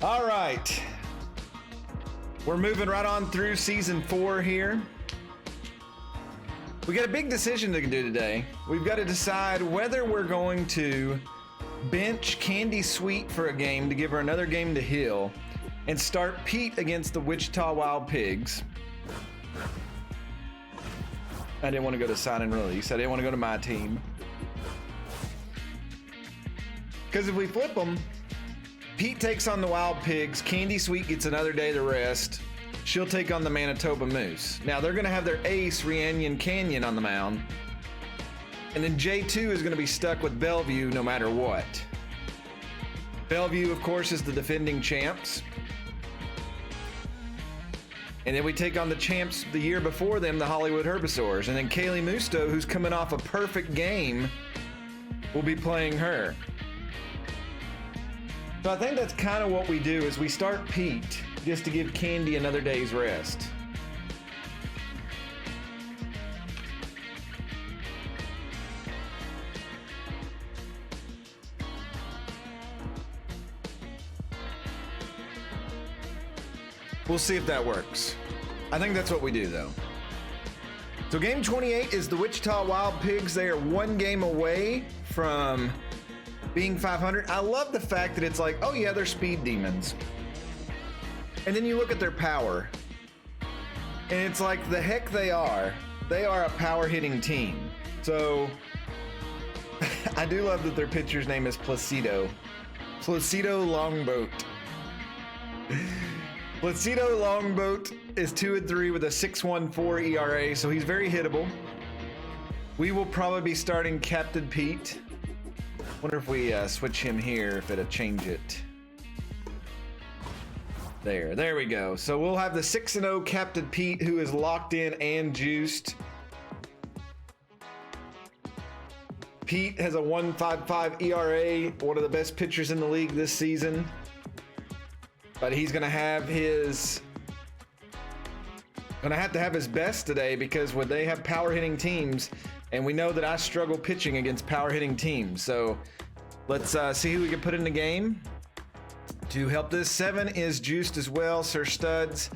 All right. We're moving right on through season 4 here. We got a big decision to do today. We've got to decide whether we're going to bench Candy Sweet for a game to give her another game to heal and start Pete against the Wichita Wild Pigs. I didn't want to go to sign and release. I didn't want to go to my team. Because if we flip them, Pete takes on the Wild Pigs, Candy Sweet gets another day to rest, she'll take on the Manitoba Moose. Now they're going to have their ace, Rhiannon Canyon, on the mound. And then J2 is going to be stuck with Bellevue no matter what. Bellevue, of course, is the defending champs. And then we take on the champs the year before them, the Hollywood Herbivores. And then Kaylee Musto, who's coming off a perfect game, will be playing her. So I think that's kind of what we do is we start Pete just to give Candy another day's rest. We'll see if that works. I think that's what we do though. So game 28 is the Wichita Wild Pigs. They are one game away from being 500. I love the fact that it's like, oh yeah, they're speed demons. And then you look at their power, and it's like, the heck they are. They are a power hitting team. So I do love that their pitcher's name is Placido. Placido Longboat. Placido Longboat is 2-3 with a 6.14 ERA, so he's very hittable. We will probably be starting Captain Pete. Wonder if we switch him here, if it'll change it. There we go. So we'll have the 6-0 Captain Pete, who is locked in and juiced. Pete has a 1.55 ERA, one of the best pitchers in the league this season. But he's gonna have his to have his best today, because when they have power hitting teams, and we know that I struggle pitching against power hitting teams. So let's see who we can put in the game to help this. 7 is juiced as well. Sir Stud's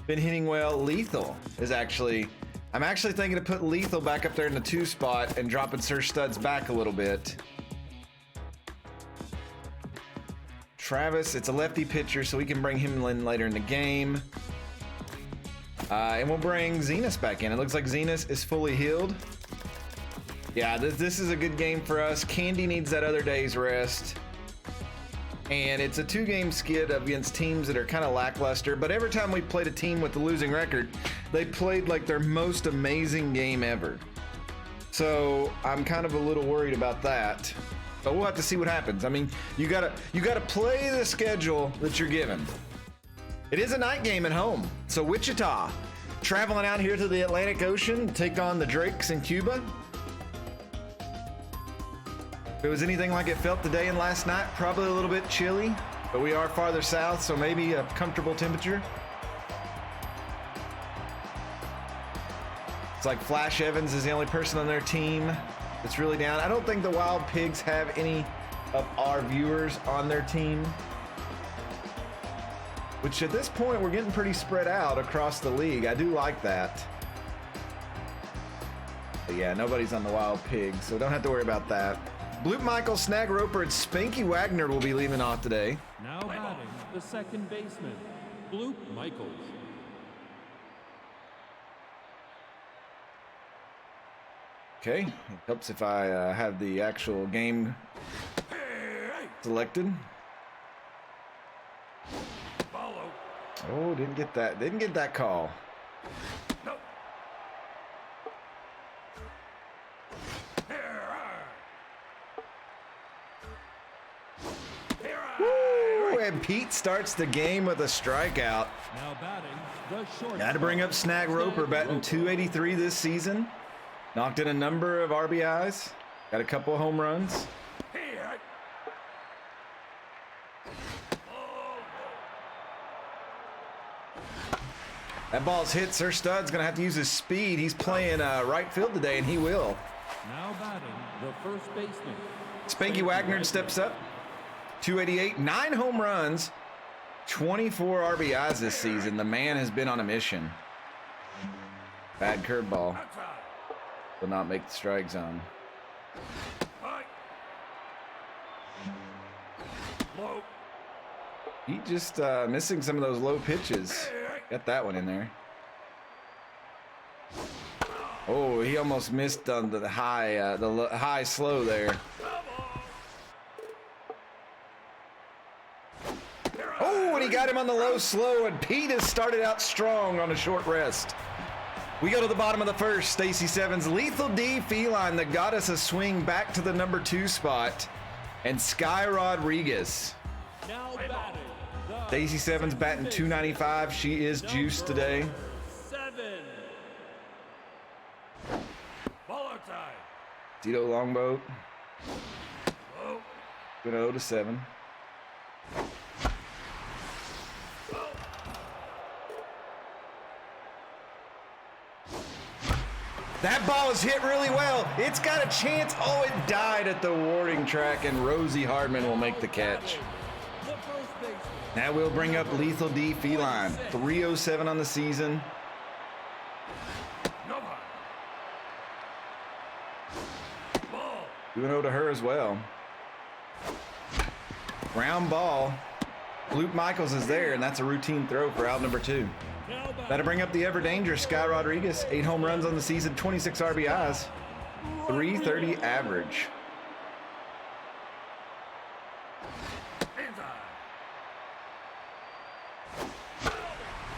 been hitting well. Lethal is I'm actually thinking to put Lethal back up there in the 2 spot and dropping Sir Stud's back a little bit. Travis, it's a lefty pitcher, so we can bring him in later in the game. And we'll bring Zenas back in. It looks like Zenas is fully healed. Yeah, this is a good game for us. Candy needs that other day's rest. And it's a 2-game skid against teams that are kind of lackluster. But every time we played a team with a losing record, they played like their most amazing game ever. So I'm kind of a little worried about that. But we'll have to see what happens. I mean, you gotta play the schedule that you're given. It is a night game at home. So Wichita, traveling out here to the Atlantic Ocean to take on the Drakes in Cuba. If it was anything like it felt today and last night, probably a little bit chilly, but we are farther south, so maybe a comfortable temperature. It's like Flash Evans is the only person on their team that's really down. I don't think the Wild Pigs have any of our viewers on their team, which at this point we're getting pretty spread out across the league. I do like that. But yeah, nobody's on the Wild Pigs, so don't have to worry about that. Bloop Michael, Snag Roper, and Spanky Wagner will be leaving off today. Now batting, the second baseman, Bloop Michaels. Okay, it helps if I have the actual game selected. Follow. Oh, didn't get that call. No. Woo, and Pete starts the game with a strikeout. Now batting, the short. Got to bring up Snag Roper, batting .283 this season. Knocked in a number of RBIs. Got a couple of home runs. That ball's hit. Sir Stud's going to have to use his speed. He's playing right field today, and he will. Now batting, the first baseman. Spanky Wagner steps up. 288, 9 home runs. 24 RBIs this season. The man has been on a mission. Bad curveball. Will not make the strike zone. He just missing some of those low pitches. Got that one in there. Oh, he almost missed on the high slow there. Oh, and he got him on the low slow, and Pete has started out strong on a short rest. We go to the bottom of the first. Stacy Sevens, Lethal D Feline that got us a swing back to the number 2 spot, and Sky Rodriguez. Now batting. Stacy Sevens batting 295. She is juiced today. 7. Baller time. Tito Longboat. 0 to 7. That ball is hit really well. It's got a chance. Oh, it died at the warning track, and Rosie Hardman will make the catch. Now we'll bring up Lethal D Feline. 307 on the season. Doing 0 to her as well. Ground ball. Luke Michaels is there, and that's a routine throw for out number 2. That'll bring up the ever dangerous Sky Rodriguez. 8 home runs on the season, 26 RBIs, 330 average.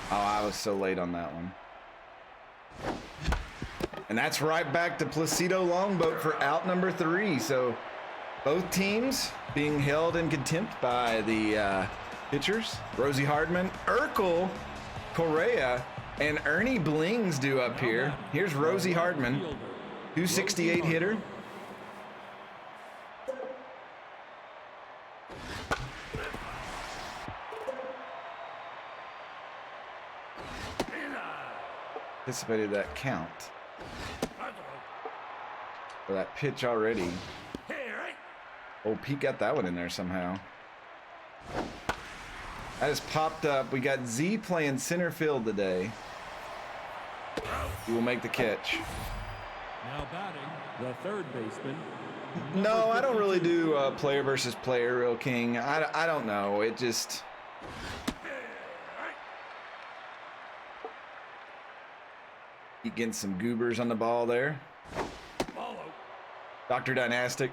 Oh, I was so late on that one. And that's right back to Placido Longboat for out number 3. So both teams being held in contempt by the pitchers. Rosie Hardman, Urkel, Correa, and Ernie Blings due up here. Here's Rosie Hardman, 268 hitter. Anticipated that count. Or that pitch already. Oh, Pete got that one in there somehow. That has popped up. We got Z playing center field today. He will make the catch. Now batting, the third baseman. No, I don't really do player versus player, Real King. I don't know. It just... He getting some goobers on the ball there. Dr. Dynastic.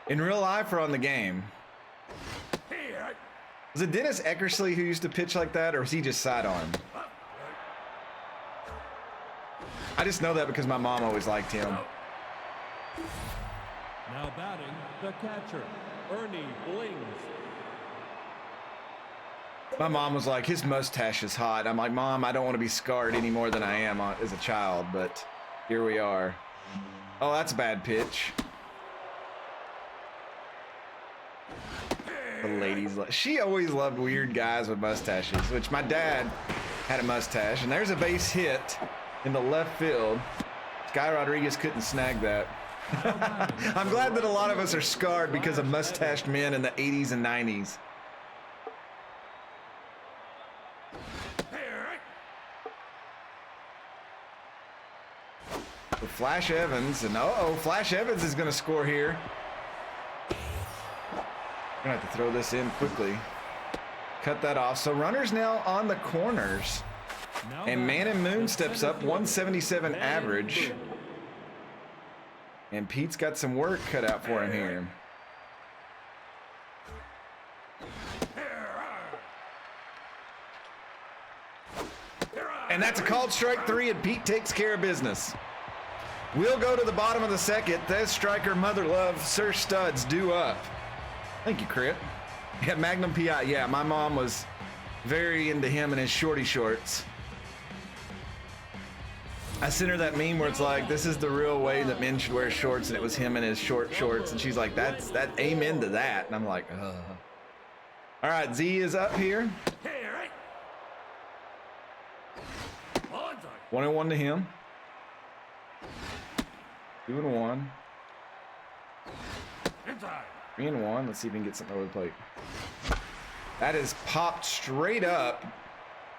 In real life or on the game? Was it Dennis Eckersley who used to pitch like that, or was he just sidearm? I just know that because my mom always liked him. Now batting, the catcher, Ernie Blings. My mom was like, his mustache is hot. I'm like, Mom, I don't want to be scarred any more than I am as a child, but here we are. Oh, that's a bad pitch. The ladies, she always loved weird guys with mustaches, which my dad had a mustache, and there's a base hit in the left field. Sky Rodriguez couldn't snag that. I'm glad that a lot of us are scarred because of mustached men in the 80s and 90s. Flash Evans, and Flash Evans is going to score here. Gonna have to throw this in quickly. Cut that off. So runners now on the corners. And Man and Moon steps up, 177 average. And Pete's got some work cut out for him here. And that's a called strike 3, and Pete takes care of business. We'll go to the bottom of the second. Thez Striker, Mother Love, Sir Studs due up. Thank you, Crit. Yeah, Magnum PI. Yeah, my mom was very into him and his shorty shorts. I sent her that meme where it's like, this is the real way that men should wear shorts, and it was him in his short shorts, and she's like, that amen to that. And I'm like, ugh. All right, Z is up here. 1-1 to him. 2-1. 3-1. Let's see if we can get something over the plate. That is popped straight up.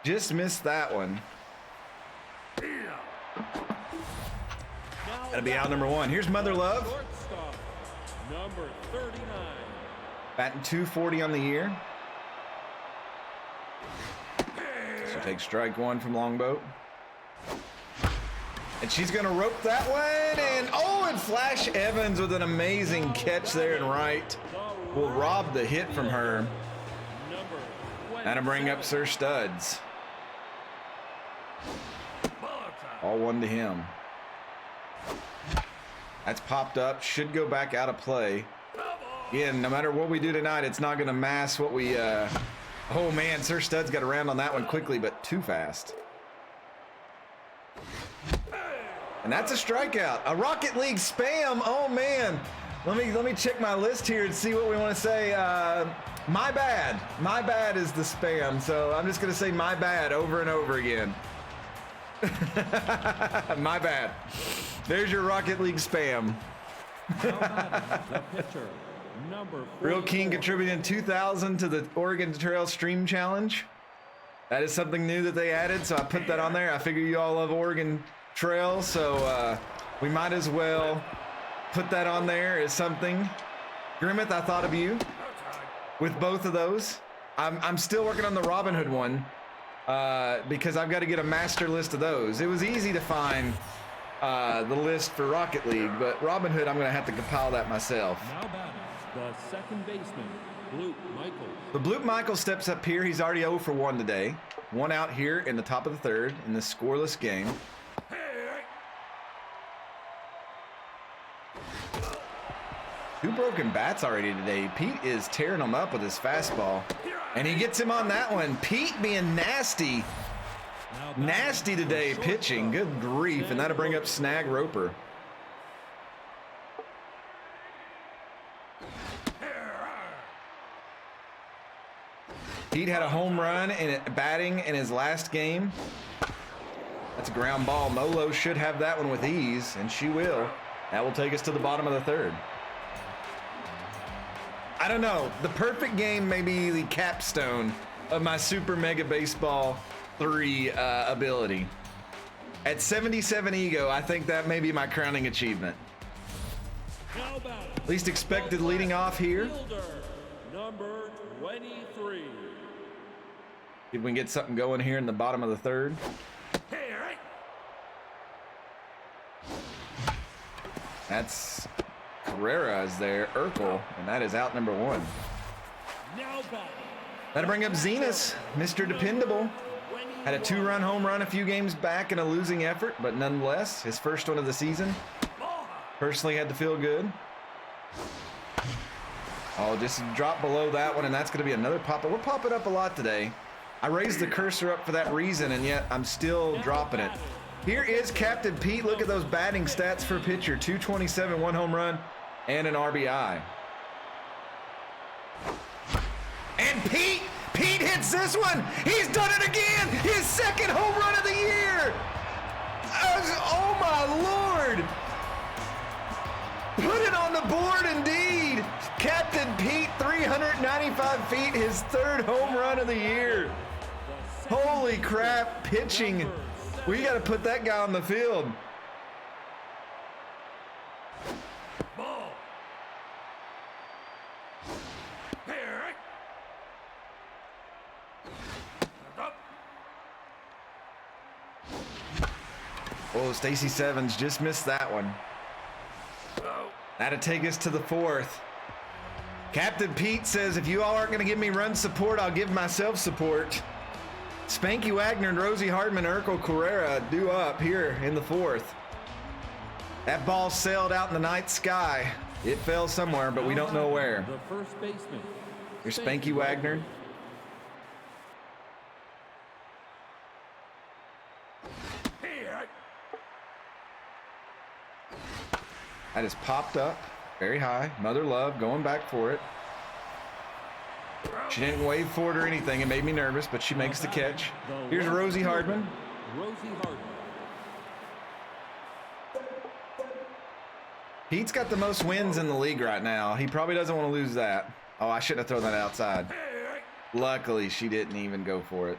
Just missed that one. That'll be out number 1. Here's Mother Love. Shortstop, number 39. Batting 240 on the year. So take strike 1 from Longboat. And she's going to rope that one. And oh, and Flash Evans with an amazing catch there and right will rob the hit from her. That'll bring up Sir Studs. All 1 to him. That's popped up. Should go back out of play. Again, no matter what we do tonight, it's not going to mask what we... Oh, man. Sir Studs got around on that one quickly, but too fast. And that's a strikeout. A Rocket League spam. Oh, man. Let me check my list here and see what we want to say. My bad. My bad is the spam. So I'm just going to say my bad over and over again. My bad. There's your Rocket League spam. The pitcher, number 44. Real King contributing 2,000 to the Oregon Trail Stream Challenge. That is something new that they added, so I put that on there. I figure you all love Oregon Trail, so we might as well put that on there as something. Grimmeth, I thought of you with both of those. I'm still working on the Robin Hood one because I've got to get a master list of those. It was easy to find the list for Rocket League, but Robin Hood, I'm going to have to compile that myself. Now batting, the second baseman, Bloop Michaels. The Bloop Michael steps up here. He's already 0 for 1 today. 1 out here in the top of the 3rd in this scoreless game. Two broken bats already today. Pete is tearing them up with his fastball. And he gets him on that one. Pete being nasty. Nasty today pitching. Good grief. And that'll bring up Snag Roper. Pete had a home run in batting in his last game. That's a ground ball. Molo should have that one with ease, and she will. That will take us to the bottom of the 3rd. I don't know. The perfect game may be the capstone of my Super Mega Baseball 3 ability. At 77 ego, I think that may be my crowning achievement. At Least expected leading off here. Number 23. See if we can get something going here in the bottom of the 3rd. That's Carrera is there, Urkel, and that is out number 1. That'll bring up Zenas, Mr. Dependable. Had a 2-run home run a few games back in a losing effort, but nonetheless, his first one of the season. Personally had to feel good. Oh, just drop below that one, and that's going to be another pop-up. We're popping up a lot today. I raised the cursor up for that reason, and yet I'm still dropping it. Here is Captain Pete. Look at those batting stats for a pitcher. 227, 1 home run, and an RBI. And Pete hits this one. He's done it again. His 2nd home run of the year. Oh my Lord. Put it on the board indeed. Captain Pete, 395 feet, his 3rd home run of the year. Holy crap, pitching. We got to put that guy on the field. Oh, Stacy Sevens just missed that one. That'll take us to the 4th. Captain Pete says, if you all aren't going to give me run support, I'll give myself support. Spanky Wagner and Rosie Hardman, Urkel Carrera due up here in the 4th. That ball sailed out in the night sky. It fell somewhere, but we don't know where. The first baseman. Here's Spanky Wagner. That is popped up very high. Mother Love going back for it. She didn't wave for it or anything. It made me nervous, but she makes the catch. Here's Rosie Hardman. Rosie Hardman. Pete's got the most wins in the league right now. He probably doesn't want to lose that. Oh, I shouldn't have thrown that outside. Luckily, she didn't even go for it.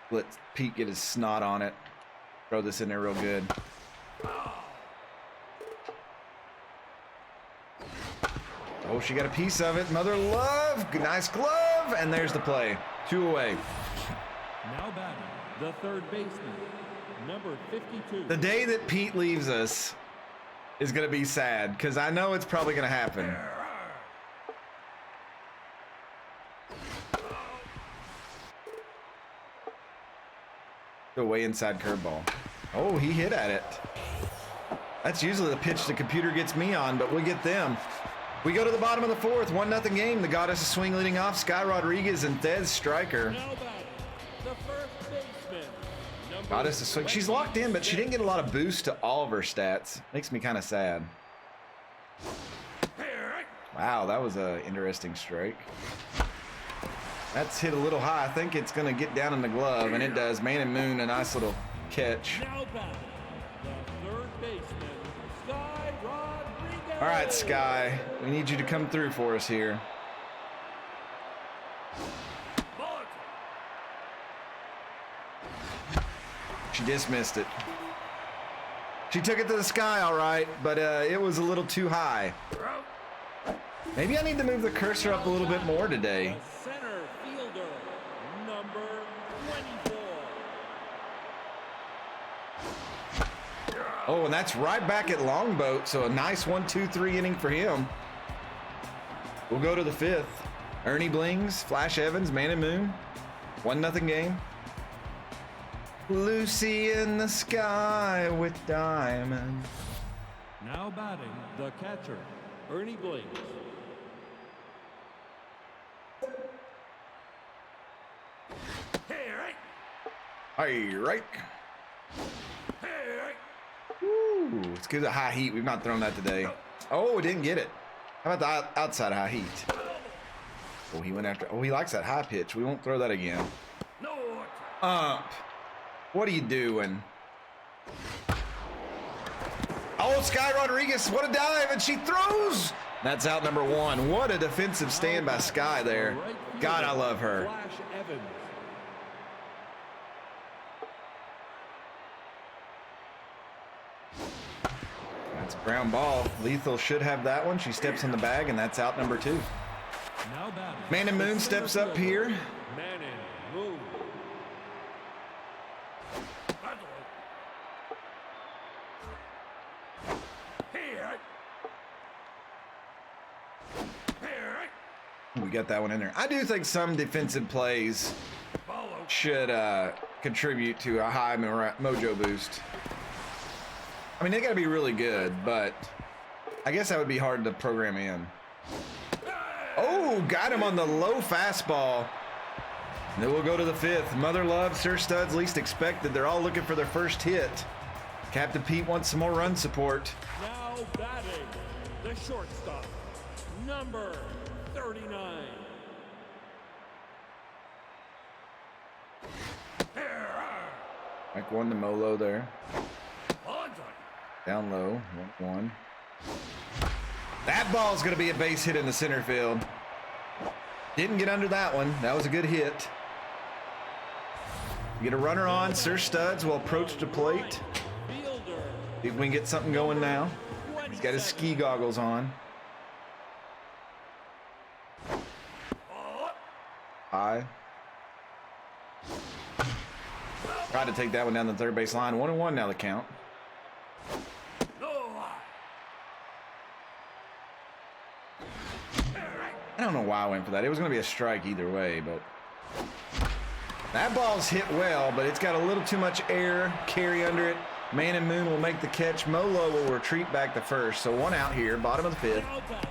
Let Pete get his snot on it. Throw this in there real good. Oh, she got a piece of it. Mother love. Nice glove. And there's the play. 2 away. Now batting, the third baseman, number 52. The day that Pete leaves us is going to be sad because I know it's probably going to happen. The way inside curveball. Oh, he hit at it. That's usually the pitch the computer gets me on, but we get them. We go to the bottom of the fourth, 1-0 game. The Goddess of Swing leading off. Sky Rodriguez and Thez Striker. Now batting, the first baseman, number Goddess of Swing. She's locked in, but she didn't get a lot of boost to all of her stats. Makes me kind of sad. Wow, that was an interesting strike. That's hit a little high. I think it's going to get down in the glove, and it does. Man and Moon, a nice little catch. Now batting, the third baseman, Sky Rodriguez. All right, Sky, we need you to come through for us here. She dismissed it. She took it to the sky, all right, but it was a little too high. Maybe I need to move the cursor up a little bit more today. The center fielder, number 24. Oh, and that's right back at Longboat, so a nice 1-2-3 inning for him. We'll go to the fifth. Ernie Blings, Flash Evans, Man and Moon. 1-0 game. Lucy in the sky with diamonds. Now batting, the catcher, Ernie Blings. Hey, right. Ooh, it's good at high heat. We've not thrown that today. Oh, didn't get it. How about the outside high heat? Oh, he went after. Oh, he likes that high pitch. We won't throw that again. What are you doing? Oh, Sky Rodriguez, what a dive, and she throws. That's out number 1. What a defensive stand by Sky there. God, I love her. Flash Evans. That's a ground ball. Lethal should have that one. She steps in the bag, and that's out number 2. Now batting, Man and the Moon center steps up fielder, here. Man and Moon. We got that one in there. I do think some defensive plays should contribute to a high mojo boost. I mean, they got to be really good, but I guess that would be hard to program in. Oh, got him on the low fastball. And then we'll go to the fifth. Mother Love, Sir Studs, least expected. They're all looking for their first hit. Captain Pete wants some more run support. Now batting, the shortstop, number 39. Back 1 to Molo there. Down low, 1-1. That ball's going to be a base hit in the center field. Didn't get under that one. That was a good hit. Get a runner on. Sir Studs will approach the plate. See if we can get something going now. He's got his ski goggles on. High. Tried to take that one down the third base line. 1-1 now the count. I don't know why I went for that. It was going to be a strike either way, but that ball's hit well, but it's got a little too much air, carry under it. Man and Moon will make the catch. Molo will retreat back to first. So 1 out here, bottom of the fifth.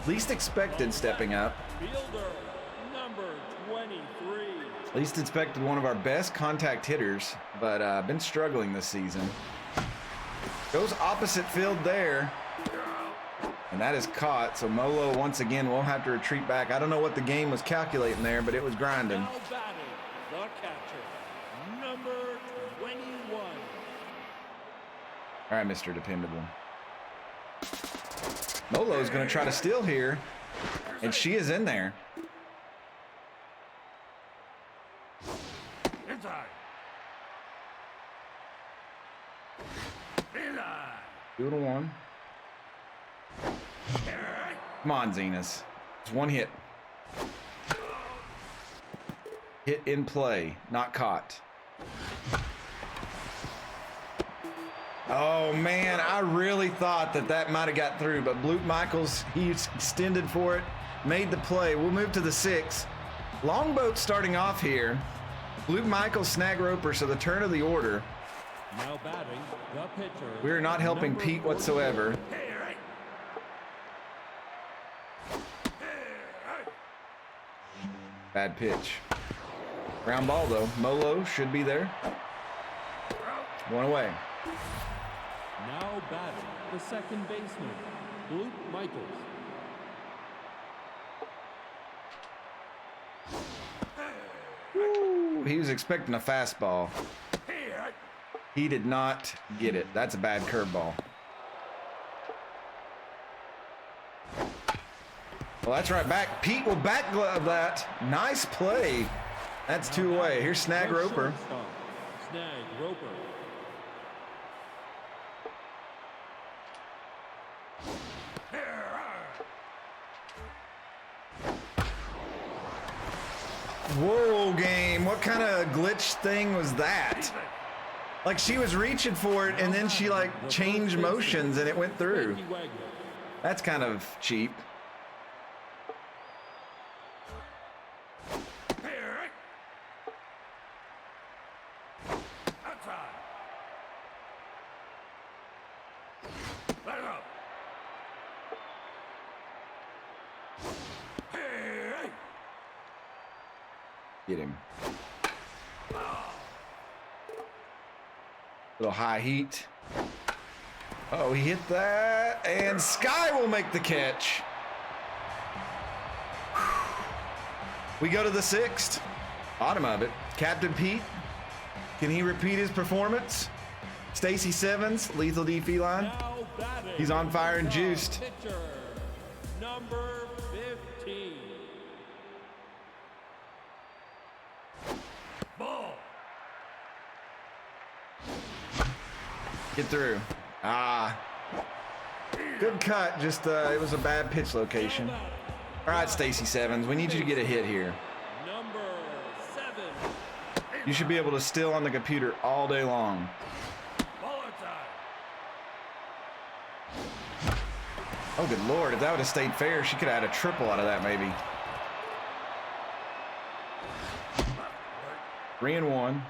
Least expected stepping up. Fielder, number 23. Least expected, one of our best contact hitters, but been struggling this season. Goes opposite field there. And that is caught, so Molo once again will have to retreat back. I don't know what the game was calculating there, but it was grinding. Now batting, the catcher, number 21. All right, Mr. Dependable. Molo's going to try to steal here, and she is in there. Inside. 2-1. Come on, Zenus. It's one hit. Hit in play, not caught. Oh man, I really thought that might have got through, but Blue Michaels, he extended for it, made the play. We'll move to the 6. Longboat starting off here. Blue Michaels, snag roper, so the turn of the order. Now batting the pitcher. We're not helping number Pete 48. whatsoever. Bad pitch. Ground ball though. Molo should be there. One away. Now batting the second baseman, Blue Michaels. Woo, he was expecting a fastball. He did not get it. That's a bad curveball. Well, that's right back. Pete will back glove that. Nice play. That's 2 away. Here's snag roper. Snag roper. Whoa, game. What kind of glitch thing was that? Like she was reaching for it and then she like changed motions and it went through. That's kind of cheap. Get him. Little high heat. Oh, he hit that. And Sky will make the catch. We go to the 6th. Bottom of it. Captain Pete. Can he repeat his performance? Stacy Sevens, Lethal D Feline. He's on fire and juiced. Pitcher, number 15. Ball. Get through. Ah. Good cut. Just, it was a bad pitch location. All right, Stacy Sevens, we need you to get a hit here. Number 7. You should be able to steal on the computer all day long. Ball outside. Oh, good Lord. If that would have stayed fair, she could have had a triple out of that, maybe. 3-1.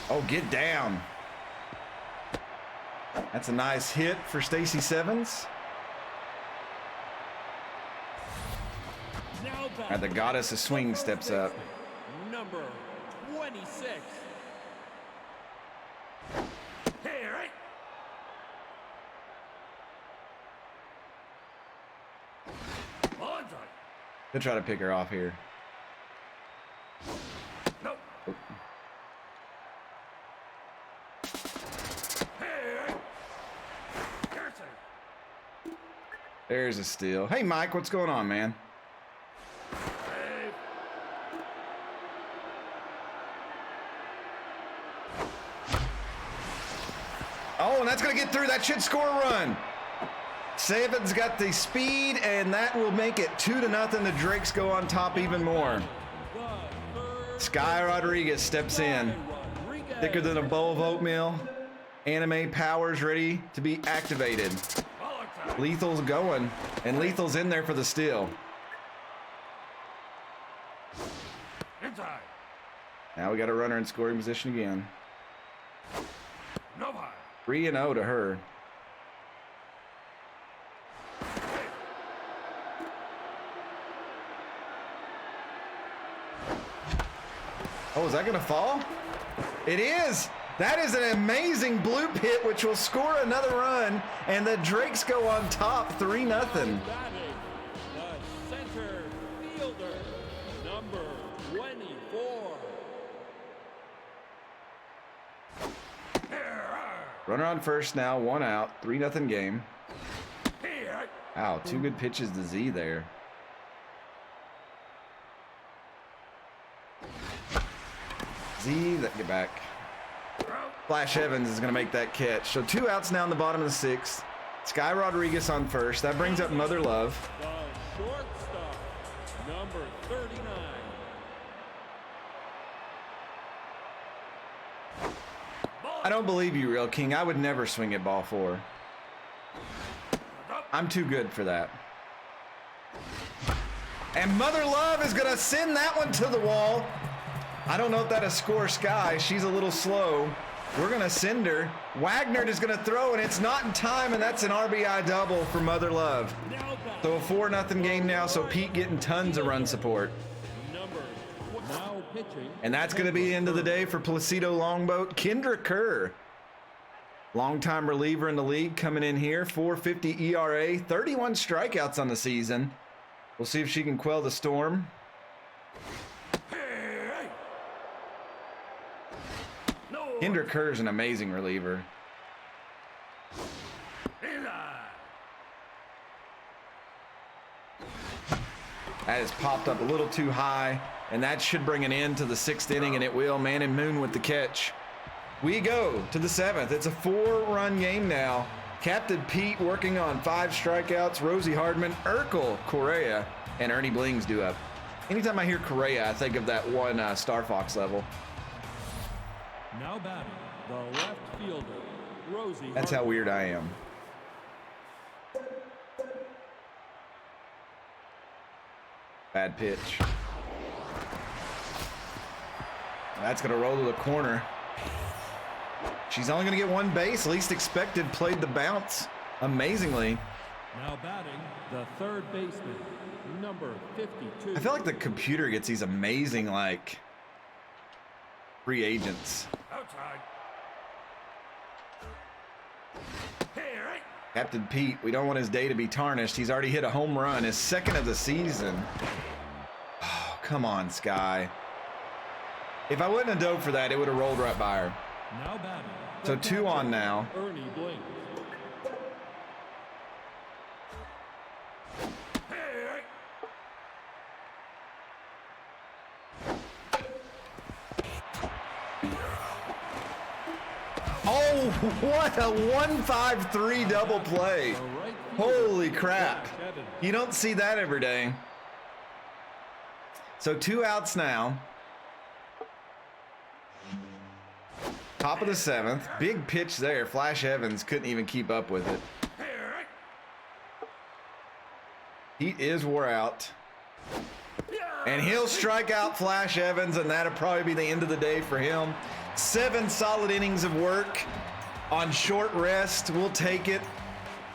Oh, get down. That's a nice hit for Stacy Sevens. Now All right, the goddess of swing steps up. Number 26. Hey, right. Ball inside. He'll try to pick her off here. No. There's a steal. Hey, Mike, what's going on, man? Oh, and that's going to get through. That should score a run. Saban's got the speed, and that will make it 2-0. The Drakes go on top even more. Sky Rodriguez steps in. Thicker than a bowl of oatmeal. Anime powers ready to be activated. Lethal's going, and Lethal's in there for the steal. Inside. Now we got a runner in scoring position again. No high. 3-0 to her. Oh, is that going to fall? It is. That is an amazing blue pit, which will score another run, and the Drakes go on top 3-0. Batting, the center fielder, number 24. Runner on first now, 1 out, 3-0 game. Wow, 2 good pitches to Z there. Z, get back. Flash Evans is going to make that catch. So 2 outs now in the bottom of the 6th. Sky Rodriguez on first. That brings up Mother Love. The shortstop, number 39. I don't believe you, Real King. I would never swing at ball 4. I'm too good for that. And Mother Love is going to send that one to the wall. I don't know if that'll score Sky. She's a little slow. We're going to send her. Wagner is going to throw, and it's not in time, and that's an RBI double for Mother Love. So a 4-0 game now, so Pete getting tons of run support. And that's going to be the end of the day for Placido Longboat. Kendra Kerr, longtime reliever in the league, coming in here. 4.50 ERA, 31 strikeouts on the season. We'll see if she can quell the storm. Kendra Kerr is an amazing reliever. That has popped up a little too high, and that should bring an end to the 6th inning, and it will. Man and Moon with the catch. We go to the 7th. It's a 4-run game now. Captain Pete working on 5 strikeouts. Rosie Hardman, Urkel, Correa, and Ernie Blings do up. Anytime I hear Correa, I think of that one Star Fox level. Now batting, the left fielder, Rosie. That's how weird I am. Bad pitch. That's going to roll to the corner. She's only going to get 1 base. Least expected. Played the bounce amazingly. Now batting, the third baseman, number 52. I feel like the computer gets these amazing, like, free agents. Outside. Captain Pete, we don't want his day to be tarnished. He's already hit a home run, his 2nd of the season. Oh, come on, Sky. If I wouldn't have dove for that, it would have rolled right by her. Now batting. So 2 on now. Ernie Blings. Oh, what a 1-5-3 double play. Holy crap. You don't see that every day. So 2 outs now. Top of the 7th. Big pitch there. Flash Evans couldn't even keep up with it. He is wore out. And he'll strike out Flash Evans, and that'll probably be the end of the day for him. 7 solid innings of work on short rest. We'll take it.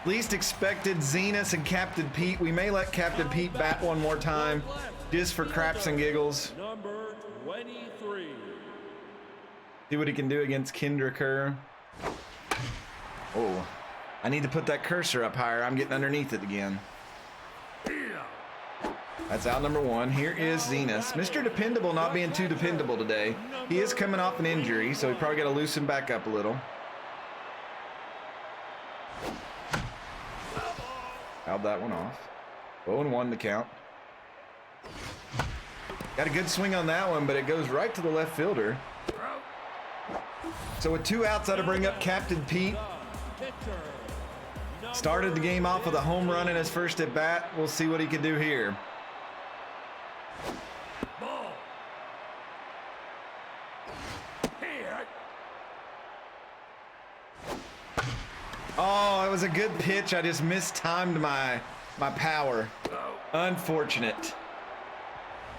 Least expected, Zenas and Captain Pete. We may let Captain Pete bat one more time just for craps and giggles. Number 23. See what he can do against Kendra Kerr. Oh, I need to put that cursor up higher. I'm getting underneath it again. That's out number 1. Here is Zenas. Mr. Dependable not being too dependable today. He is coming off an injury, so he probably got to loosen back up a little. Fouled that one off. 0-1 to count. Got a good swing on that one, but it goes right to the left fielder. So with 2 outs, that'll bring up Captain Pete. Started the game off with a home run in his first at bat. We'll see what he can do here. Oh, it was a good pitch. I just mistimed my power. Unfortunate.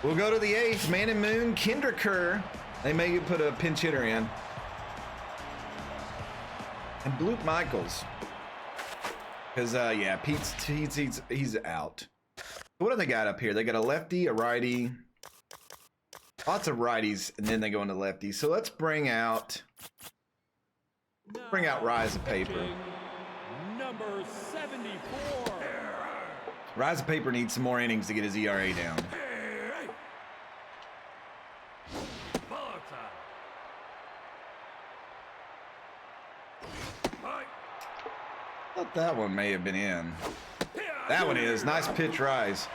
We'll go to the 8th. Man and Moon, Kendra Kerr. They may put a pinch hitter in. And Luke Michaels. Because, yeah, he's out. What do they got up here? They got a lefty, a righty. Lots of righties, and then they go into lefties. So let's bring out Rise of Paper. Number 74. Rise of Paper needs some more innings to get his ERA down. Thought that one may have been in. That one is. Nice pitch rise.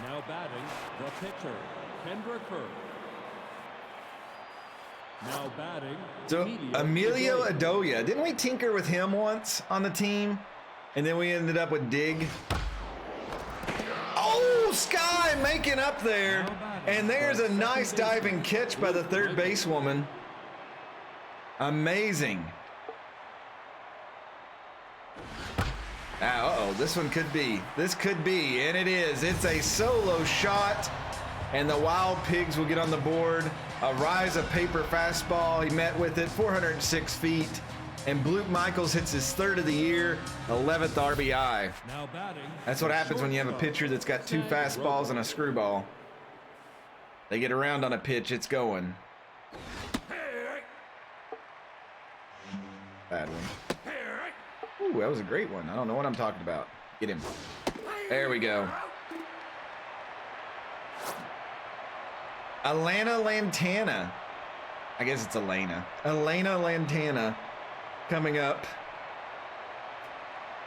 Now batting, the pitcher, Kendrick Hurd. Now batting, So Emilio Adoya, didn't we tinker with him once on the team? And then we ended up with Dig. Oh, Sky making up there. And there's a nice diving catch by the third basewoman. Amazing. Now, uh-oh, this one could be. This could be, and it is. It's a solo shot, and the Wild Pigs will get on the board. A rise of paper fastball. He met with it, 406 feet. And Blue Michaels hits his third of the year, 11th RBI. Now batting, That's what happens when you have a pitcher that's got 2 fastballs and a screwball. They get around on a pitch, it's going. Bad one. Ooh, that was a great one. I don't know what I'm talking about. Get him. There we go. Elena Lantana. I guess it's Elena. Elena Lantana coming up.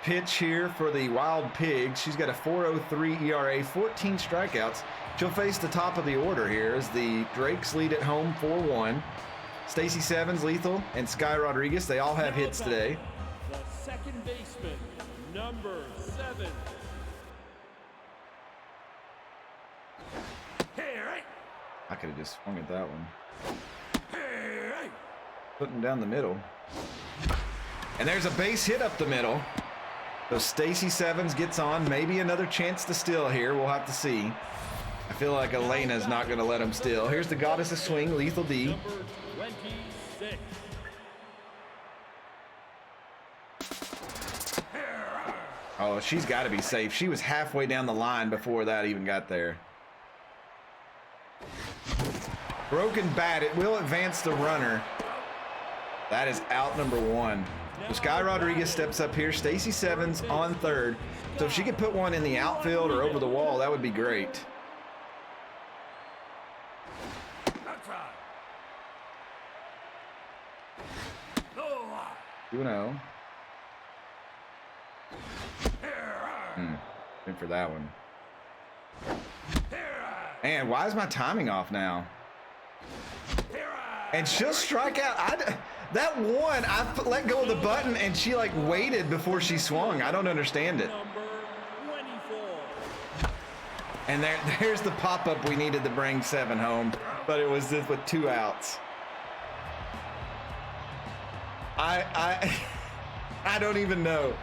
Pitch here for the Wild Pigs. She's got a 4.03 ERA, 14 strikeouts. She'll face the top of the order here as the Drakes lead at home 4-1. Stacey Sevens, Lethal, and Sky Rodriguez, they all have hits today. the second baseman, number 7. I could have just swung at that one. Putting down the middle. And there's a base hit up the middle. So Stacey Sevens gets on. Maybe another chance to steal here. We'll have to see. I feel like Elena's not going to let him steal. Here's the Goddess of Swing, Lethal D. Number 26. Oh, she's got to be safe. She was halfway down the line before that even got there. Broken bat. It will advance the runner. That is out number 1. So Sky Rodriguez steps up here. Stacey Sevens on third. So if she could put one in the outfield or over the wall, that would be great. 2-0. In for that one. Man, why is my timing off now? And she'll strike out. That one, I let go of the button and she like waited before she swung. I don't understand it. Number 24. And there's the pop-up we needed to bring 7 home, but it was this with 2 outs. I don't even know.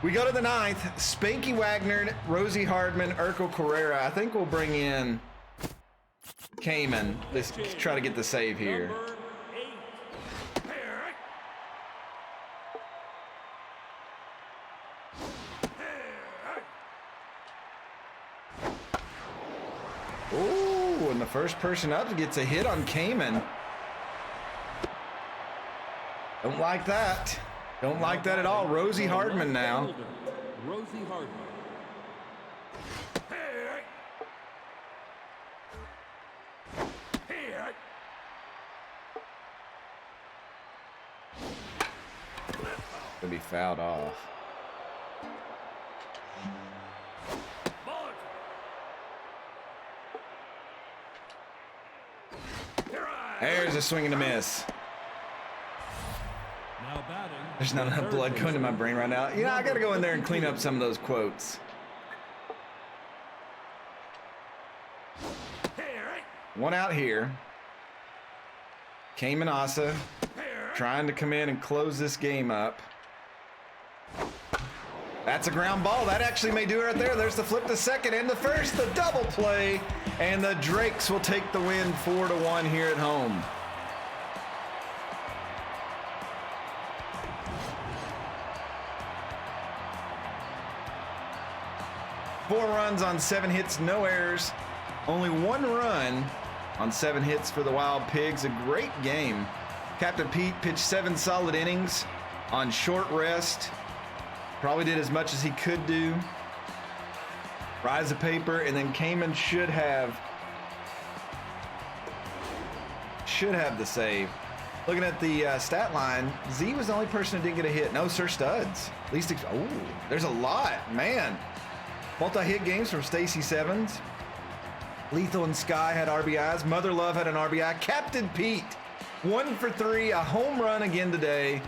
We go to the 9th. Spanky Wagner, Rosie Hardman, Urkel Carrera. I think we'll bring in Cayman. Let's try to get the save here. Number 8. Ooh, and the first person up gets a hit on Cayman. Don't like that. Don't like that at all. Rosie Hardman now. Rosie Hardman. Gonna be fouled off. There's a swing and a miss. Now batting. There's not enough blood going to my brain right now. You know, I gotta go in there and clean up some of those quotes. One out here. Cayman Asa trying to come in and close this game up. That's a ground ball. That actually may do it right there. There's the flip to second and the first, the double play. And the Drakes will take the win 4-1 here at home. Four runs on 7 hits, no errors. Only 1 run on 7 hits for the Wild Pigs. A great game. Captain Pete pitched 7 solid innings on short rest. Probably did as much as he could do. Rise of paper, and then Cayman should have the save. Looking at the stat line, Z was the only person who didn't get a hit. No, sir, studs. Oh, there's a lot, man. Multi-hit games from Stacy Sevens. Lethal and Sky had RBIs. Mother Love had an RBI. Captain Pete, 1 for 3, a home run again today.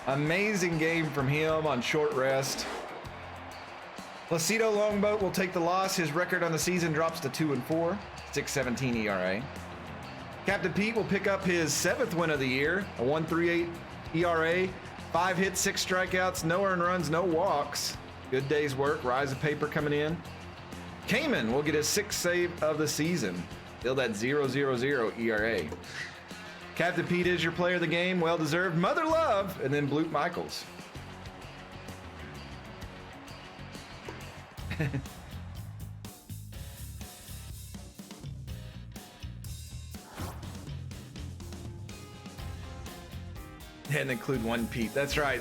Amazing game from him on short rest. Placido Longboat will take the loss. His record on the season drops to 2-4, 6.17 ERA. Captain Pete will pick up his 7th win of the year, a 1.38 ERA, 5 hits, 6 strikeouts, no earned runs, no walks. Good day's work. Rise of Paper coming in. Cayman will get his 6th save of the season. Still that 0.00 ERA. Captain Pete is your player of the game. Well deserved. Mother Love, and then Blute Michaels. And include one Pete. That's right.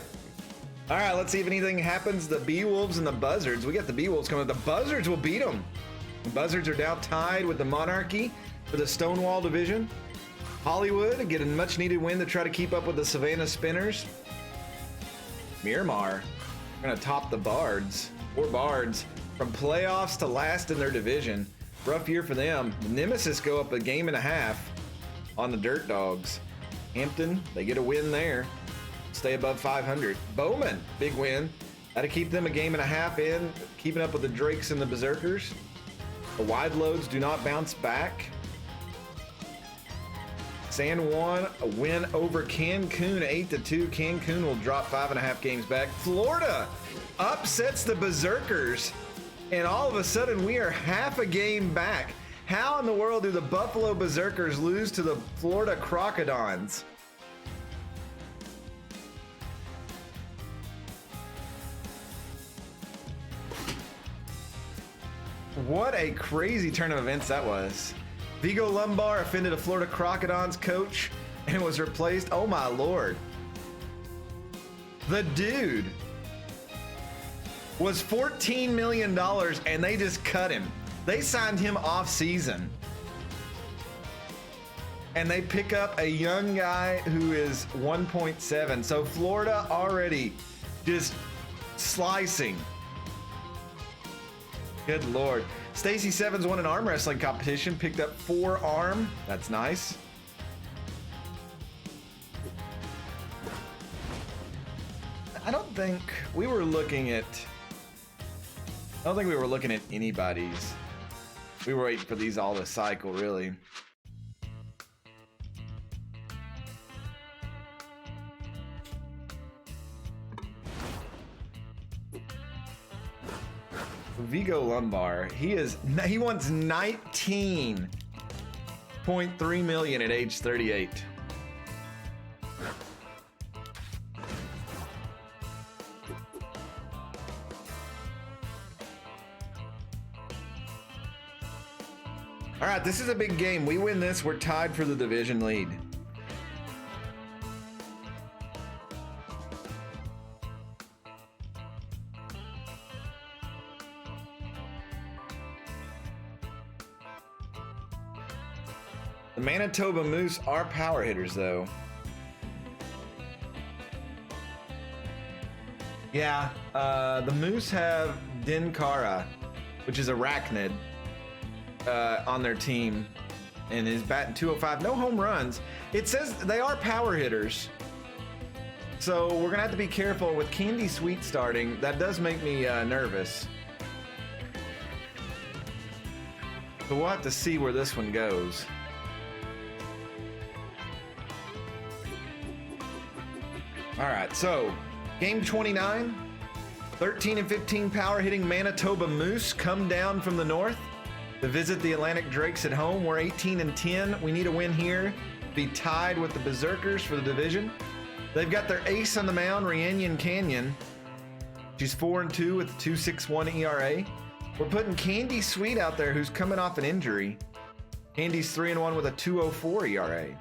All right, let's see if anything happens. The Bee-Wolves and the Buzzards. We got the Bee-Wolves coming. The Buzzards will beat them. The Buzzards are now tied with the Monarchy for the Stonewall division. Hollywood get a much needed win to try to keep up with the Savannah Spinners. Miramar gonna top the Bards. 4 Bards from playoffs to last in their division. Rough year for them. The Nemesis go up a game and a half on the Dirt Dogs. Hampton, they get a win there. Stay above 500. Bowman, big win. That'll keep them a game and a half in, keeping up with the Drakes and the Berserkers. The Wide Loads do not bounce back. San Juan, a win over Cancun, 8-2. Cancun will drop 5.5 games back. Florida upsets the Berserkers, and all of a sudden we are half a game back. How in the world do the Buffalo Berserkers lose to the Florida Crocodons? What a crazy turn of events that was. Vigo Lumbar offended a Florida Crocodons coach and was replaced. Oh my lord. The dude was $14 million and they just cut him. They signed him off season. And they pick up a young guy who is 1.7. So Florida already just slicing. Good lord. Stacy Sevens won an arm wrestling competition, picked up 4 arm. That's nice. I don't think we were looking at anybody's. We were waiting for these all to cycle, really. Vigo Lumbar, he wants 19.3 million at age 38. All right, this is a big game. We win this, we're tied for the division lead. The Manitoba Moose are power hitters, though. Yeah, the Moose have Dinkara, which is arachnid, on their team, and is batting .205. No home runs. It says they are power hitters, so we're gonna have to be careful with Candy Sweet starting. That does make me nervous. So we'll have to see where this one goes. All right, so game 29, 13-15 power hitting Manitoba Moose come down from the north to visit the Atlantic Drakes at home. We're 18-10. We need a win here to be tied with the Berserkers for the division. They've got their ace on the mound, Rhiannon Canyon. She's 4-2 with a 2.61 ERA. We're putting Candy Sweet out there, who's coming off an injury. Candy's 3-1 with a 2.04 ERA.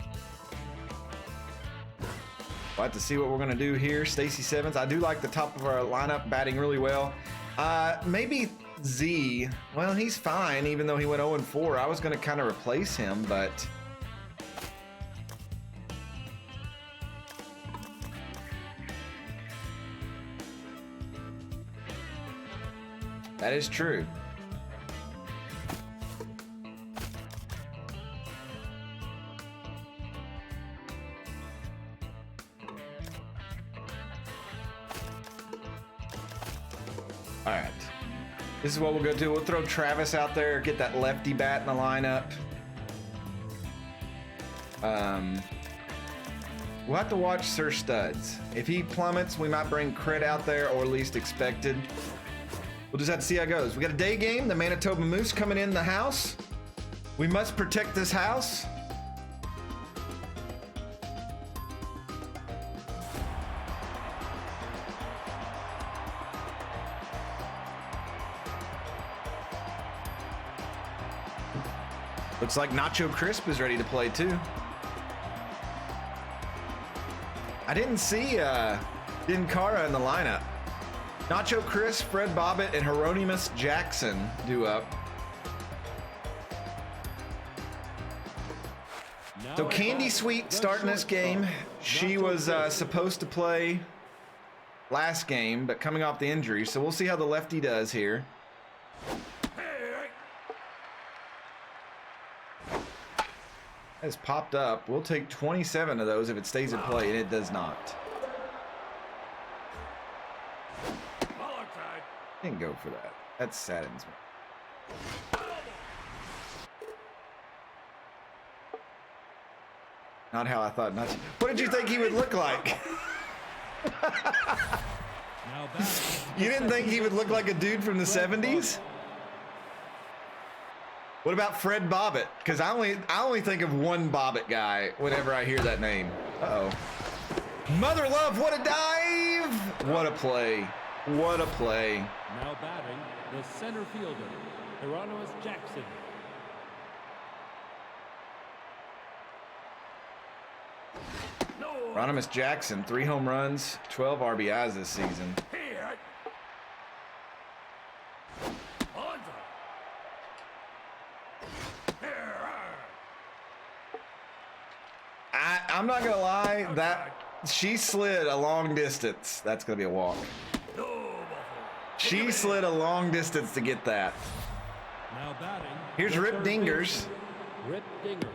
We'll have to see what we're going to do here. Stacy Sevens, I do like the top of our lineup, batting really well. Maybe Z, well, he's fine, even though he went 0-4. I was going to kind of replace him, but That is true. All right. This is what we'll go to. We'll throw Travis out there, get that lefty bat in the lineup. We'll have to watch Sir Studs. If he plummets, we might bring Crit out there, or least expected. We'll just have to see how it goes. We got a day game. The Manitoba Moose coming in the house. We must protect this house. Looks like Nacho Crisp is ready to play too. I didn't see Dinkara in the lineup. Nacho Crisp, Fred Bobbitt, and Hieronymus Jackson do up. So Candy Sweet starting this game. She was supposed to play last game, but coming off the injury. So we'll see how the lefty does here. Has popped up. We'll take 27 of those if it stays in play, and it does not. Didn't go for that. That saddens me. Not how I thought. Not. What did you think he would look like? You didn't think he would look like a dude from the 70s? What about Fred Bobbitt? Because I only think of one Bobbitt guy whenever I hear that name. Uh-oh. Mother love, what a dive! What a play. What a play. Now batting, the center fielder, Hieronymus Jackson. Hieronymus Jackson, 3 home runs, 12 RBIs this season. I'm not gonna lie, that she slid a long distance. That's gonna be a walk. She slid a long distance to get that. Now batting. Here's Rip Dingers. Rip Dingers.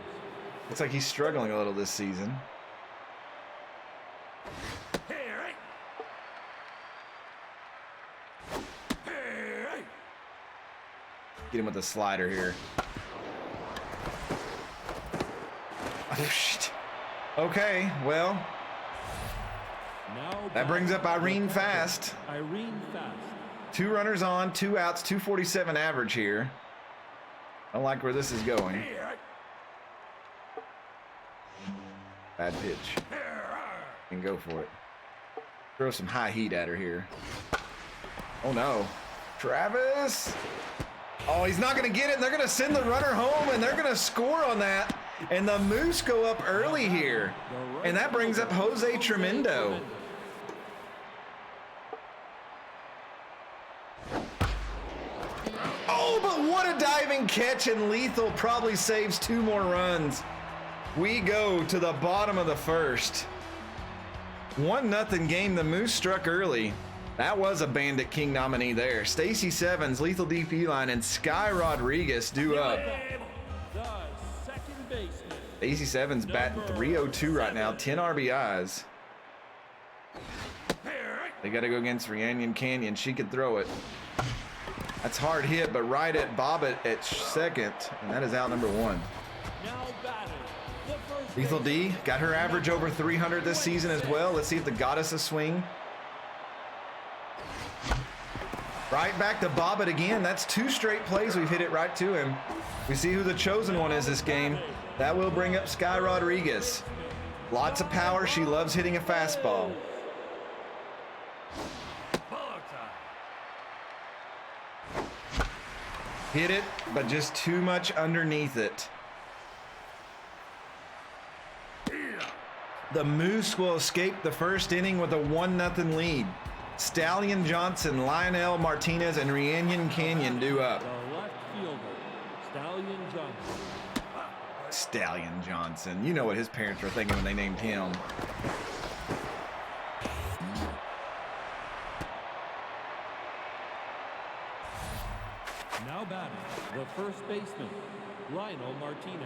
Looks like he's struggling a little this season. Get him with a slider here. Oh, shit. Okay, well, Now that brings up Irene Fast. Irene Fast. 2 runners on, 2 outs, 247 average here. I don't like where this is going. Bad pitch. And go for it. Throw some high heat at her here. Oh no. Travis! Oh, he's not gonna get it, and they're gonna send the runner home, and they're gonna score on that. And the Moose go up early here. And that brings up Jose Tremendo. Oh, but what a diving catch, and Lethal probably saves 2 more runs. We go to the bottom of the first. 1-0 game. The Moose struck early. That was a Bandit King nominee there. Stacy Sevens, Lethal DP line, and Sky Rodriguez do up. Stacy Sevens batting .302 right now, 10 RBIs. They got to go against Rhiannon Canyon. She could throw it. That's hard hit, but right at Bobbitt at second, and that is out number 1. Lethal D got her average over 300 this season as well. Let's see if the Goddess a swing. Right back to Bobbitt again. That's 2 straight plays we've hit it right to him. We see who the chosen one is this game. That will bring up Sky Rodriguez. Lots of power. She loves hitting a fastball. Hit it, but just too much underneath it. The Moose will escape the first inning with a 1-0 lead. Stallion Johnson, Lionel Martinez, and Rhiannon Canyon do up. The left fielder, Stallion Johnson. Stallion Johnson. You know what his parents were thinking when they named him. Now batting, the first baseman, Lionel Martinez.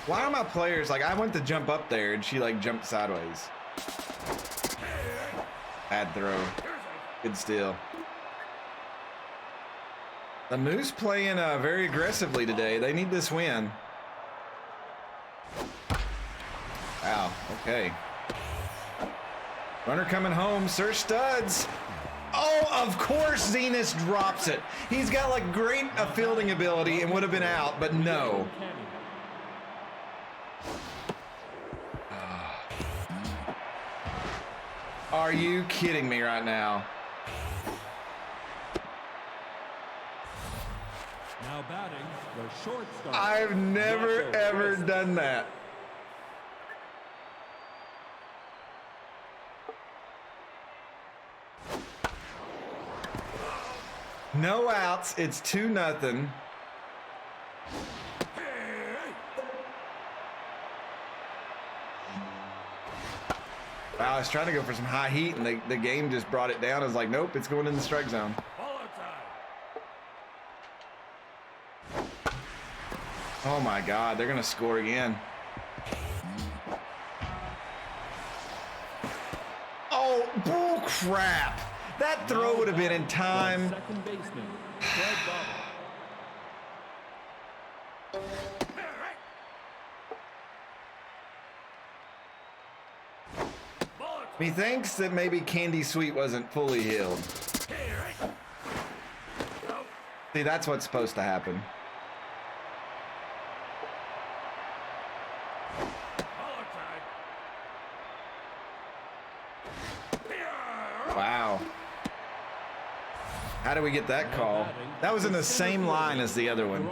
Why are my players like, I went to jump up there and she like jumped sideways. Bad throw. Good steal. The Moose playing very aggressively today. They need this win. Wow, okay. Runner coming home, Sir Studs. Oh, of course Zenas drops it. He's got like great fielding ability and would have been out, but no. Are you kidding me right now? Now batting, the shortstop. I've never ever done that. No outs, it's 2-0. Wow, I was trying to go for some high heat and the game just brought it down. I was like, nope, it's going in the strike zone. Oh my God, they're gonna score again. Oh, bull crap. That throw would have been in time. Second baseman, Fred Bobble. Methinks that maybe Candy Sweet wasn't fully healed. See, that's what's supposed to happen. Wow. How do we get that call? That was in the same line as the other one.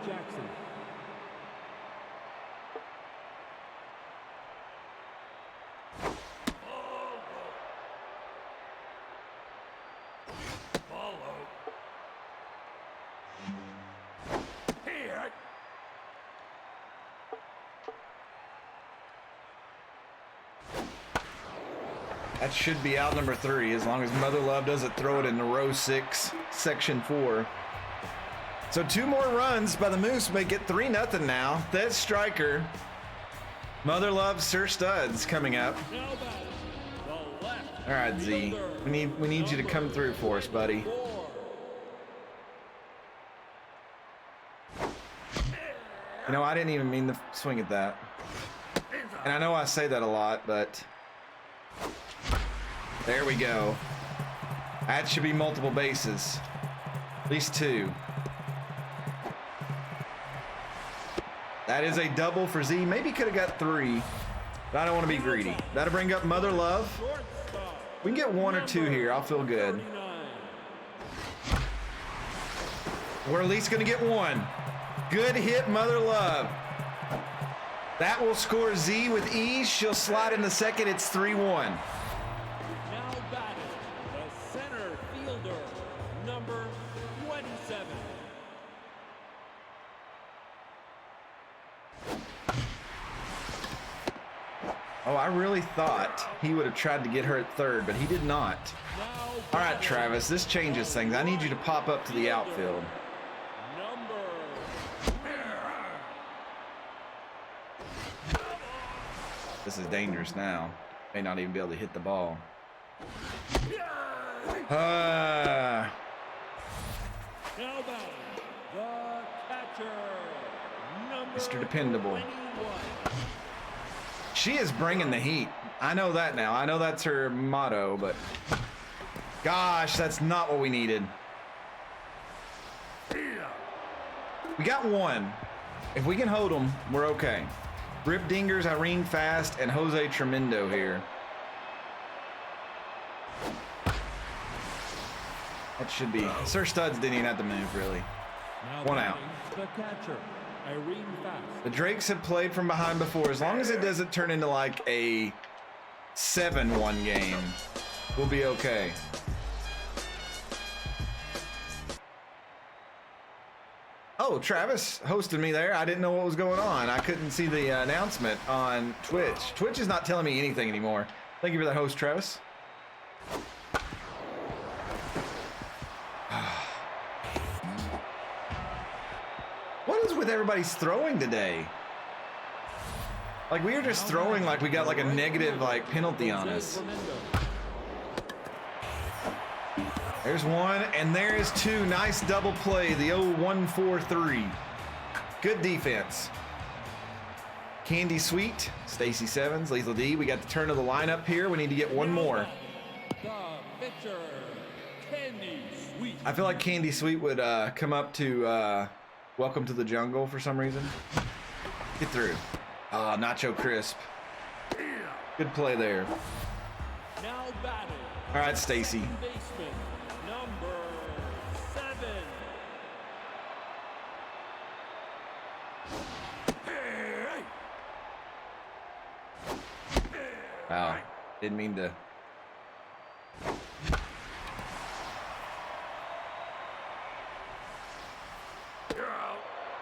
Jackson. That should be out number 3 as long as Mother Love doesn't throw it in the row 6, section 4. So 2 more runs by the Moose make it 3-0 now. That's striker. Mother Love, Sir Studs coming up. All right, Z. We need you to come through for us, buddy. You know, I didn't even mean to swing at that. And I know I say that a lot, but there we go. That should be multiple bases. At least 2. That is a double for Z. Maybe could have got 3, but I don't want to be greedy. That'll bring up Mother Love. We can get 1 or 2 here. I'll feel good. We're at least going to get 1. Good hit, Mother Love. That will score Z with ease. She'll slide in the second. It's 3-1. Now batting, the center fielder, number 27. Oh, I really thought he would have tried to get her at third, but he did not. All right, Travis, this changes things. I need you to pop up to the outfield. This is dangerous now. May not even be able to hit the ball. Now batting, the catcher, number Mr. Dependable. 21. She is bringing the heat. I know that now. I know that's her motto, but gosh, that's not what we needed. We got 1. If we can hold them, we're okay. Rip Dingers, Irene Fast, and Jose Tremendo here. That should be. Sir Studs didn't even have to move, really. Now 1 out. batting, the catcher, Irene Fast. The Drakes have played from behind before. As long as it doesn't turn into like a 7-1 game, we'll be okay. Oh, Travis hosted me there. I didn't know what was going on. I couldn't see the announcement on Twitch. Twitch is not telling me anything anymore. Thank you for that host, Travis. with everybody's throwing today? Like, we were just throwing like we got like a negative like penalty on us. There's one, and there's two. Nice double play, the 0-1-4-3. Good defense. Candy Sweet, Stacy Sevens, Lethal D. We got the turn of the lineup here. We need to get one more. The pitcher, Candy Sweet. I feel like Candy Sweet would come up to Welcome to the Jungle for some reason. Get through. Nacho Crisp. Good play there. Now batting. All right, Stacy. Baseman, number 7. Wow, didn't mean to.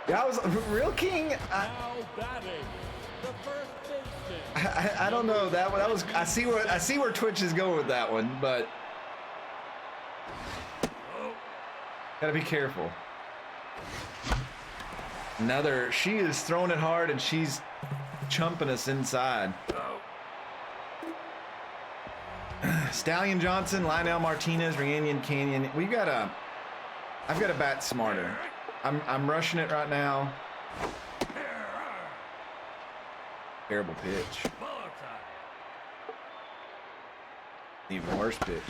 Yeah, I was Real King. Now batting. The first baseman. I don't know that one. That was I see where Twitch is going with that one, but gotta be careful. Another. She is throwing it hard and she's chumping us inside. Stallion Johnson, Lionel Martinez, Rhiannon Canyon. I've got to bat smarter. I'm rushing it right now. Terrible pitch. Even worse pitch.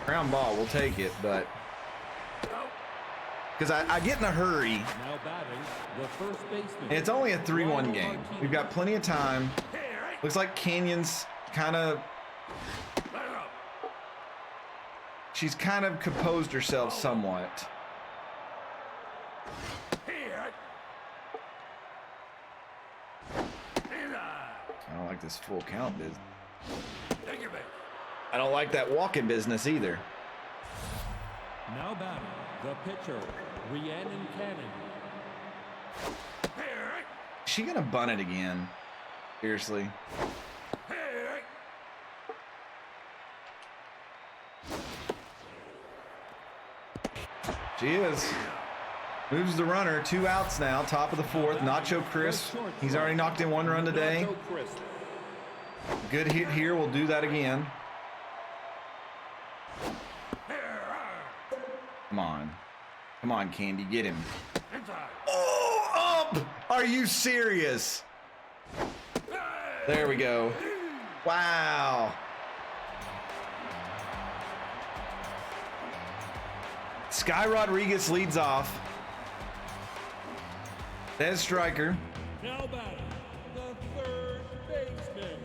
Ground ball, we'll take it, but because I get in a hurry. Now batting, the first baseman. And it's only a 3-1 game. We've got plenty of time. Looks like Canyon's kind of. She's kind of composed herself somewhat. I don't like this full count business. I don't like that walking business either. Now batting, the pitcher, Rhiannon Cannon. Is she gonna bunt it again? Seriously. She is. Moves the runner. 2 outs now. Top of the 4th. Nacho Crisp. He's already knocked in 1 run today. Good hit here. We'll do that again. Come on. Come on, Candy. Get him. Oh, up! Are you serious? There we go. Wow. Sky Rodriguez leads off. There's striker. Now batting, the third baseman,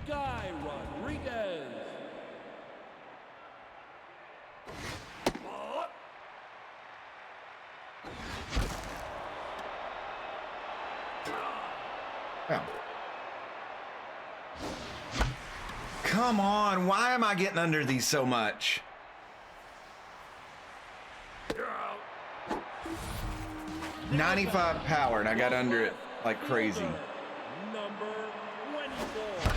Sky Rodriguez. Oh. Come on, why am I getting under these so much? 95 power, and I got under it like crazy. Number 24.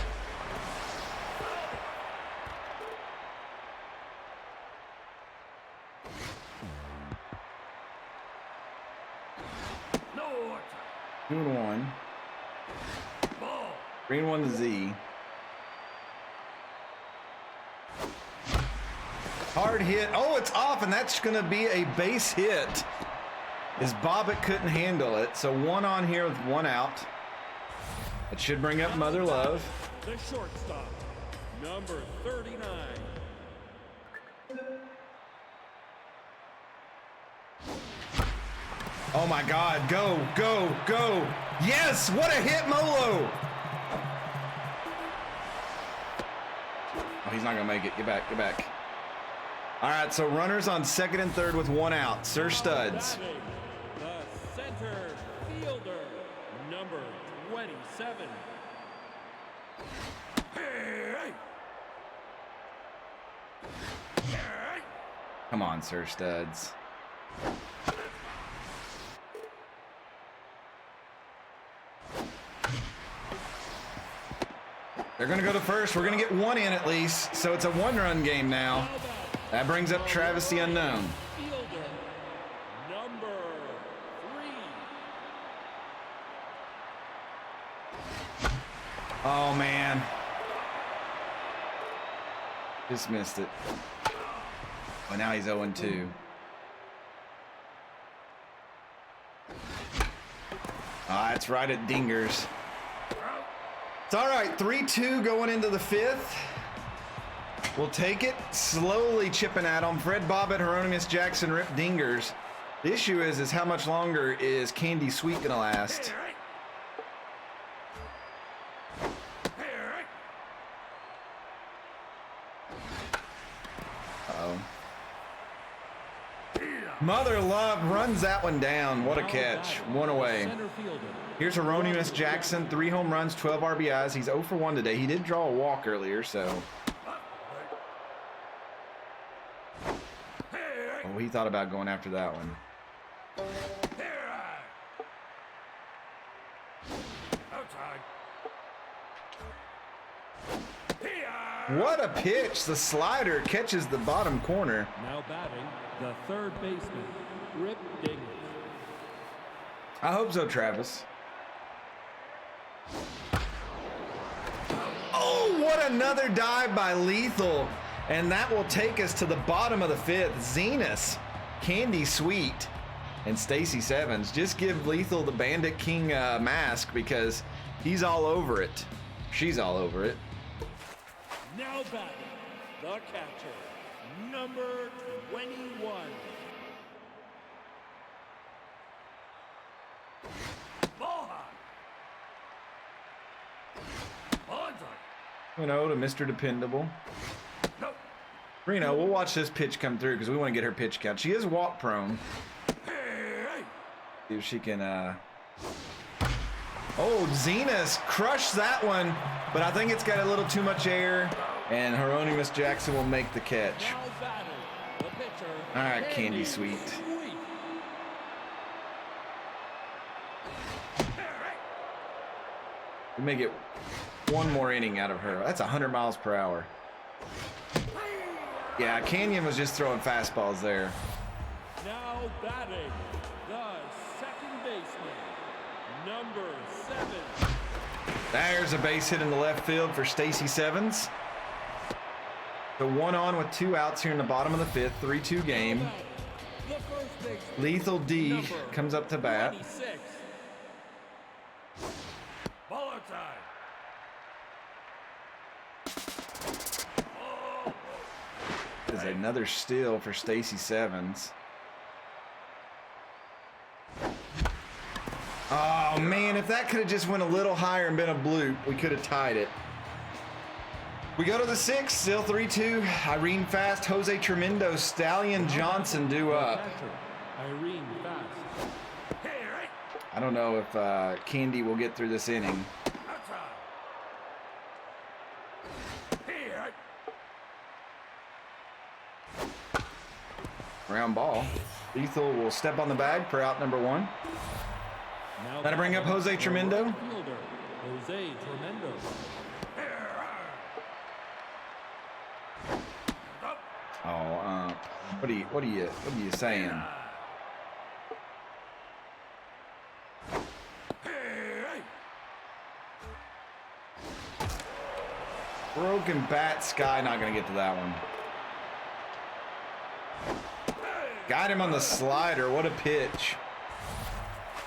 Doing 1. Green 1 to Z. Hard hit. Oh, it's off, and that's going to be a base hit. As Bobbitt couldn't handle it. So 1 on here with 1 out. It should bring up Mother Love. The shortstop, number 39. Oh my God, go, go, go. Yes, what a hit, Molo. Oh, he's not gonna make it. Get back, get back. All right, so runners on 2nd and 3rd with 1 out. Sir Studs. The center fielder, number 27. Come on, Sir Studs. They're gonna go to first. We're gonna get 1 in at least, so it's a 1-run game now. That brings up Travis the Unknown. Fielder, number 3. Oh, man. Just missed it. Well, now he's 0-2. It's right at Dingers. It's all right. 3-2 going into the fifth. We'll take it. Slowly chipping at him. Fred Bobbitt, Hieronymus Jackson, Rip Dingers. The issue is how much longer is Candy Sweet going to last? Uh-oh. Mother Love runs that one down. What a catch. One away. Here's Hieronymus Jackson. 3 home runs, 12 RBIs. He's 0 for 1 today. He did draw a walk earlier, so. Oh, he thought about going after that one. What a pitch. The slider catches the bottom corner. Now batting, the third baseman, Rip Dingers. I hope so, Travis. Oh, what another dive by Lethal. And that will take us to the bottom of the fifth. Zenus, Candy Sweet, and Stacy Sevens. Just give Lethal the Bandit King mask because he's all over it. She's all over it. Now batting, the catcher, number 21. Ball high. Onside. 2-0 to Mr. Dependable. Reno, we'll watch this pitch come through because we want to get her pitch count. She is walk prone. See if she can. Oh, Zenus crushed that one, but I think it's got a little too much air, and Hieronymus Jackson will make the catch. All right, Candy Sweet. We may get one more inning out of her. That's 100 miles per hour. Yeah, Canyon was just throwing fastballs there. Now batting, the second baseman, number 7. There's a base hit in the left field for Stacy Sevens. The 1 on with 2 outs here in the bottom of the fifth, 3-2 game. Lethal D comes up to bat. Ball outside. Is another steal for Stacy Sevens. Oh man, if that could have just went a little higher and been a bloop, we could have tied it. We go to the 6th, still 3-2. Irene Fast, Jose Tremendo, Stallion Johnson due up. Irene Fast. I don't know if Candy will get through this inning. Ground ball. Lethal will step on the bag for out number 1. That'll bring up Jose Tremendo. Jose Tremendo. Oh, what are you saying? Broken bat. Sky not gonna get to that one. Got him on the slider. What a pitch.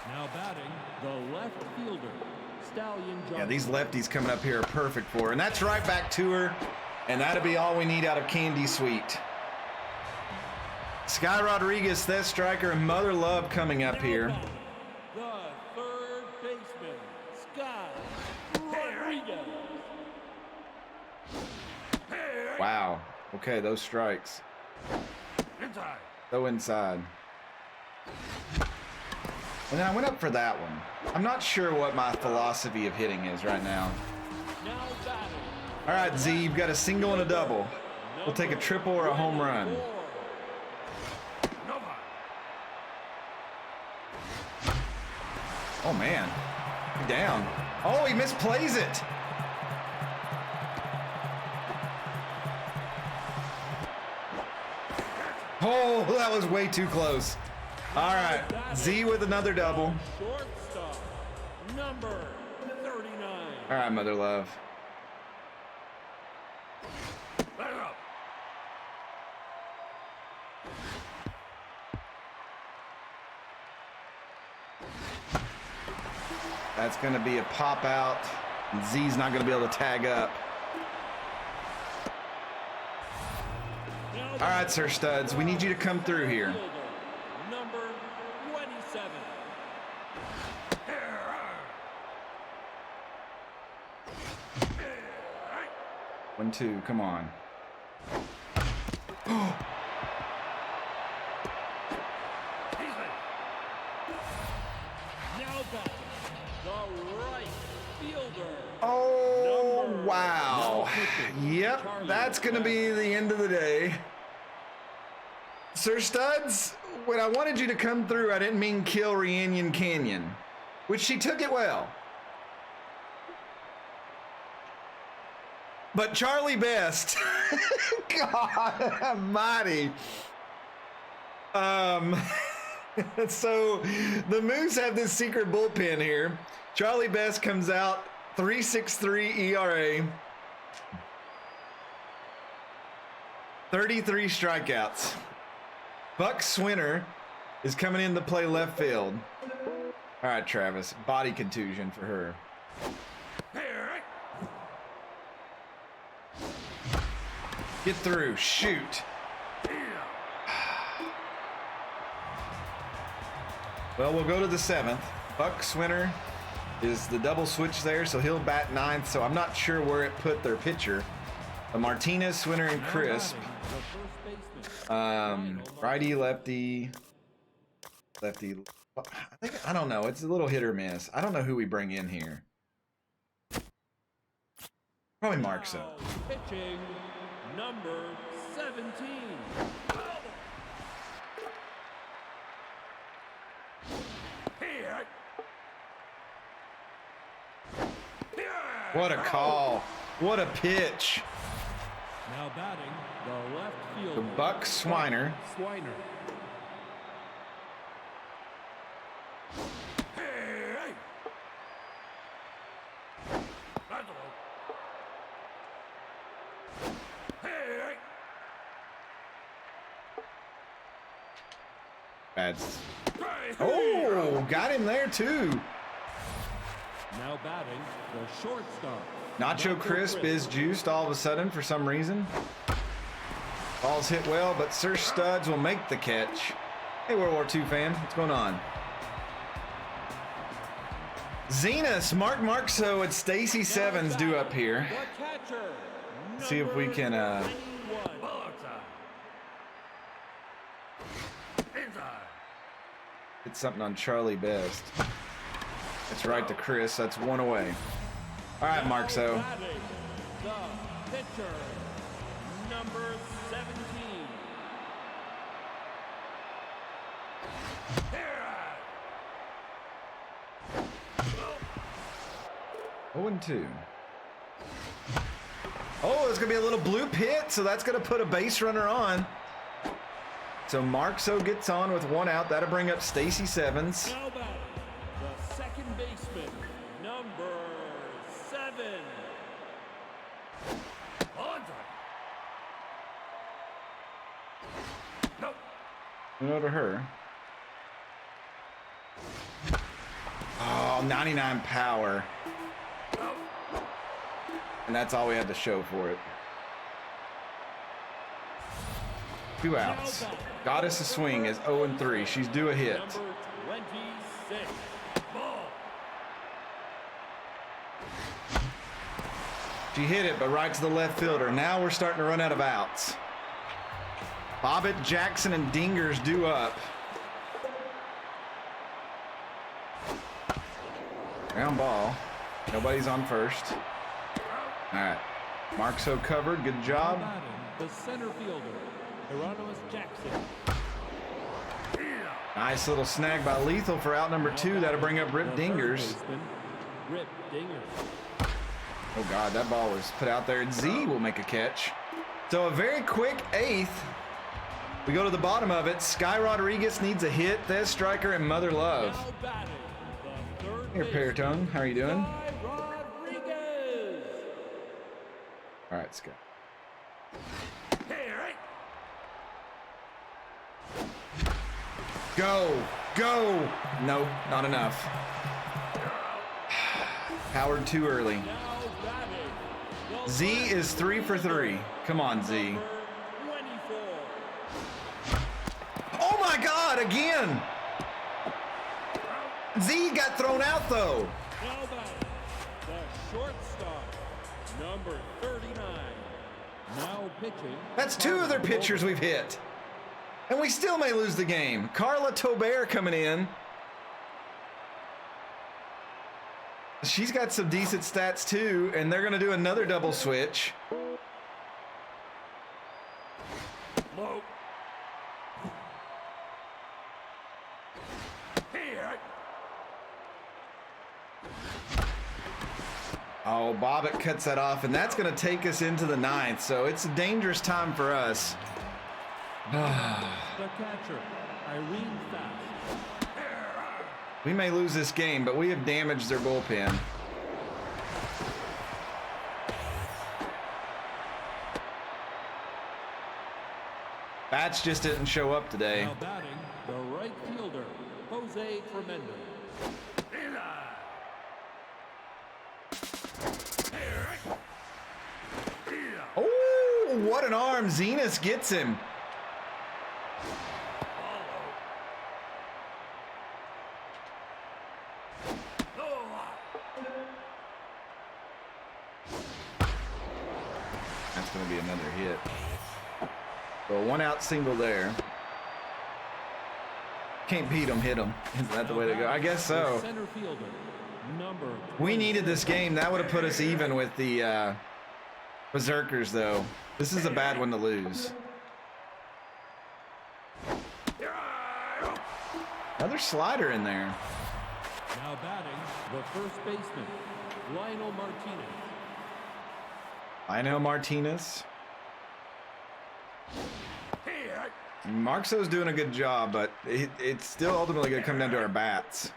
Now batting, the left fielder, Stallion Johnson. Yeah, these lefties coming up here are perfect for her. And that's right back to her. And that'll be all we need out of Candy Sweet. Sky Rodriguez, Seth Striker, and Mother Love coming up here. The third baseman, Sky Rodriguez. Wow. Okay, those strikes. Inside. Go inside. And then I went up for that one. I'm not sure what my philosophy of hitting is right now. Now batting. All right, Z, you've got a single and a double. We'll take a triple or a home run. Oh, man. Down. Oh, he misplays it. Oh, that was way too close. All right, Z with another double. Shortstop, number 39. All All right, Mother Love. That's going to be a pop out. And Z's not going to be able to tag up. All right, Sir Studs, we need you to come through here. Number 27. 1-2, come on. Now back, the right fielder. Oh, wow. Yep, that's going to be the end of the day. Sir Studs, when I wanted you to come through, I didn't mean kill Reunion Canyon, which she took it well. But Charlie Best, God almighty. So the Moose have this secret bullpen here. Charlie Best comes out, 3.63 ERA, 33 strikeouts. Buck Swinner is coming in to play left field. All right, Travis, body contusion for her. Get through, shoot. Well, we'll go to the 7th. Buck Swinner is the double switch there, so he'll bat 9th, so I'm not sure where it put their pitcher. Martinez, Swinner, and Crisp. Righty, lefty. I don't know. It's a little hit or miss. I don't know who we bring in here. Probably Markso. Pitching number 17. What a call. What a pitch. Now batting the left fielder. The Buck Swiner. Bad. Oh, got him there too. Now batting the shortstop. Nacho Crisp is juiced all of a sudden for some reason. Ball's hit well, but Sir Studs will make the catch. Hey, World War II fan, what's going on? Zenas, Mark Markso, and Stacy Sevens due up here. See if we can hit something on Charlie Best. That's right to Chris. That's one away. All right, Markso. The pitcher, number 17. 0-2. Oh, there's gonna be a little blue pit, so that's gonna put a base runner on. So Markso gets on with one out. That'll bring up Stacy Sevens. Now batting the second baseman, number 7. And over her. Oh, 99 power. And that's all we had to show for it. 2 outs. Goddess of Swing is 0-3. She's due a hit. Number 26. She hit it, but right to the left fielder. Now we're starting to run out of outs. Bobbitt, Jackson, and Dingers due up. Ground ball. Nobody's on first. All right. Markso covered. Good job. The center fielder, Hieronymus Jackson. Nice little snag by Lethal for out number 2. That'll bring up Rip Dingers. Rip Dingers. Oh, God, that ball was put out there. And Z will make a catch. So a very quick 8th. We go to the bottom of it. Sky Rodriguez needs a hit. Thez Striker and Mother Love. Now batting the third Here, baseman, Paratone. How are you doing? Sky Rodriguez. All right, let's go. Go, go. No, not enough. Powered too early. Z is 3 for 3. Come on, Z. Oh my God, again. Z got thrown out though. Now batting, the shortstop, number 39. Now pitching. That's 2 other pitchers we've hit. And we still may lose the game. Carla Tobert coming in. She's got some decent stats too, and they're gonna do another double switch. Low. Oh, Bobbitt cuts that off, and that's gonna take us into the 9th, so it's a dangerous time for us. The catcher, Irene Fast. We may lose this game, but we have damaged their bullpen. Bats just didn't show up today. Now batting, the right fielder, Jose Tremendo. Oh, what an arm. Zenas gets him. That's going to be another hit. So a 1-out single there. Can't beat him, hit him. Is that the way to go? I guess so. Center fielder, number We needed this game. That would have put us even with the Berserkers, though. This is a bad one to lose. Another slider in there. Now batting, the first baseman, Lionel Martinez. Lionel Martinez. Marxo's doing a good job, but it's still ultimately going to come down to our bats.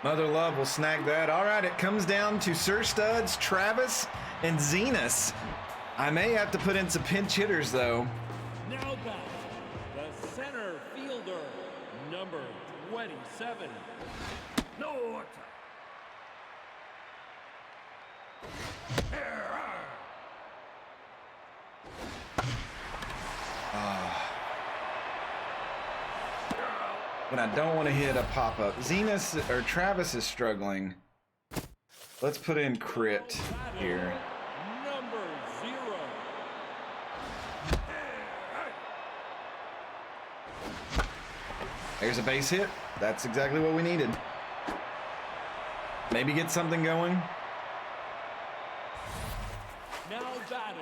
Mother Love will snag that. All right, it comes down to Sir Studs, Travis, and Zenas. I may have to put in some pinch hitters, though. Now back, the center fielder, number 27. No. When I don't want to hit a pop-up. Zenas or Travis is struggling. Let's put in crit here. Number 0. There's a base hit. That's exactly what we needed. Maybe get something going. Now batting.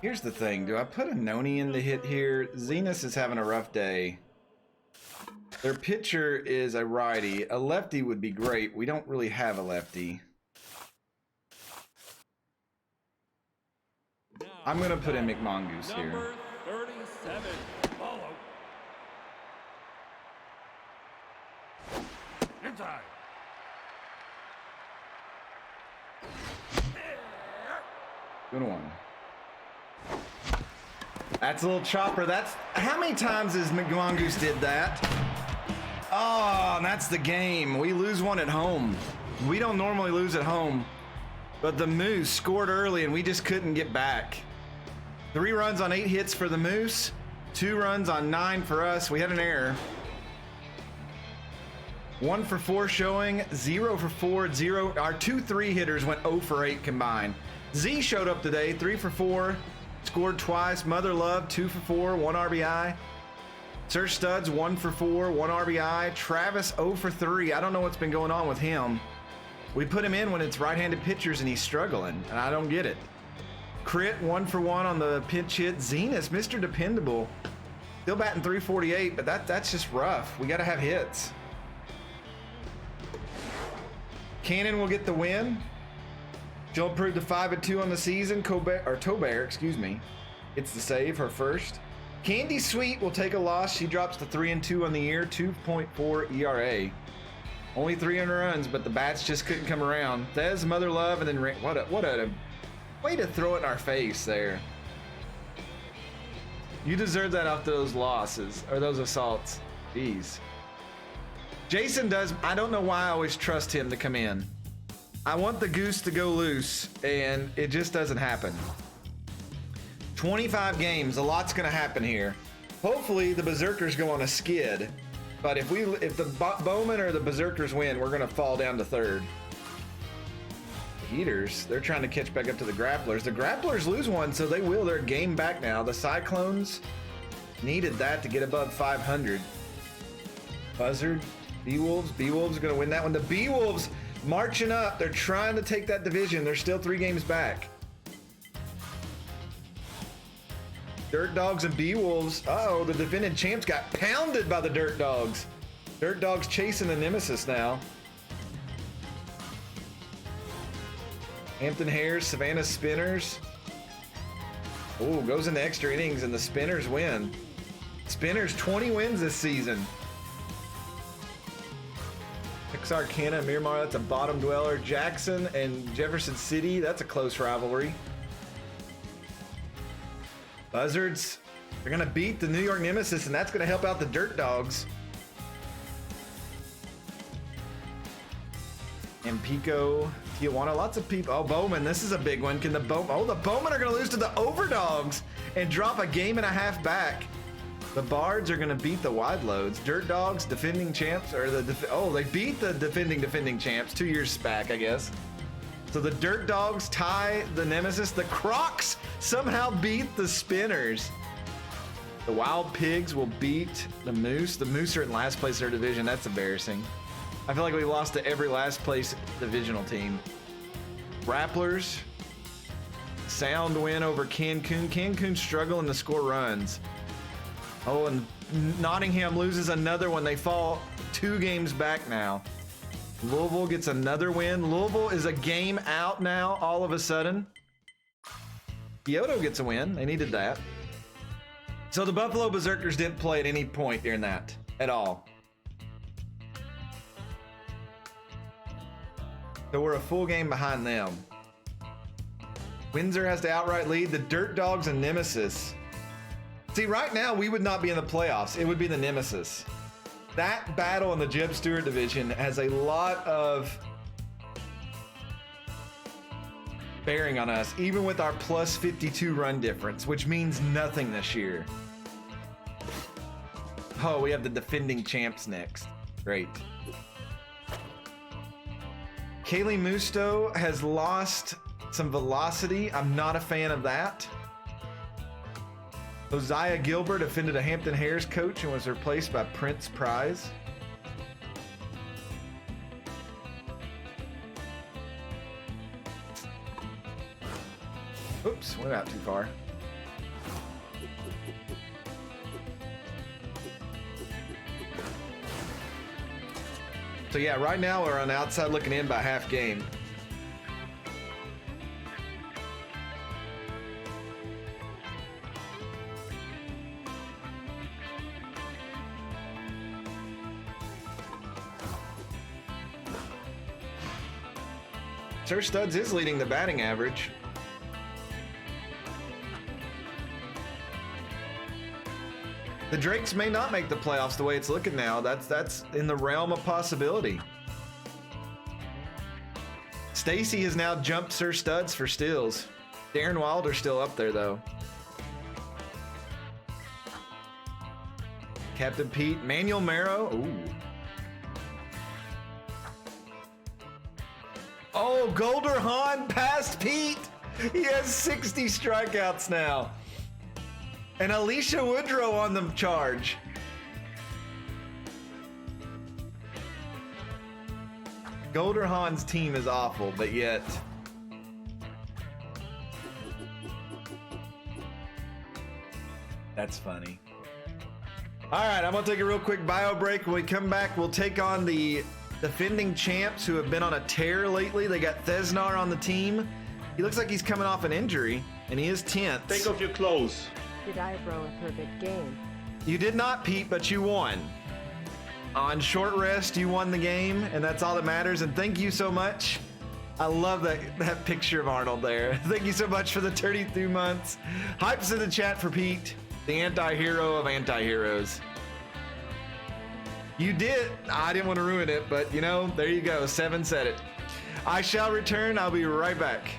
Here's the thing. Do I put a Noni in to hit here? Zenas is having a rough day. Their pitcher is a righty. A lefty would be great. We don't really have a lefty. I'm going to put in McMongoose here. Number 37. Follow. Inside. Good one. That's a little chopper. That's how many times has McMongoose did that? Oh, and that's the game. We lose one at home. We don't normally lose at home, but the Moose scored early and we just couldn't get back. 3 runs on 8 hits for the Moose, 2 runs on 9 for us. We had an error. 1 for 4 showing, 0 for 4, 0. Our 2-3 hitters went 0 for 8 combined. Z showed up today, 3 for 4, scored twice. Mother Love, 2 for 4, 1 RBI. Sir Studs, 1 for 4, 1 RBI. Travis, 0 for 3. I don't know what's been going on with him. We put him in when it's right-handed pitchers and he's struggling, and I don't get it. Crit, 1 for 1 on the pinch hit. Zenas, Mr. Dependable. Still batting 348, but that's just rough. We got to have hits. Cannon will get the win. She'll improve to 5-2 on the season. Tobert, excuse me. It's the save, her first. Candy Sweet will take a loss. She drops to 3-2 on the year, 2.4 ERA. Only 300 runs, but the bats just couldn't come around. Thez, Mother Love, and then what a way to throw it in our face there. You deserve that off those losses or those assaults. Jeez. Jason does. I don't know why I always trust him to come in. I want the goose to go loose, and it just doesn't happen. 25 games, a lot's gonna happen here. Hopefully the Berserkers go on a skid, but if the Bowman or the Berserkers win, we're gonna fall down to third. The Heaters, they're trying to catch back up to the Grapplers. The Grapplers lose one, so they will. They're game back now. The Cyclones needed that to get above 500. Buzzard, B-Wolves. B-Wolves are gonna win that one. The B-Wolves marching up. They're trying to take that division. They're still 3 games back. Dirt Dogs and B-Wolves. Uh-oh, the defending champs got pounded by the Dirt Dogs. Dirt Dogs chasing the nemesis now. Hampton Hares, Savannah Spinners. Oh, goes into extra innings and the Spinners win. Spinners 20 wins this season. Texarkana, Miramar, that's a bottom dweller. Jackson and Jefferson City, that's a close rivalry. Buzzards, they're gonna beat the New York Nemesis, and that's gonna help out the Dirt Dogs. And Pico, Tijuana, lots of people. Oh, Bowman, this is a big one. Can the Bowman? Oh, the Bowman are gonna lose to the Overdogs and drop a game and a half back. The Bards are gonna beat the Wide Loads. Dirt Dogs, defending champs, or they beat the defending champs 2 years back, I guess. So the Dirt Dogs tie the Nemesis. The Crocs somehow beat the Spinners. The Wild Pigs will beat the Moose. The Moose are in last place in their division. That's embarrassing. I feel like we lost to every last place divisional team. Rapplers, sound win over Cancun. Cancun struggling to score runs. Oh, and Nottingham loses another one. They fall 2 games back now. Louisville gets another win. Louisville is a game out now all of a sudden. Kyoto gets a win. They needed that. So the Buffalo Berserkers didn't play at any point during that at all. So we're a full game behind them. Windsor has to outright lead the Dirt Dogs and Nemesis. See, right now we would not be in the playoffs. It would be the Nemesis. That battle in the Jeb Stewart division has a lot of bearing on us, even with our plus 52 run difference, which means nothing this year. Oh, we have the defending champs next. Great. Kaylee Musto has lost some velocity. I'm not a fan of that. Josiah Gilbert offended a Hampton Hares coach and was replaced by Prince Prize. Oops, went out too far. So yeah, right now we're on the outside looking in by half game. Sir Studs is leading the batting average. The Drakes may not make the playoffs the way it's looking now. That's in the realm of possibility. Stacy has now jumped Sir Studs for steals. Darren Wilder's still up there though. Captain Pete, Manuel Marrow. Ooh. Oh, Golder Hahn passed Pete. He has 60 strikeouts now. And Alicia Woodrow on the charge. Golder Hahn's team is awful, but yet. That's funny. All right, I'm gonna take a real quick bio break. When we come back, we'll take on the defending champs who have been on a tear lately. They got Thesnar on the team. He looks like he's coming off an injury, and he is 10th. Take off your clothes. Did I throw a perfect game? You did not, Pete, but you won. On short rest, you won the game, and that's all that matters. And thank you so much. I love that picture of Arnold there. Thank you so much for the 32 months. Hypes in the chat for Pete, the anti-hero of anti-heroes. You did. I didn't want to ruin it, but you know, there you go. 7 said it. I shall return. I'll be right back.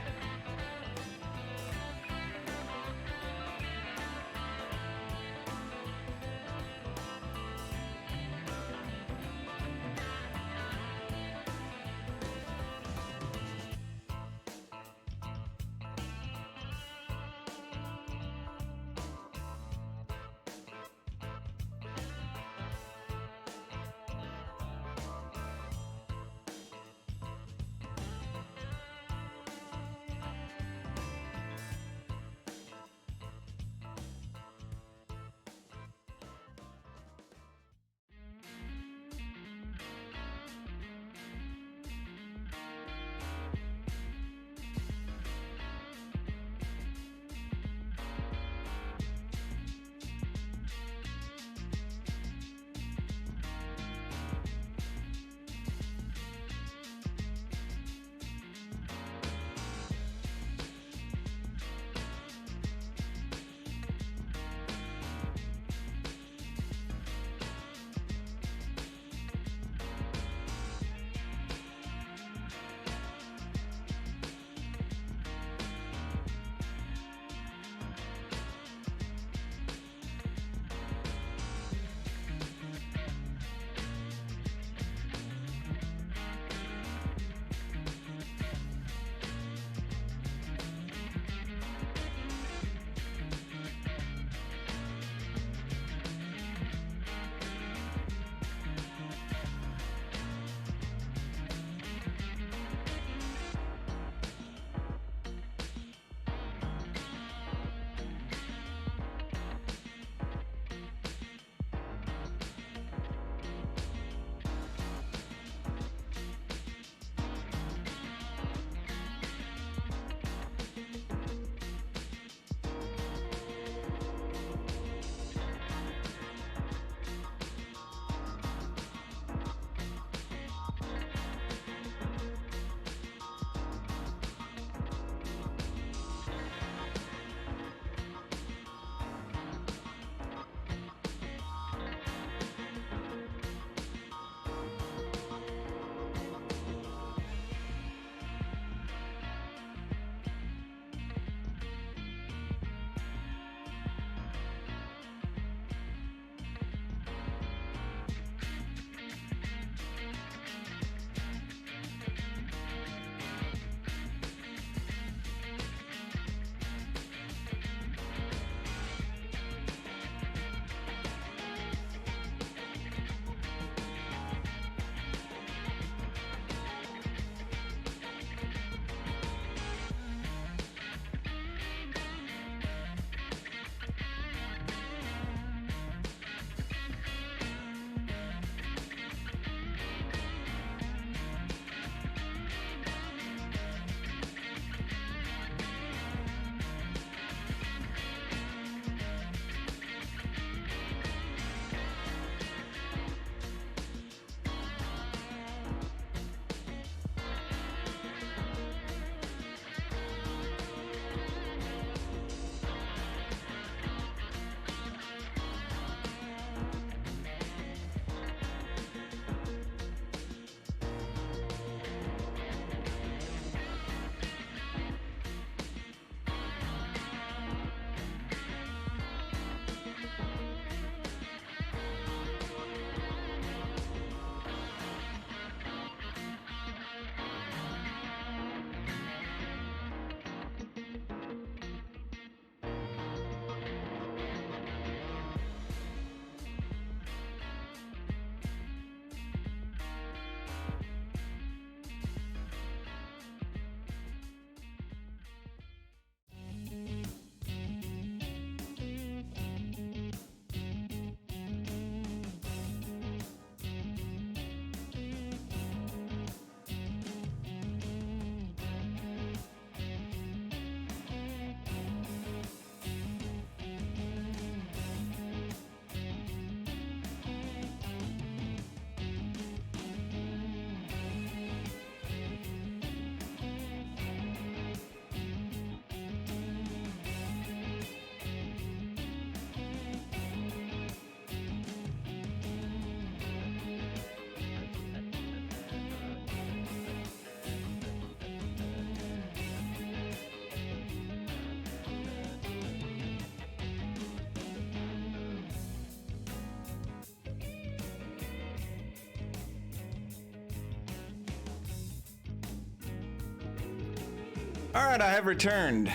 All right, I have returned.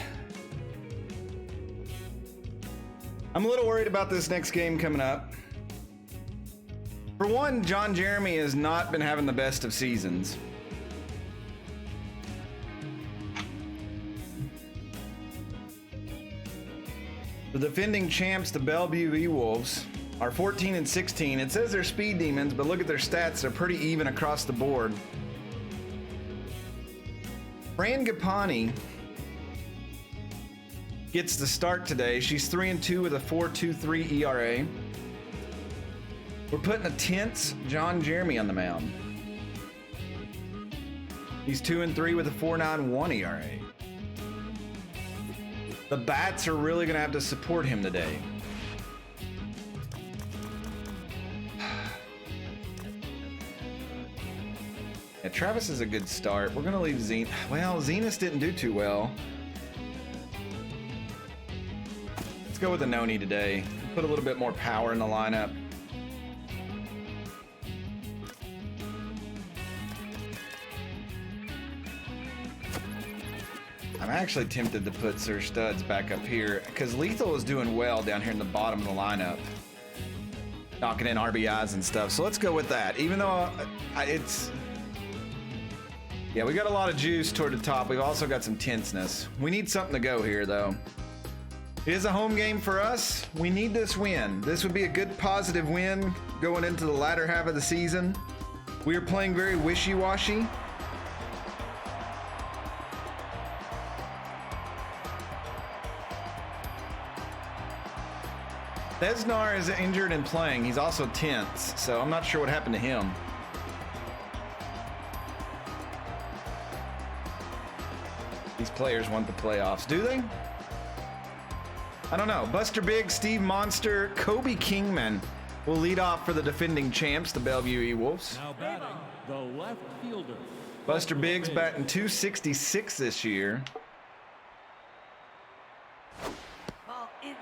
I'm a little worried about this next game coming up. For one, John Jeremy has not been having the best of seasons. The defending champs, the Bellevue E-Wolves, are 14 and 16. It says they're speed demons, but look at their stats. They're pretty even across the board. Fran Gapani gets the start today. She's 3 and 2 with a 4.23 ERA. We're putting a tense John Jeremy on the mound. He's 2 and 3 with a 4.91 ERA. The bats are really going to have to support him today. Yeah, Travis is a good start. We're going to leave Zenith. Well, Zenith didn't do too well. Let's go with a Noni today. Put a little bit more power in the lineup. I'm actually tempted to put Sir Studs back up here because Lethal is doing well down here in the bottom of the lineup, knocking in RBIs and stuff. So let's go with that. Even though yeah, we got a lot of juice toward the top. We've also got some tenseness. We need something to go here, though. It is a home game for us. We need this win. This would be a good positive win going into the latter half of the season. We are playing very wishy-washy. Desnar is injured and playing. He's also tense, so I'm not sure what happened to him. These players want the playoffs, do they? I don't know. Buster Biggs, Steve Monster, Kobe Kingman will lead off for the defending champs, the Bellevue E-Wolves. Now batting, the left fielder. Buster Biggs batting .266 this year. Ball inside.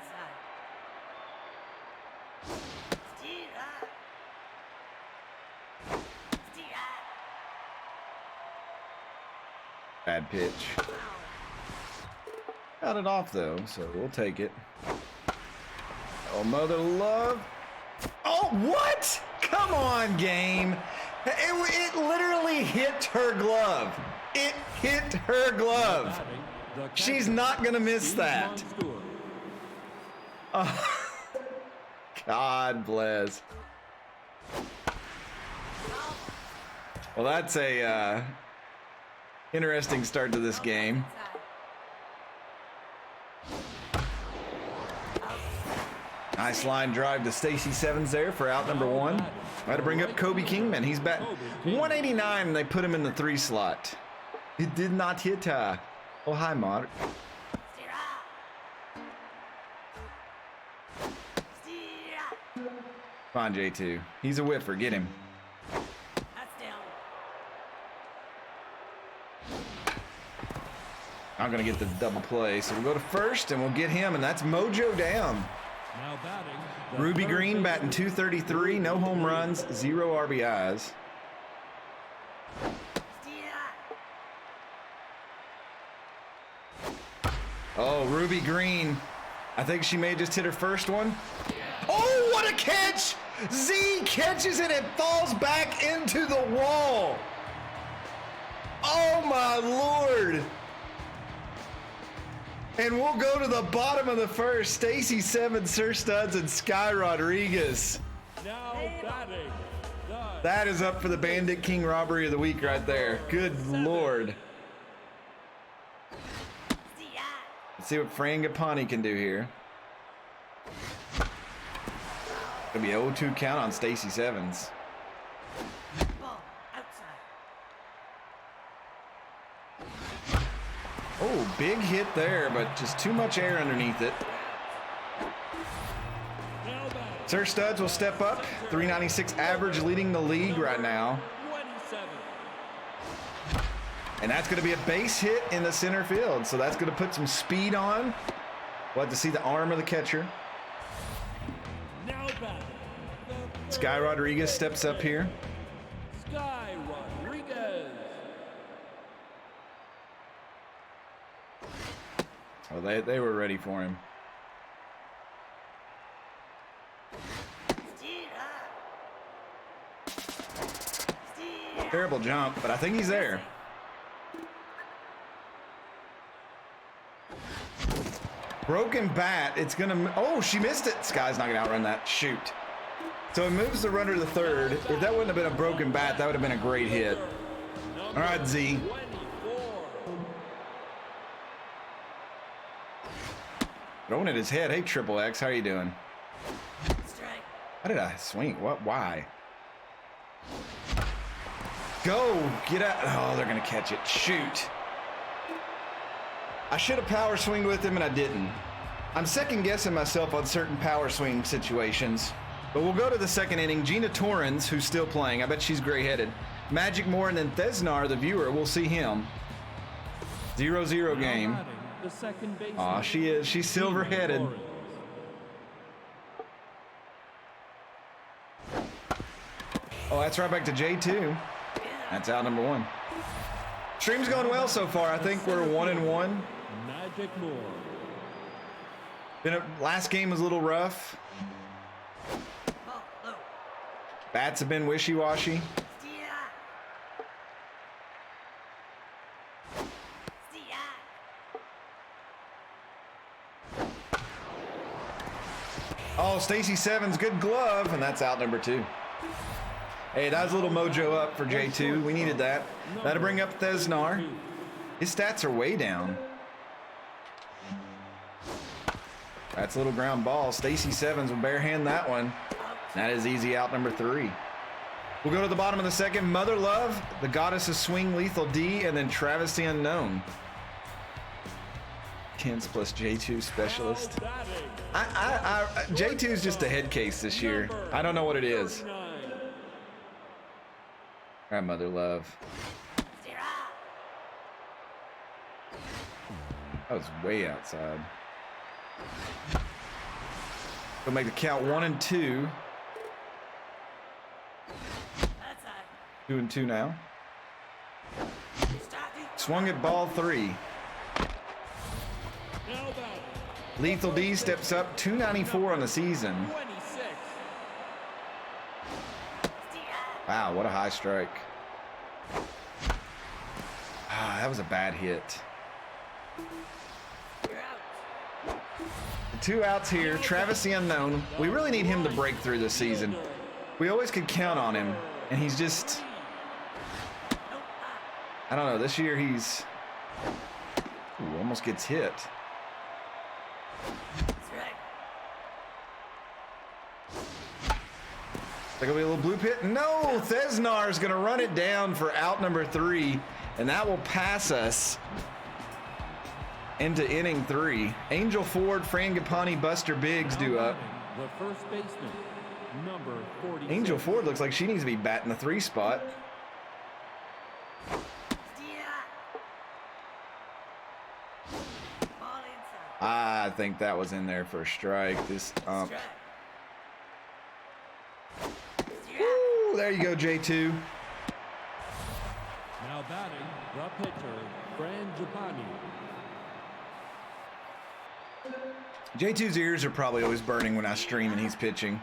Bad pitch. Got it off though, so we'll take it. Oh, mother love. Oh, what? Come on, game. It literally hit her glove. It hit her glove. She's not gonna miss that. Oh, God bless. Well, that's a interesting start to this game. Nice line drive to Stacy Sevens there for out number one. I had to bring up Kobe Kingman. He's batting 189 and they put him in the 3 slot. It did not hit her. Oh, hi, Mark. Come on, J2. He's a whiffer. Get him. I'm going to get the double play. So we'll go to first and we'll get him, and that's Mojo down. Now batting, Ruby Green batting .233, no home runs, 0 RBIs. Oh, Ruby Green. I think she may just hit her first one. Oh, what a catch! Z catches it and falls back into the wall. Oh, my Lord. And we'll go to the bottom of the first. Stacy Sevens, Sir Studs, and Sky Rodriguez. now batting. That is up for the Bandit King Robbery of the Week right there. Good Lord. Let's see what Frangipani can do here. Gonna be 0-2 count on Stacy Sevens. Oh, big hit there, but just too much air underneath it. Now batting, Sir Studs will step up. 396 average, leading the league right now. 27. And that's going to be a base hit in the center field. So that's going to put some speed on. We'll have to see the arm of the catcher. Now batting, the Sky Rodriguez steps up here. Sky Rodriguez. Oh, they were ready for him. Terrible jump, but I think he's there. Broken bat. It's gonna. Oh, she missed it. Sky's not gonna outrun that. Shoot. So it moves the runner to the third. If that wouldn't have been a broken bat, that would have been a great hit. All right, Z. Throwing at his head. Hey, Triple X, how are you doing? How did I swing? What? Why? Go! Get out! Oh, they're gonna catch it. Shoot! I should have power swinged with him, and I didn't. I'm second guessing myself on certain power swing situations. But we'll go to the second inning. Gina Torrens, who's still playing. I bet she's gray-headed. Magic Moore and then Thesnar, the viewer. We'll see him. 0-0 game. Aw, she is. She's silver-headed. Oh, that's right back to J2. That's out number one. Stream's going well so far. I think we're 1-1. Magic Moore. Last game was a little rough. Bats have been wishy-washy. Oh, Stacy Sevens, good glove, and that's out number two. Hey, that was a little mojo up for J2. We needed that. That'll bring up Thesnar. His stats are way down. That's a little ground ball. Stacy Sevens will barehand that one. That is easy out number three. We'll go to the bottom of the second. Mother Love, the Goddess of Swing, Lethal D, and then Travis the Unknown. Kens plus J2 specialist. J2 is just a head case this year. I don't know what it is. All right, Mother Love. That was way outside. We'll make the count 1-2. 2-2 now. Swung at ball three. Lethal D steps up 294 on the season. Wow, what a high strike. Ah, that was a bad hit. Two outs here. Travis the Unknown. We really need him to break through this season. We always could count on him, and he's just... I don't know. This year he's... Ooh, almost gets hit. There gonna be a little blue pit. No, Thesnar is gonna run it down for out number three, and that will pass us into inning three. Angel Ford, Fran Gapani, Buster Biggs do up. The first baseman, number 40. Angel Ford looks like she needs to be batting the three spot. I think that was in there for a strike. This ump. Woo, there you go, J2. Now batting, the pitcher, Fran Gapani. J2's ears are probably always burning when I stream and he's pitching.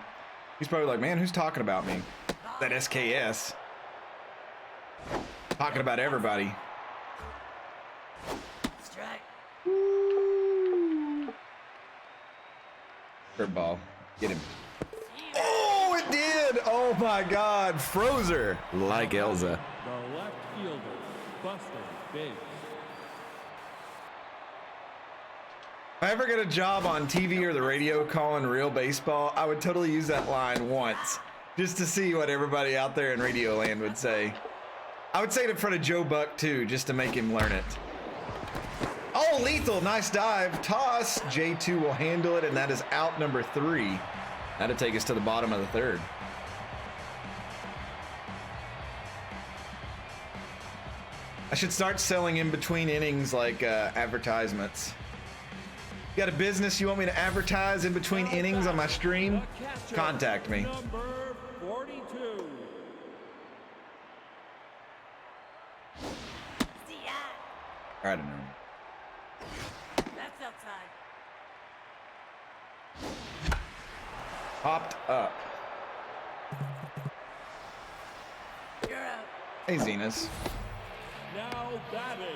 He's probably like, man, who's talking about me? That SKS. Talking about everybody. Third ball. Get him. Oh, it did! Oh my God. Froze her like Elsa. The left fielder, Buster Biggs. If I ever get a job on TV or the radio calling real baseball, I would totally use that line once just to see what everybody out there in Radio Land would say. I would say it in front of Joe Buck too, just to make him learn it. Oh, Lethal, nice dive. Toss. J2 will handle it, and that is out number three. That'll take us to the bottom of the third. I should start selling in between innings like advertisements. You got a business you want me to advertise in between innings on my stream? Contact me. Number 42. I don't know. That's outside. Popped up. You're out. Hey, Zenas. Now batting,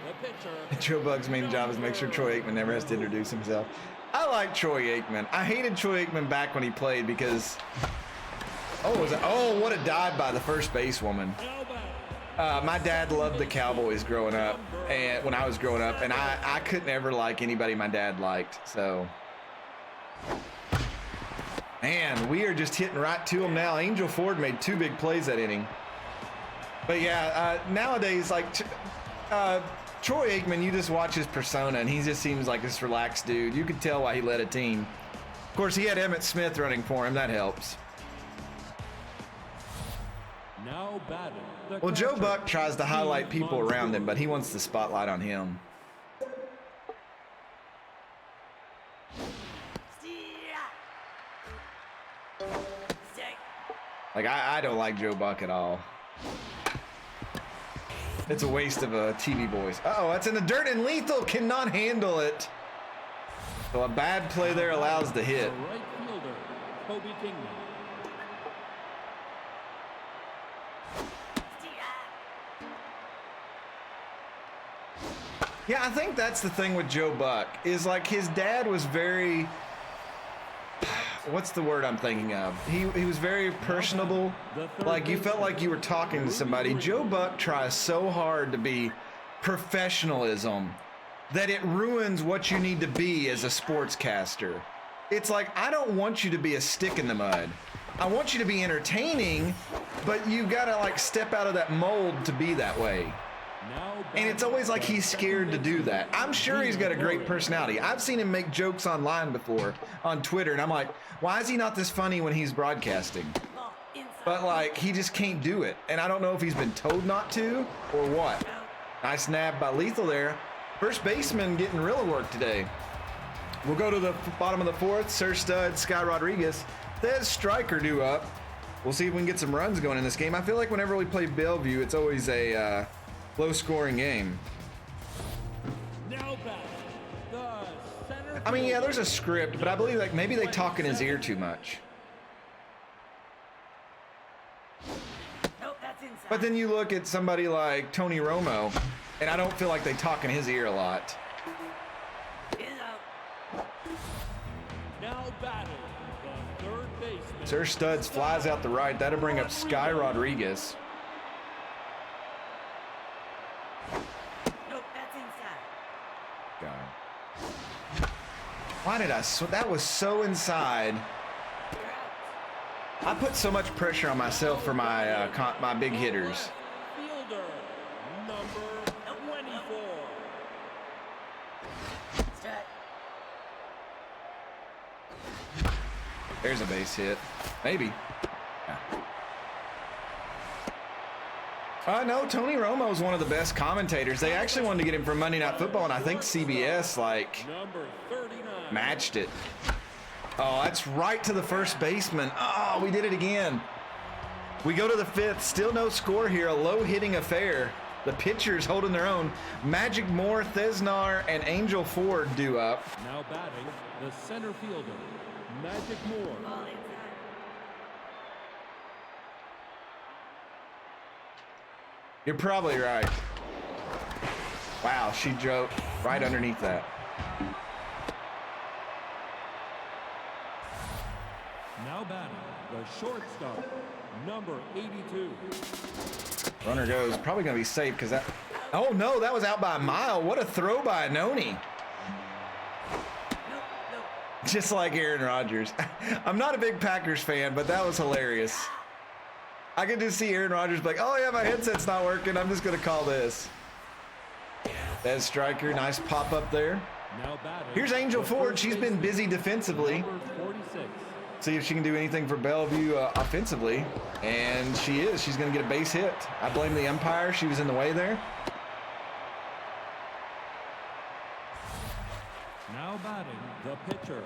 the pitcher. Joe Buck's main job is make sure Troy Aikman never has to introduce himself. I like Troy Aikman. I hated Troy Aikman back when he played because... Oh, what a dive by the first basewoman. Now batting. My dad loved the Cowboys growing up, and when I was growing up, and I couldn't ever like anybody my dad liked, so... Man, we are just hitting right to him now. Angel Ford made 2 big plays that inning. But yeah, nowadays, like, Troy Aikman, you just watch his persona, and he just seems like this relaxed dude. You could tell why he led a team. Of course, he had Emmitt Smith running for him. That helps. Now batting. The Well, Joe catcher, Buck tries to highlight Steve people around Montour. him, but he wants the spotlight on him. Stick. Like, I don't like Joe Buck at all. It's a waste of a TV voice. Uh-oh, that's in the dirt, and Lethal cannot handle it. So a bad play there allows the hit. The right fielder, Kobe Kingman. Yeah, I think that's the thing with Joe Buck, is like his dad was very, what's the word I'm thinking of? He was very personable. Like you felt like you were talking to somebody. Joe Buck tries so hard to be professionalism that it ruins what you need to be as a sportscaster. It's like, I don't want you to be a stick in the mud. I want you to be entertaining, but you gotta like step out of that mold to be that way. Now And it's always like he's scared to do that. I'm sure he's got a great personality. I've seen him make jokes online before on Twitter, and I'm like, why is he not this funny when he's broadcasting? Ball inside. But like, he just can't do it. And I don't know if he's been told not to or what. Nice nab by Lethal there. First baseman getting real work today. We'll go to the bottom of the 4th. Sir Stud, Sky Rodriguez. There's Striker due up. We'll see if we can get some runs going in this game. I feel like whenever we play Bellevue, it's always a low-scoring game. Now batting, the center. I mean, yeah, there's a script, but I believe like maybe they talk in his ear too much. Nope, that's inside. But then you look at somebody like Tony Romo, and I don't feel like they talk in his ear a lot. Is out. Now batting, the third baseman. Sir Studs flies out the right. That'll bring up Sky Rodriguez. Nope, that's inside. God. Why did I? That was so inside. You're out. I put so much pressure on myself for my my big hitters. Fielder, number 24. Strike. There's a base hit. Maybe. No, Tony Romo is one of the best commentators. They actually wanted to get him for Monday Night Football, and I think CBS like Number 39. matched it. Oh, that's right to the first baseman. Oh, we did it again. We go to the 5th. Still no score here. A low-hitting affair. The pitchers holding their own. Magic Moore, Thesnar, and Angel Ford due up. Now batting, the center fielder, Magic Moore. Ball inside. You're probably right. Wow, she drove right underneath that. Now batting, the shortstop, number 82. Runner goes. Probably going to be safe because that... Oh, no, that was out by a mile. What a throw by Noni. Nope, nope. Just like Aaron Rodgers. I'm not a big Packers fan, but that was hilarious. I could just see Aaron Rodgers be like, oh, yeah, my headset's not working. I'm just going to call this. That's Striker. Nice pop up there. Now batting. Here's Angel the Ford. first She's been baseman, busy defensively. Number 46. See if she can do anything for Bellevue offensively. And she is. She's going to get a base hit. I blame the umpire. She was in the way there. Now batting, the pitcher,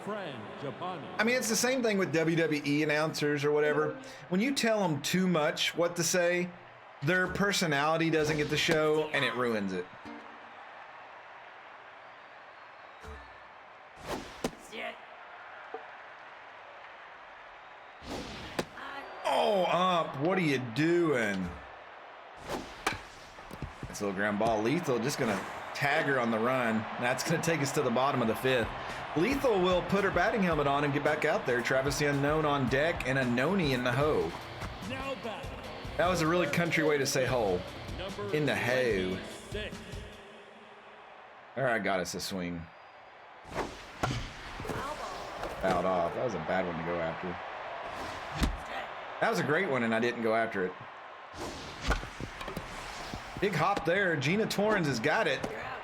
Fran Giapani. I mean, it's the same thing with WWE announcers or whatever. When you tell them too much what to say, their personality doesn't get the show, and it ruins it. Strike. What are you doing? That's a little ground ball. Lethal just gonna tag her on the run. That's gonna take us to the bottom of the 5th. Lethal will put her batting helmet on and get back out there. Travis the Unknown on deck and a Noni in the hoe. Now back. That was a really country way to say hole. Number In the hoe. 26. All right, got us a swing. Fouled off. That was a bad one to go after. That was a great one, and I didn't go after it. Big hop there. Gina Torrens has got it. You're out.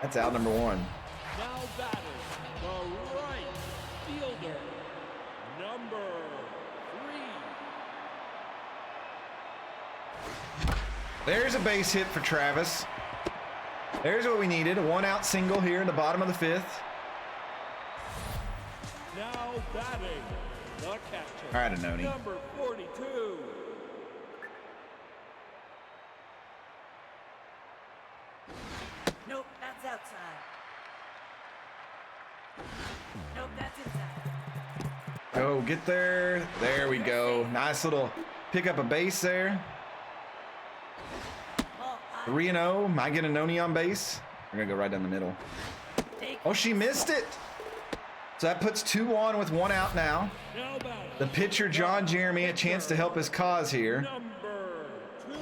That's out number 1. Now batting the right fielder. Number 3. There's a base hit for Travis. There's what we needed. A 1-out single here in the bottom of the 5th. Now batting the catcher. All right, Anoni. Number 42. Nope, that's outside. Nope, that's inside. Go get there. There we go. Nice little pick up a base there. Ball high. 3-0. Might get a Noni on base. We're going to go right down the middle. Take Oh, she missed it. So that puts 2 on with 1 out now. Now batting The pitcher, John Jeremy, a chance to help his cause here. number 2.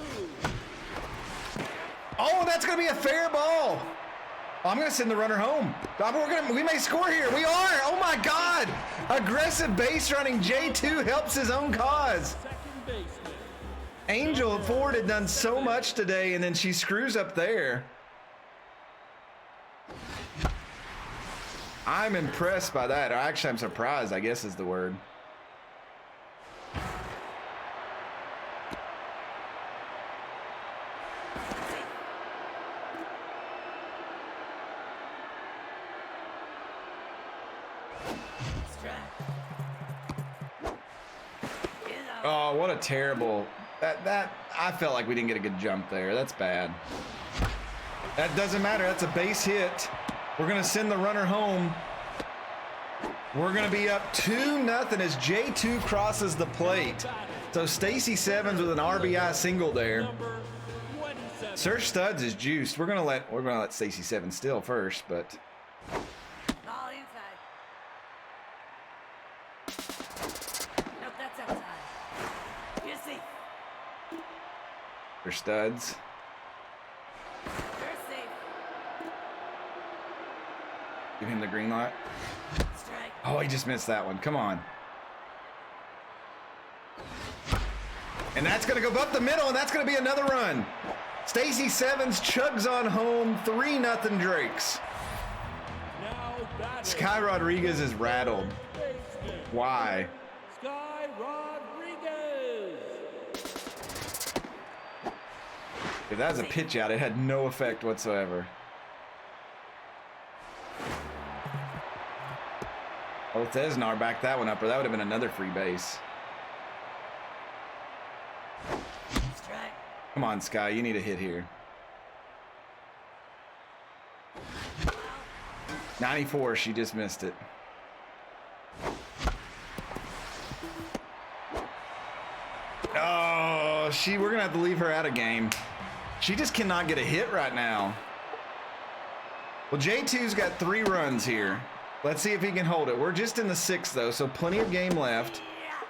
Oh, that's going to be a fair ball. I'm going to send the runner home. We may score here. We are. Oh, my God. Aggressive base running. J2 helps his own cause. Second baseman. Angel Ford had done so much today, and then she screws up there. I'm impressed by that. Or actually, I'm surprised, I guess is the word. strike. Is out. Oh, what a terrible. That I felt like we didn't get a good jump there. That's bad. That doesn't matter. That's a base hit. We're going to send the runner home. We're going to be up 2-0 as J2 crosses the plate. So Stacy Sevens with an RBI single there. Number 27. Serge Studs is juiced. We're gonna let Stacy Sevens still first, but Ball inside. Nope, that's outside. You're safe. for Studs. You're safe. Give him the green light. Strike. Oh, he just missed that one. Come on. And that's going to go up the middle, and that's going to be another run. Stacy Sevens chugs on home, 3-0 Drakes. Now batting. Sky Rodriguez is rattled. Baseman. Why? Sky Rodriguez. If that was a pitch out, it had no effect whatsoever. Oh, Thesnar backed that one up, or that would have been another free base. Strike. Come on, Sky, you need a hit here. 94, she just missed it. Oh, we're gonna have to leave her out of game. She just cannot get a hit right now. Well, J2's got 3 runs here. Let's see if he can hold it. We're just in the 6th though, so plenty of game left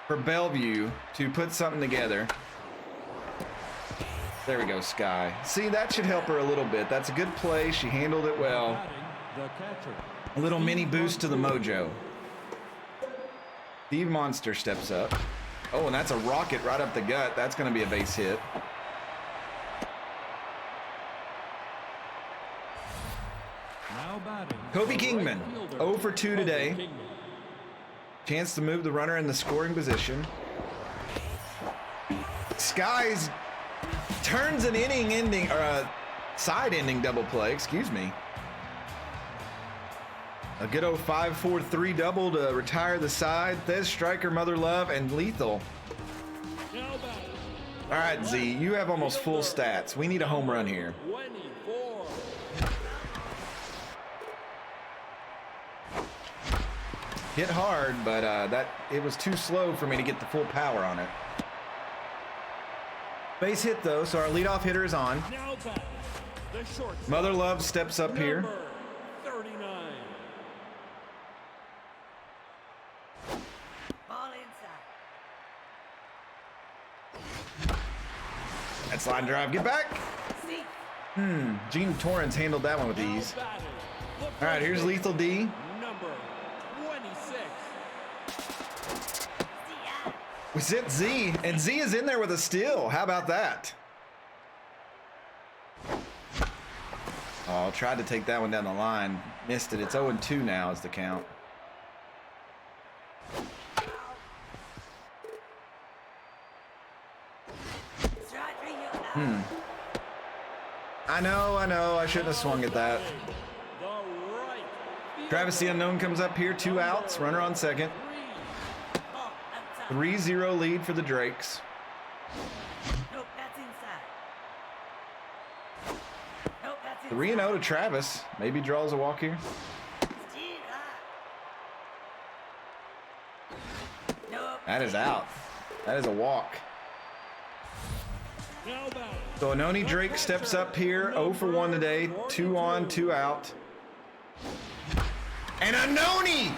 for Bellevue to put something together. There we go, Sky. See, that should help her a little bit. That's a good play. She handled it well. Batting the catcher. A little mini boost to the mojo. Steve Monster steps up. Oh, and that's a rocket right up the gut. That's going to be a base hit. Now batting. Kobe the Kingman, right fielder, 0 for 2 Kobe today. Kingman. Chance to move the runner in the scoring position. Skies turns an inning ending, or a side ending double play, excuse me. A good old 5-4-3 double to retire the side. Thez, Striker, Mother Love, and Lethal. Now batting. All right, Z, you have almost full stats. We need a home run here. 24. Hit hard, but it was too slow for me to get the full power on it. Base hit though, so our leadoff hitter is on. Now back. The shortstop. Mother Love steps up here. Number 39. Ball inside. That slide drive, get back. See. Gene Torrance handled that one with Now ease. batting. The All right, here's first Lethal D. number 26. See ya. We sent Z, and Z is in there with a steal. How about that? Oh, tried to take that one down the line. Missed it. It's 0-2 now is the count. Strike three, you're out. I know. I shouldn't have swung at that. The right. fielder. Travis the Unknown comes up here. 2 outs. Runner on second. Ball outside. 3-0 lead for the Drakes. Nope, that's inside. Nope, that's inside. 3-0 to Travis. Maybe draws a walk here. Steal high. Nope. That is out. That is a walk. Now batting. So Anoni Drake steps up here. 0 for 1 today. 2 on, 2 out. And Anoni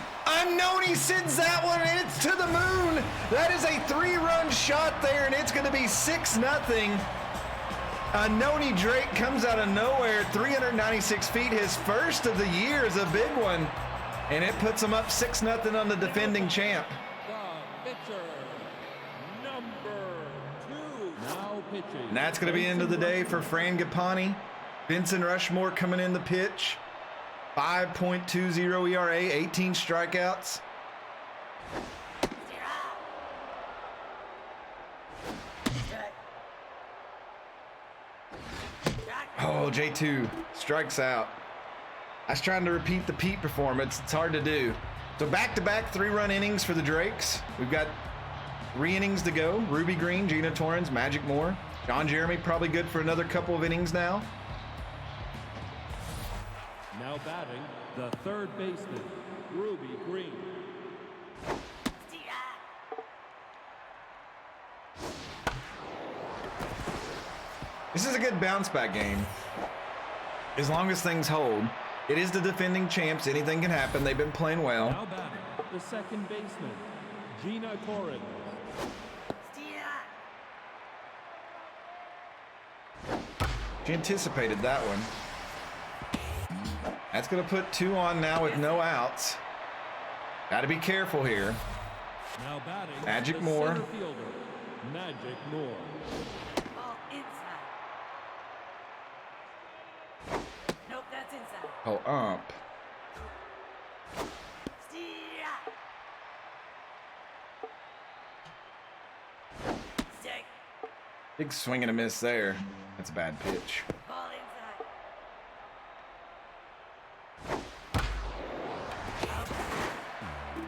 sends that one, and it's to the moon. That is a 3-run shot there, and it's going to be 6-0. Anoni Drake comes out of nowhere, 396 feet. His first of the year is a big one, and it puts him up 6-0 on the defending champ. The pitcher. Number 2. Now pitching. And that's going to be end of the day for Fran Gapani. Vincent Rushmore coming in the pitch. 5.20 ERA, 18 strikeouts. Steal high. Strike. Strike. Oh, J2 strikes out. I was trying to repeat the Pete performance. It's hard to do. So back-to-back 3-run innings for the Drakes. We've got 3 innings to go. Ruby Green, Gina Torrance, Magic Moore. John Jeremy probably good for another couple of innings now. Now batting. The third baseman. Ruby Green. Steal high. This is a good bounce-back game. As long as things hold. It is the defending champs. Anything can happen. They've been playing well. Now batting. The second baseman. Gina Torrance. Steal high. She anticipated that one. That's going to put 2 on now with no outs. Got to be careful here. Now batting. Magic the Moore. center fielder. Magic Moore. Ball inside. Nope, that's inside. Oh, Steal high. Stick. Big swing and a miss there. That's a bad pitch. Ball inside.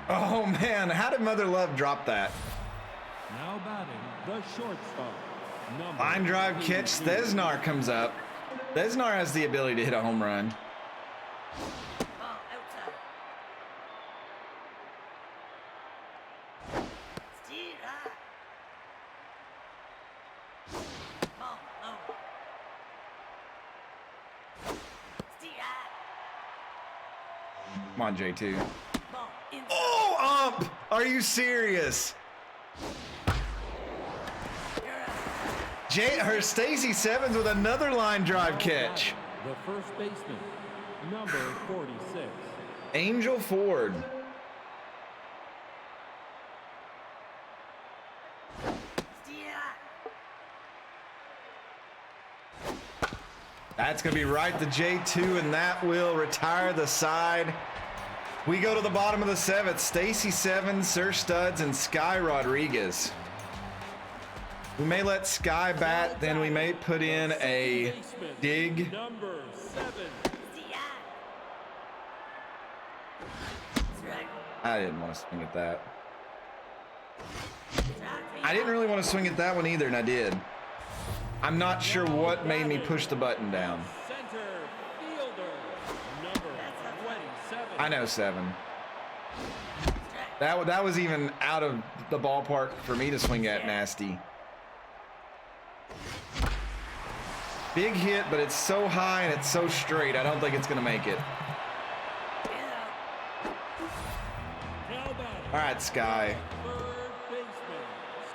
Oh, man. How did Mother Love drop that? Now batting. The shortstop. Number Line drive catch. 82. Thesnar comes up. Thesnar has the ability to hit a home run. Ball outside. Steal high. Ball low. Steal high. Come on, J2. Ball inside. Oh, ump! Are you serious? You're out. Her Stacy Sevens with another line drive catch. The first baseman. Number 46. Angel Ford. Steal high. That's going to be right to J2, and that will retire the side. We go to the bottom of the 7th. Stacy Sevens, Sir Studs, and Sky Rodriguez. We may let Sky bat, then we may put in a dig. Number 7. Steal high. Strike. I didn't want to swing at that. Strike three. I didn't really want to swing at that one either, and I did. I'm not sure what made me push the button down. Center fielder. Number 27. I know 7. Strike. That was even out of the ballpark for me to swing at nasty. Big hit, but it's so high and it's so straight. I don't think it's gonna make it. Now batting. All right, Sky. Third baseman,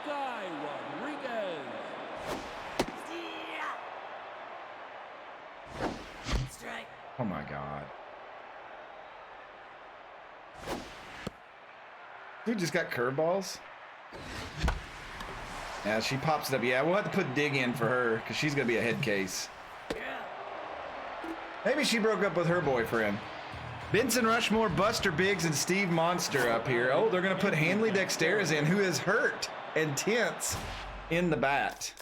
Sky Rodriguez. Strike. Oh my God. Dude just got curveballs. Yeah, she pops it up. Yeah, we'll have to put Dig in for her because she's gonna be a head case. Maybe she broke up with her boyfriend. Benson Rushmore, Buster Biggs, and Steve Monster up here. Oh, they're gonna put Hanley Dexteras in, who is hurt and tense in the bat.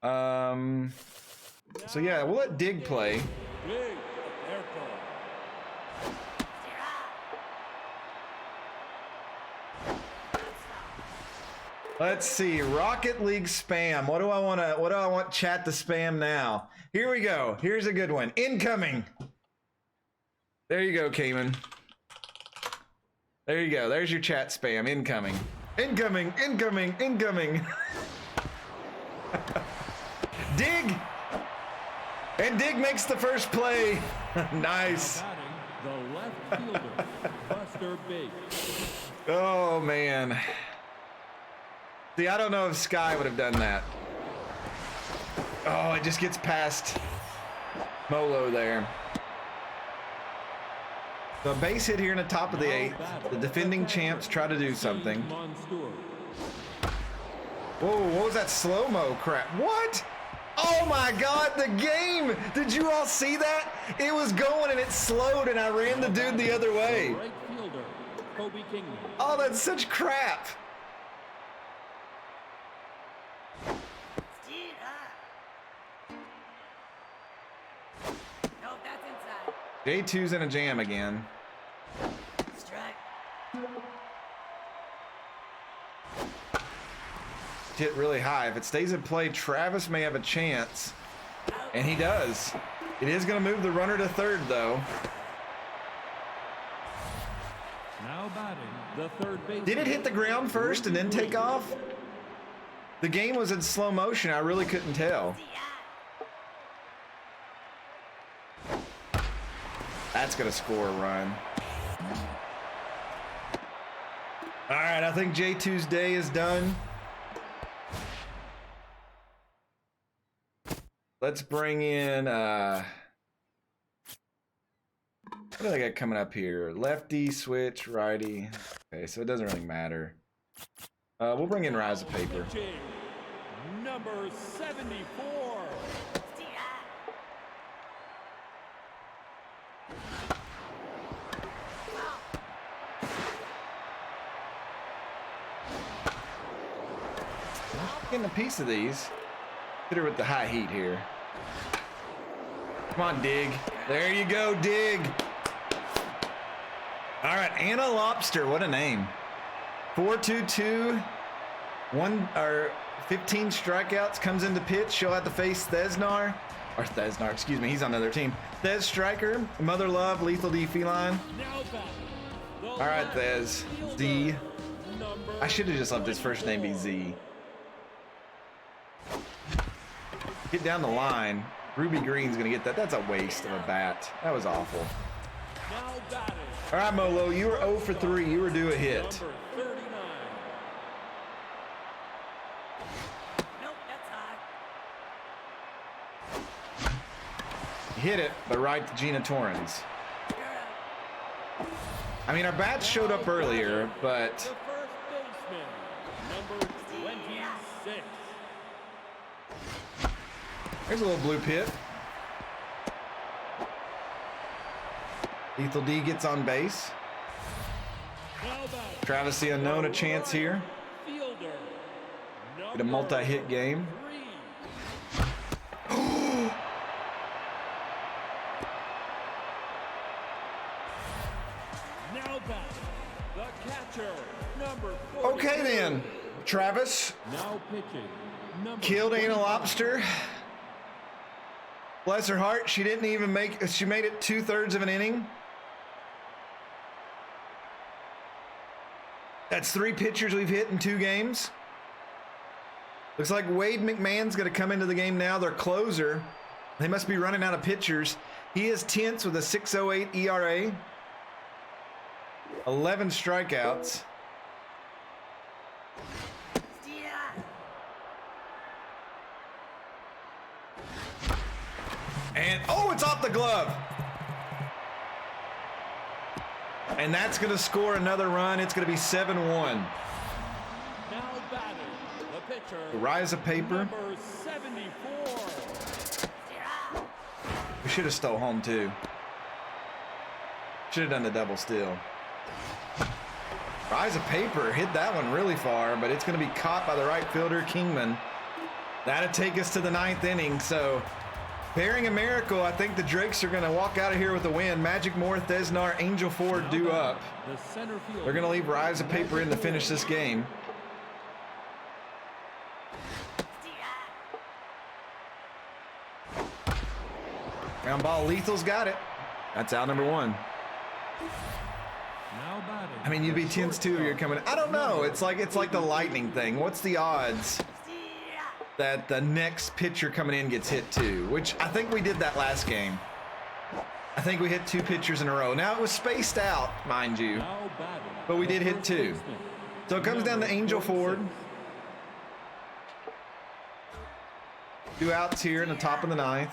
So yeah, we'll let Dig play. Big, air call. Let's see, Rocket League spam. What do I want chat to spam now? Here we go. Here's a good one. Incoming. There you go, Cayman. There you go. There's your chat spam. Incoming. Incoming, incoming, incoming. Dig. And Dig makes the first play. Nice. Batting, the left fielder, Buster Biggs. Oh, man. See, I don't know if Sky would have done that. Oh, it just gets past Molo there. So a base hit here in the top of the eighth. The defending champs try to do something. Whoa, what was that slow-mo crap? What? Oh my God, the game! Did you all see that? It was going and it slowed and I ran the dude the other way. Right fielder, Kobe Kingman. Oh, that's such crap. Nope, that's inside. J2's in a jam again. Strike. Hit really high. If it stays in play, Travis may have a chance. And he does. It is going to move the runner to third, though. Now batting, the third baseman. Did it hit the ground first and then take off? The game was in slow motion. I really couldn't tell. That's going to score a run. All right, I think J2's day is done. Let's bring in, what do I got coming up here? Lefty, switch, righty. Okay, so it doesn't really matter. We'll bring in Rise of Paper. Pitching, number 74. Getting a piece of these. Hit her with the high heat here. Come on, Dig. There you go, Dig. All right, Anna Lobster. What a name. 4-2-2. 15 strikeouts. Comes into pitch. She'll have to face Thesnar. Or Thesnar, excuse me. He's on the other team. Thez Striker. Mother Love. Lethal D Feline. Now batting, the All right, left Thez. fielder, Z. number I should have just left his first name be Z. Get down the line. Ruby Green's gonna get that. That's a waste of a bat. That was awful. now batting, All right, Molo, you were 0 for 3. You were due a hit. number 39. Nope, that's high. You hit it, but right to Gina Torrens. I mean, our bats showed up earlier, but The first baseman, number 26. there's a little blue pit. Lethal D gets on base. Now batting, Travis the Unknown a chance here. fielder, Get a multi-hit game. 3. Now batting, the catcher, number 42. Okay then, Travis Now pitching, number killed Anna 25. Lobster. Bless her heart, she didn't even make. She made it 2/3 of an inning. That's 3 pitchers we've hit in 2 games. Looks like Wade McMahon's going to come into the game now. Their closer. They must be running out of pitchers. He is 10th with a 6.08 ERA. 11 strikeouts. And, oh, it's off the glove. And that's going to score another run. It's going to be 7-1. Now batting, the pitcher. Rise of paper. Number 74. We should have stole home, too. Should have done the double steal. Rise of paper hit that one really far, but it's going to be caught by the right fielder, Kingman. That'll take us to the 9th inning, so... Bearing a miracle, I think the Drakes are going to walk out of here with a win. Magic Moore, Thesnar, Angel Ford due up. The center field. They're going to leave Rise of Paper in to finish this game. Ground ball, Lethal's got it. That's out number 1. Now batting. I mean, you'd be tense too if you're coming. I don't know. It's like the lightning thing. What's the odds that the next pitcher coming in gets hit too? Which I think we did that last game. I think we hit 2 pitchers in a row. Now it was spaced out, mind you, Now batting, but we the did hit first 2. baseman, So it comes down to Angel Ford. 2 outs here in the top of the 9th.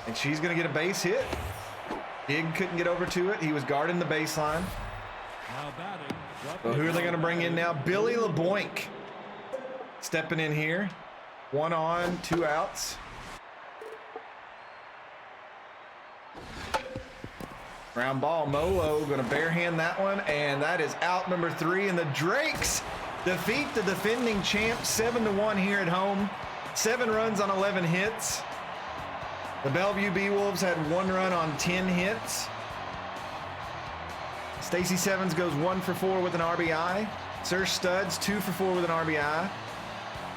And she's going to get a base hit. Dig couldn't get over to it. He was guarding the baseline. Now batting. So who are they going to bring in now? Billy LeBoink stepping in here. 1 on, 2 outs. Ground ball, Molo going to barehand that one, and that is out number 3. And the Drakes defeat the defending champs 7-1 here at home. 7 runs on 11 hits. The Bellevue Beewolves had 1 run on 10 hits. Stacey Sevens goes 1 for 4 with an RBI. Sir Studs 2 for 4 with an RBI.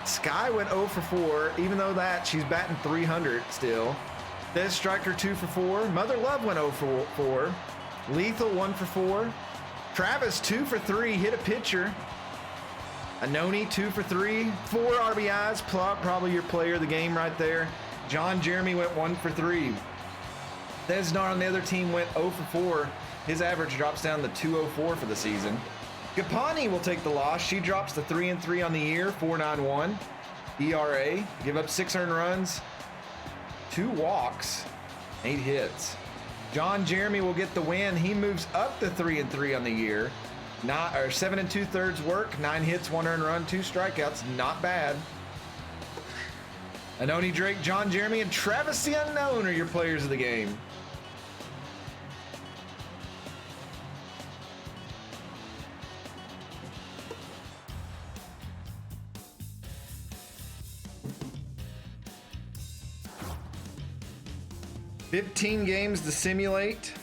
Sky went 0 for 4. Even though that, she's batting 300 still. Des Striker 2 for 4. Mother Love went 0 for 4. Lethal 1 for 4. Travis 2 for 3. Hit a pitcher. Anoni 2 for 3. 4 RBIs. Probably your player of the game right there. John Jeremy went 1 for 3. Thesnar on the other team went 0 for 4. His average drops down to 204 for the season. Gapani will take the loss. She drops to 3-3 on the year, 4.91 ERA. Give up 6 earned runs, 2 walks, 8 hits. John Jeremy will get the win. He moves up to 3-3 on the year. 7 2/3 work, 9 hits, 1 earned run, 2 strikeouts. Not bad. Anoni Drake, John Jeremy, and Travis the Unknown are your players of the game. $15 games to simulate.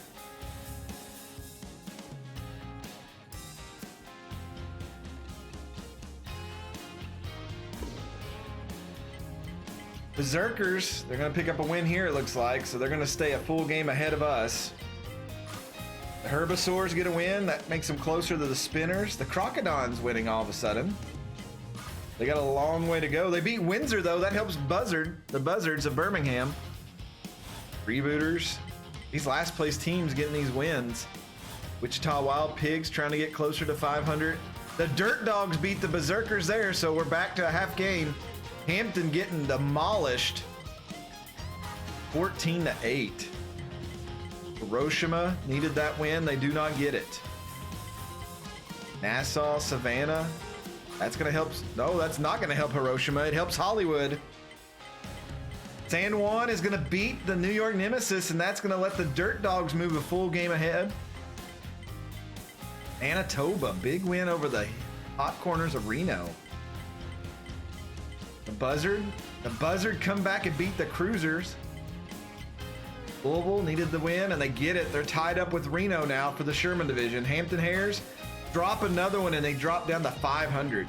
Berserkers, they're going to pick up a win here, it looks like, so they're going to stay a full game ahead of us. The Herbisaurs get a win. That makes them closer to the Spinners. The Crocodons winning all of a sudden. They got a long way to go. They beat Windsor, though. That helps the Buzzards of Birmingham. Rebooters. These last place teams getting these wins. Wichita Wild Pigs trying to get closer to 500. The Dirt Dogs beat the Berserkers there, so we're back to a half game. Hampton getting demolished 14-8. Hiroshima needed that win. They do not get it. Nassau, Savannah. That's going to help. No, that's not going to help Hiroshima. It helps Hollywood. San Juan is going to beat the New York Nemesis, and that's going to let the Dirt Dogs move a full game ahead. Manitoba, big win over the Hot Corners of Reno. The Buzzard come back and beat the Cruisers. Louisville needed the win, and they get it. They're tied up with Reno now for the Sherman Division. Hampton Hares drop another one, and they drop down to 500.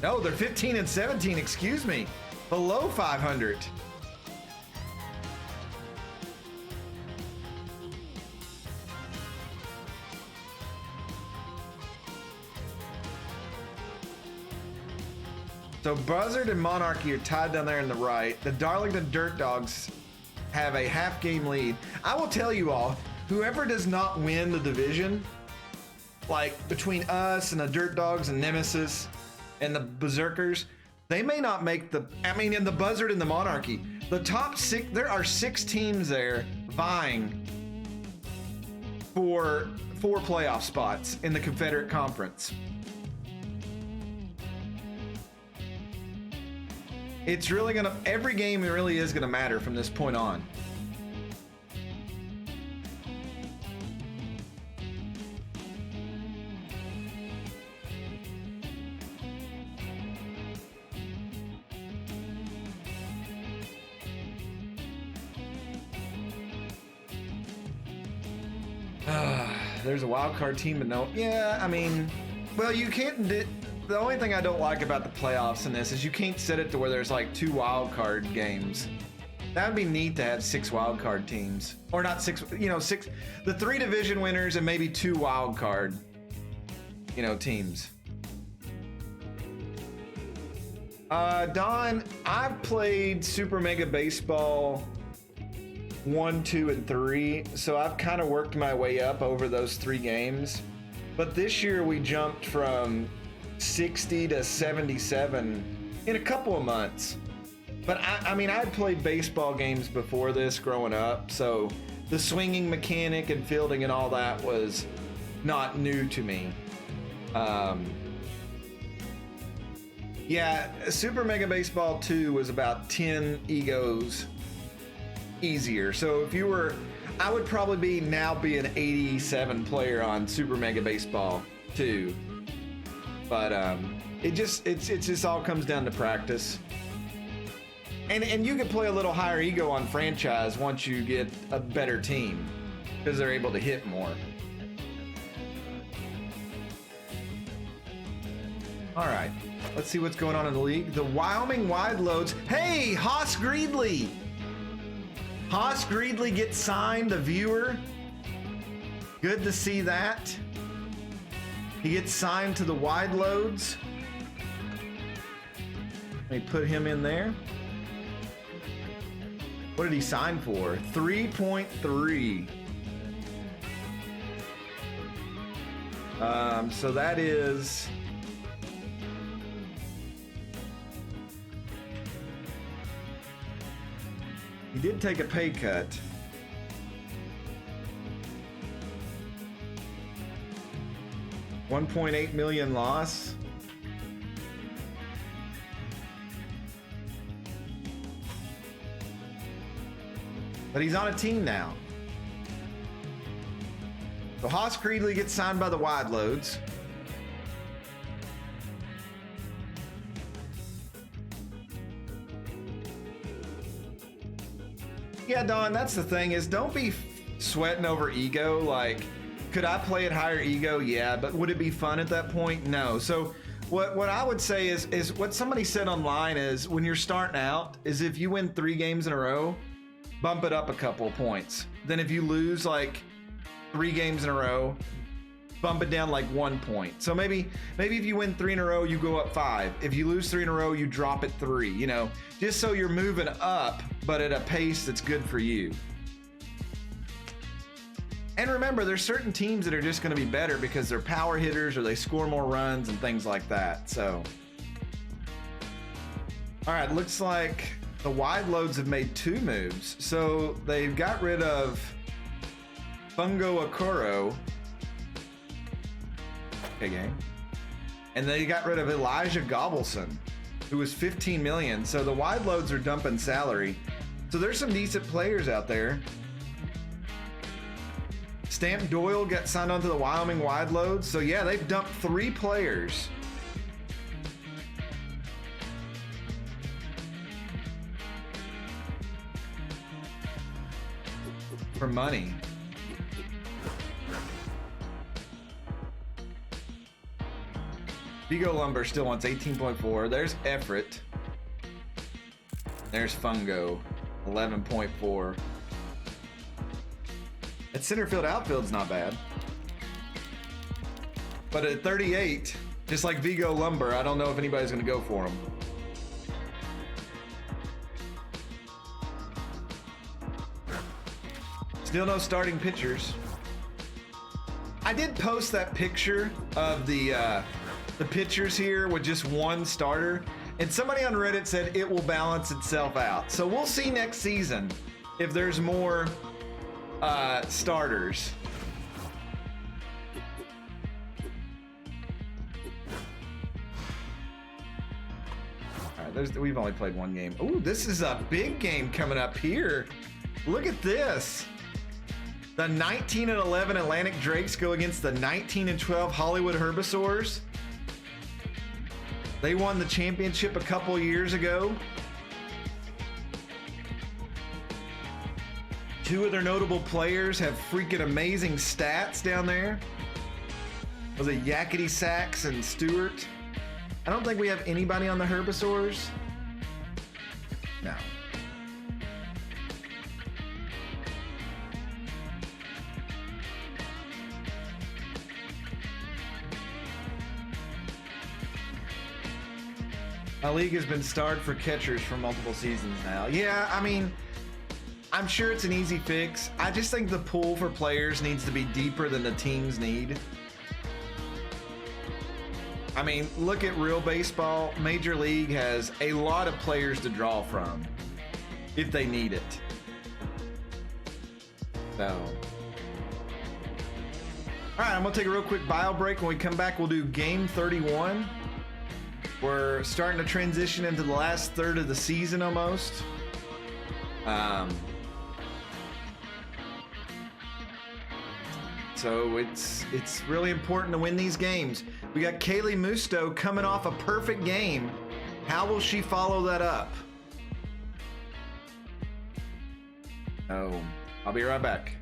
No, they're 15-17, excuse me. Below 500. So Buzzard and Monarchy are tied down there in the right. The Darlington Dirt Dogs have a half game lead. I will tell you all, whoever does not win the division, like between us and the Dirt Dogs and Nemesis and the Berserkers, they may not make the, and the Buzzard and the Monarchy, the top 6, there are 6 teams there vying for 4 playoff spots in the Confederate Conference. It's really gonna, every game really is gonna matter from this point on. There's a wild card team, but no. Yeah, I mean, well, you can't. The only thing I don't like about the playoffs in this is you can't set it to where there's like 2 wild card games. That would be neat to have 6 wild card teams, or not 6. You know, 6. The 3 division winners and maybe 2 wild card, teams. Don, I've played Super Mega Baseball 1, 2, and 3, so I've kind of worked my way up over those 3 games. But this year we jumped from 60 to 77 in a couple of months. But I mean, I'd played baseball games before this growing up, so the swinging mechanic and fielding and all that was not new to me. Yeah, Super Mega Baseball 2 was about 10 egos easier. So if you were, I would probably be an 87 player on Super Mega Baseball 2. But it just all comes down to practice. And you can play a little higher ego on franchise once you get a better team, because they're able to hit more. All right, let's see what's going on in the league. The Wyoming Wide Loads. Hey, Haas Greedley. Haas Greedley gets signed, the viewer. Good to see that. He gets signed to the Wide Loads. Let me put him in there. What did he sign for? 3.3. So that is... He did take a pay cut. $1.8 million loss. But he's on a team now. So Haas Creedley gets signed by the Wide Loads. Yeah, Don, that's the thing, is don't be sweating over ego. Like, could I play at higher ego? Yeah, but would it be fun at that point? No. So what I would say is what somebody said online is, when you're starting out, is if you win 3 games in a row, bump it up a couple of points. Then if you lose like 3 games in a row, bump it down like 1 point. So maybe if you win 3 in a row, you go up 5. If you lose 3 in a row, you drop it 3, you know, just so you're moving up, but at a pace that's good for you. And remember, there's certain teams that are just going to be better because they're power hitters or they score more runs and things like that. So, all right, looks like the Wide Loads have made 2 moves. So they've got rid of Fungo Okoro. Okay, game. And they got rid of Elijah Gobbleson, who was 15 million. So the Wide Loads are dumping salary. So there's some decent players out there. Stamp Doyle got signed onto the Wyoming Wide Loads. So yeah, they've dumped 3 players. For money. Vigo Lumber still wants 18.4. There's Everett. There's Fungo, 11.4. At center field, outfield's not bad. But at 38, just like Vigo Lumber, I don't know if anybody's going to go for him. Still no starting pitchers. I did post that picture of the pitchers here with just one starter, and somebody on Reddit said it will balance itself out. So we'll see next season if there's more starters. All right, we've only played one game. Ooh, this is a big game coming up here. Look at this. The 19-11 Atlantic Drakes go against the 19-12 Hollywood Herbivores. They won the championship a couple years ago. Two of their notable players have freaking amazing stats down there. Was it Yakety Sax and Stewart? I don't think we have anybody on the Herbivores. No. My league has been starred for catchers for multiple seasons now. Yeah, I mean, I'm sure it's an easy fix. I just think the pool for players needs to be deeper than the teams need. I mean, look at real baseball. Major League has a lot of players to draw from if they need it. So, all right, I'm gonna take a real quick bio break. When we come back, we'll do game 31. We're starting to transition into the last third of the season almost. So it's really important to win these games. We got Kaylee Musto coming off a perfect game. How will she follow that up? Oh, I'll be right back.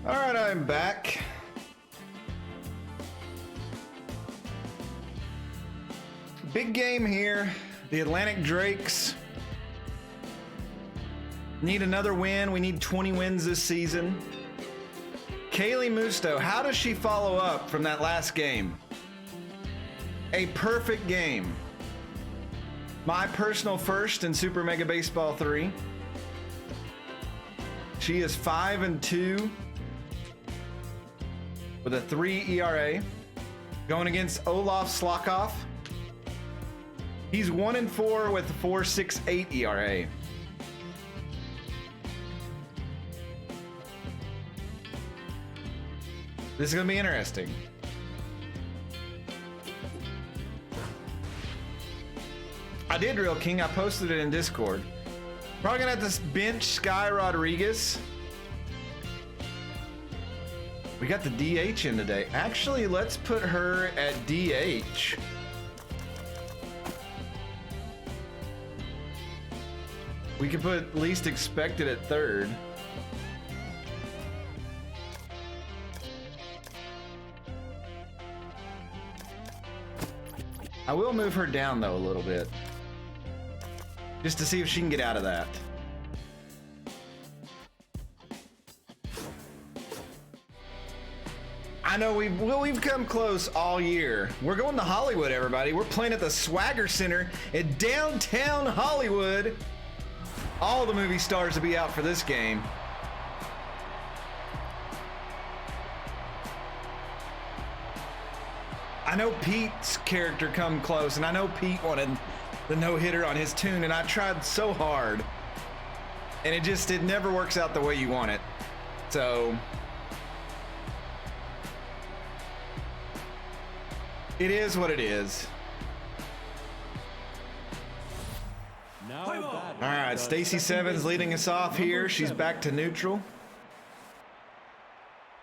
All right, I'm back. Big game here. The Atlantic Drakes need another win. We need 20 wins this season. Kaylee Musto, how does she follow up from that last game? A perfect game. My personal first in Super Mega Baseball 3. She is 5-2 with a 3 ERA. Going against Olaf Slokoff. He's 1-4 with a 4.68 ERA. This is going to be interesting. I did, Real King. I posted it in Discord. Probably going to have to bench Sky Rodriguez. We got the DH in today. Actually, let's put her at DH. We can put least expected at third. I will move her down though a little bit, just to see if she can get out of that. I know we've come close all year. We're going to Hollywood, everybody. We're playing at the Swagger Center in downtown Hollywood. All the movie stars will be out for this game. I know Pete's character come close, and I know Pete wanted the no-hitter on his tune, and I tried so hard. And it never works out the way you want it. So it is what it is. All right, Stacy Sevens leading us off here. She's back to neutral.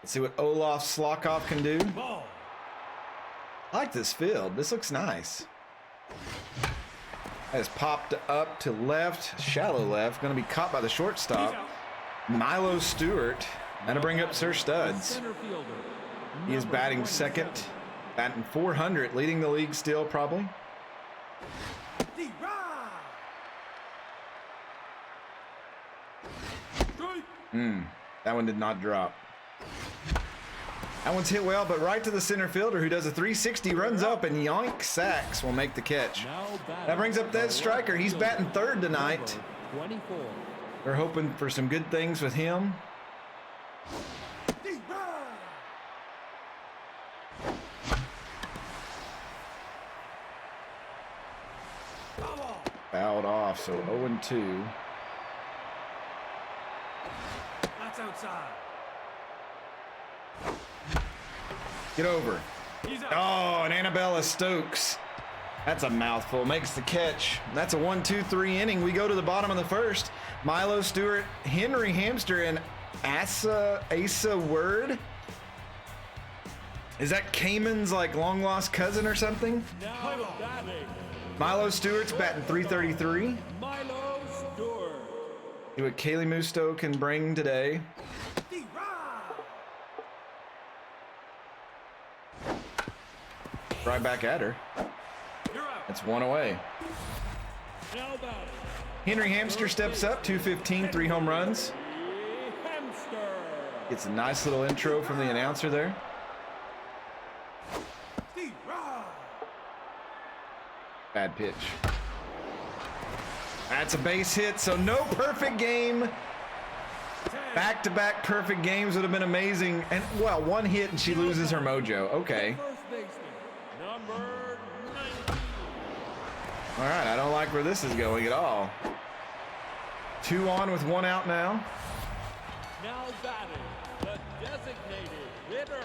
Let's see what Olaf Slokoff can do. I like this field. This looks nice. Has popped up to left, shallow left. Going to be caught by the shortstop, Milo Stewart. That'll bring up Sir Studs. He is batting second, batting 400, leading the league still probably. That one did not drop. That one's hit well, but right to the center fielder who does a 360, runs up, and Yoink Sachs will make the catch. That brings up Des Stryker. He's batting third tonight. They're hoping for some good things with him. Fouled off, so 0-2. That's outside. Get over. Oh, and Annabella Stokes. That's a mouthful. Makes the catch. That's a 1-2-3 inning. We go to the bottom of the first. Milo Stewart, Henry Hamster, and Asa Word. Is that Cayman's like long lost cousin or something? Milo Stewart's batting 333. Milo Stewart. See what Kaylee Musto can bring today. Right back at her. That's one away. Henry Hamster steps up, 215, 3 home runs. Gets a nice little intro from the announcer there. Bad pitch. That's a base hit, so no perfect game. Back-to-back perfect games would have been amazing. And, well, one hit and she loses her mojo. Okay. All right, I don't like where this is going at all. 2 on with 1 out now. Now batting, the designated hitter,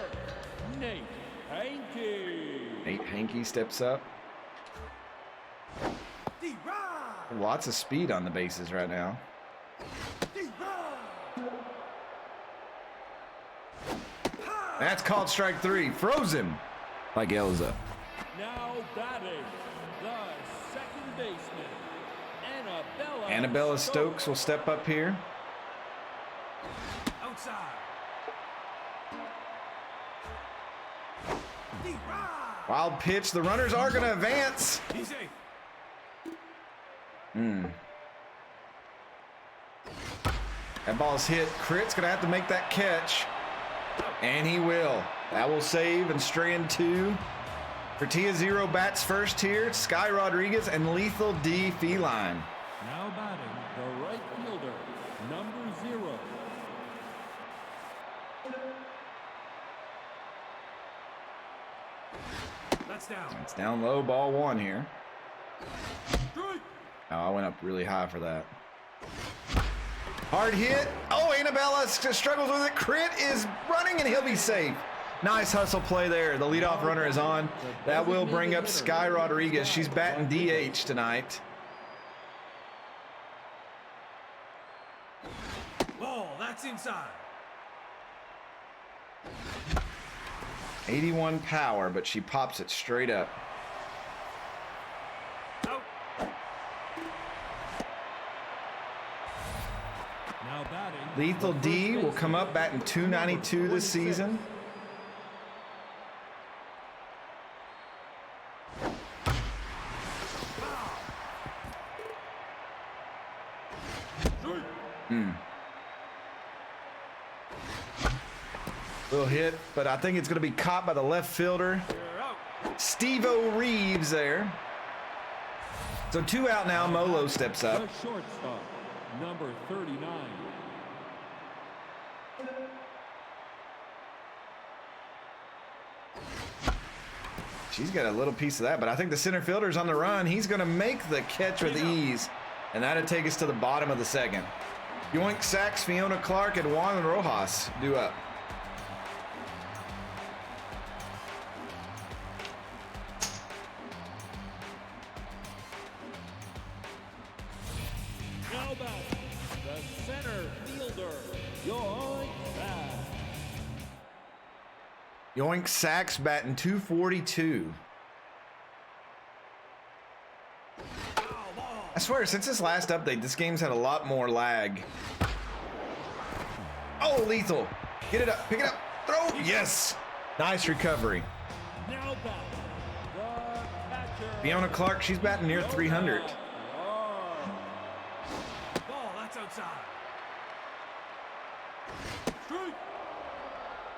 Nate Hankey. Nate Hankey steps up. Lots of speed on the bases right now. That's called strike 3. Froze him like Elza. Now batting, the second baseman, Annabella Stokes will step up here. Outside. Wild pitch. The runners are going to advance. That ball's hit. Crit's going to have to make that catch. And he will. That will save and strand 2. Tortilla Zero bats first here. Sky Rodriguez and Lethal D Feline. Now batting the right fielder, number 0. That's down. It's down low, ball 1 here. Strike. Oh, I went up really high for that. Hard hit. Oh, Annabella struggles with it. Crit is running and he'll be safe. Nice hustle play there. The leadoff runner is on. That will bring up Sky Rodriguez. She's batting DH tonight. Ball, that's inside. 81 power, but she pops it straight up. Out. Now batting. Lethal the D first will come up batting 292 this season. Little hit, but I think it's going to be caught by the left fielder. You're out. Steve-O Reeves there. So 2 out now. Molo steps up. The shortstop, number 39. She's got a little piece of that, but I think the center fielder's on the run. He's going to make the catch with ease, and that'll take us to the bottom of the second. Yoink Sacks, Fiona Clark, and Juan Rojas due up. Now batting the center fielder, Yoink Sacks. Yoink Sacks batting 242. I swear, since this last update, this game's had a lot more lag. Oh, Lethal. Get it up, pick it up, throw. Yes. Nice recovery. Now batting the catcher. Fiona Clark, she's batting near 300. Ball, that's outside. Strike.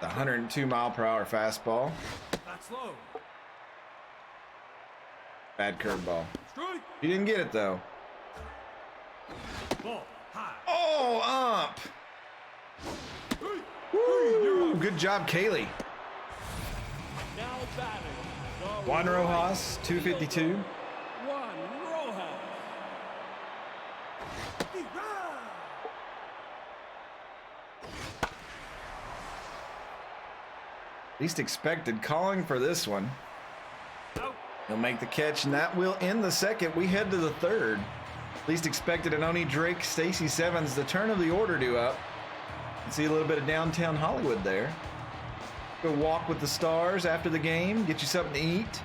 The 102 mile per hour fastball. That's low. Bad curveball. Strike. You didn't get it though. Ball, high. Oh, up. Strike. Woo, good job, Kaylee. Now batting the Juan right Rojas, 252. Juan Rojas. Least expected calling for this one. Out. He'll make the catch, and that will end the second. We head to the third. Least expected, Anoni Drake, Stacy Sevens, the turn of the order due up. You see a little bit of downtown Hollywood there. Go walk with the stars after the game, get you something to eat.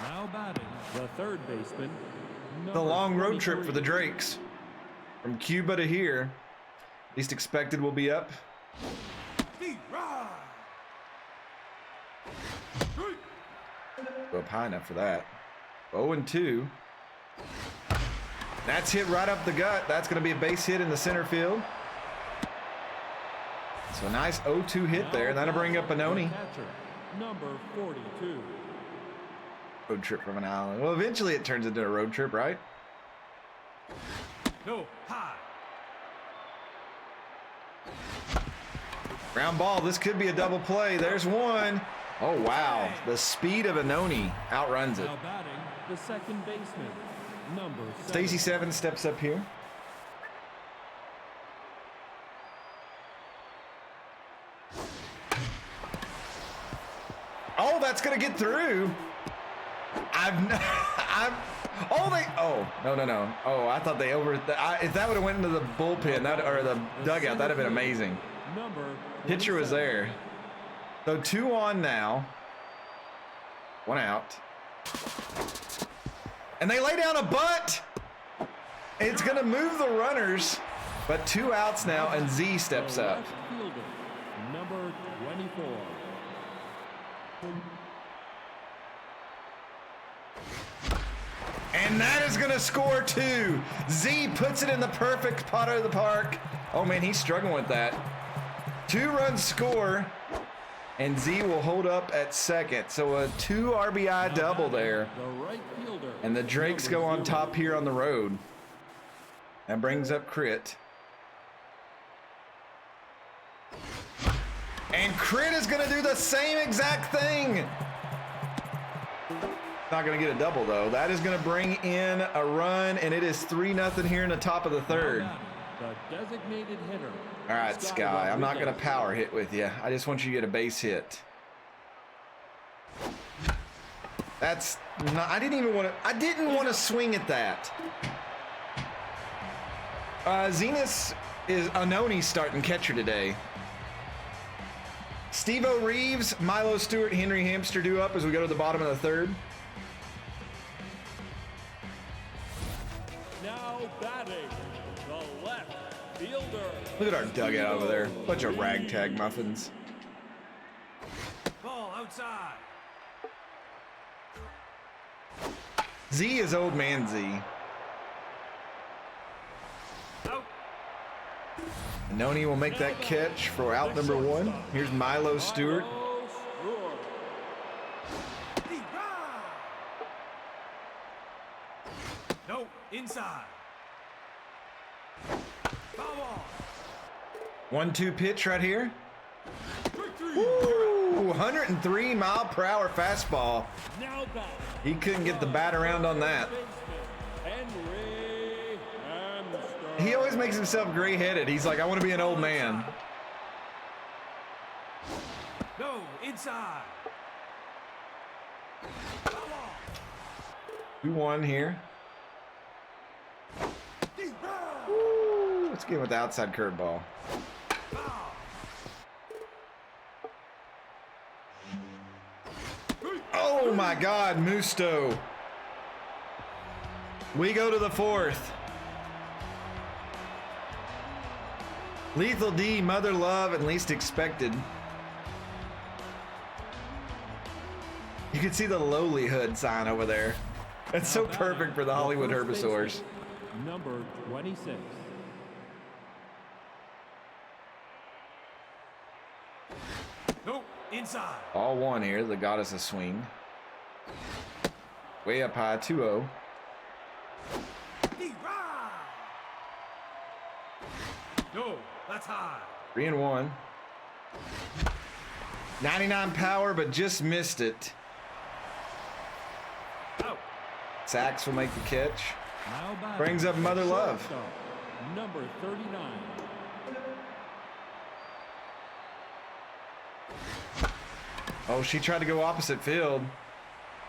Now batting the third baseman. The long road trip for the Drakes. From Cuba to here. Least expected will be up. Go up high enough for that. 0-2. That's hit right up the gut. That's going to be a base hit in the center field. So a nice 0-2 hit there. That'll bring up Anoni. Catcher, number 42. Road trip from an island. Well, eventually it turns into a road trip, right? No, high. Ground ball. This could be a double play. There's one. Oh, wow. The speed of Anoni outruns it. Now batting the second baseman, number 7. Stacy Seven steps up here. Oh, that's gonna get through. No. Oh, I thought they if that would have went into the bullpen, or the dugout, that'd have been amazing. Number Pitcher was 27. there. So 2 on now. 1 out. And they lay down a butt. It's gonna move the runners, but 2 outs now, and Z steps The up. left fielder, number 24. And that is going to score 2. Z puts it in the perfect part of the park. Oh, man, he's struggling with that. 2-run score, and Z will hold up at second. So a 2 RBI double there. The right fielder. And the Drakes go on top here on the road. That brings up Crit. And Crit is going to do the same exact thing. Not going to get a double, though. That is going to bring in a run, and it is 3-0 here in the top of the third. The designated hitter. All right, Sky, I'm not going to power hit with you. I just want you to get a base hit. That's not, I didn't want to swing at that. Zenith is Anoni's starting catcher today. Steve-O Reeves, Milo Stewart, Henry Hamster due up as we go to the bottom of the third. Now batting, the left fielder. Look at our dugout over there. Bunch of ragtag muffins. Ball outside. Z is old man Z. Out. Noni will make that catch for out number 1. Here's Milo Stewart. No, inside. Foul ball. 1-2 pitch right here. Strike 3. Ooh, 103 mile per hour fastball. Now batting. He couldn't get the bat around on that. Henry Hamster. He always makes himself gray-headed. He's like, I want to be an old man. No, inside. Foul ball. 2-1 here. Ooh, let's get with the outside curveball. Foul. Oh my God, Musto. We go to the 4th. Lethal D, Mother Love, and Least Expected. You can see the Lowlyhood sign over there. That's so perfect for the Hollywood Herbisaurs. Number 26. No, inside. All 1 here, the Goddess of Swing. Way up high, 2-0. No, that's high. 3-1. 99 power, but just missed it. Out. Sachs will make the catch. Now batting, Brings up Mother Love. shortstop, Number 39. Oh, she tried to go opposite field.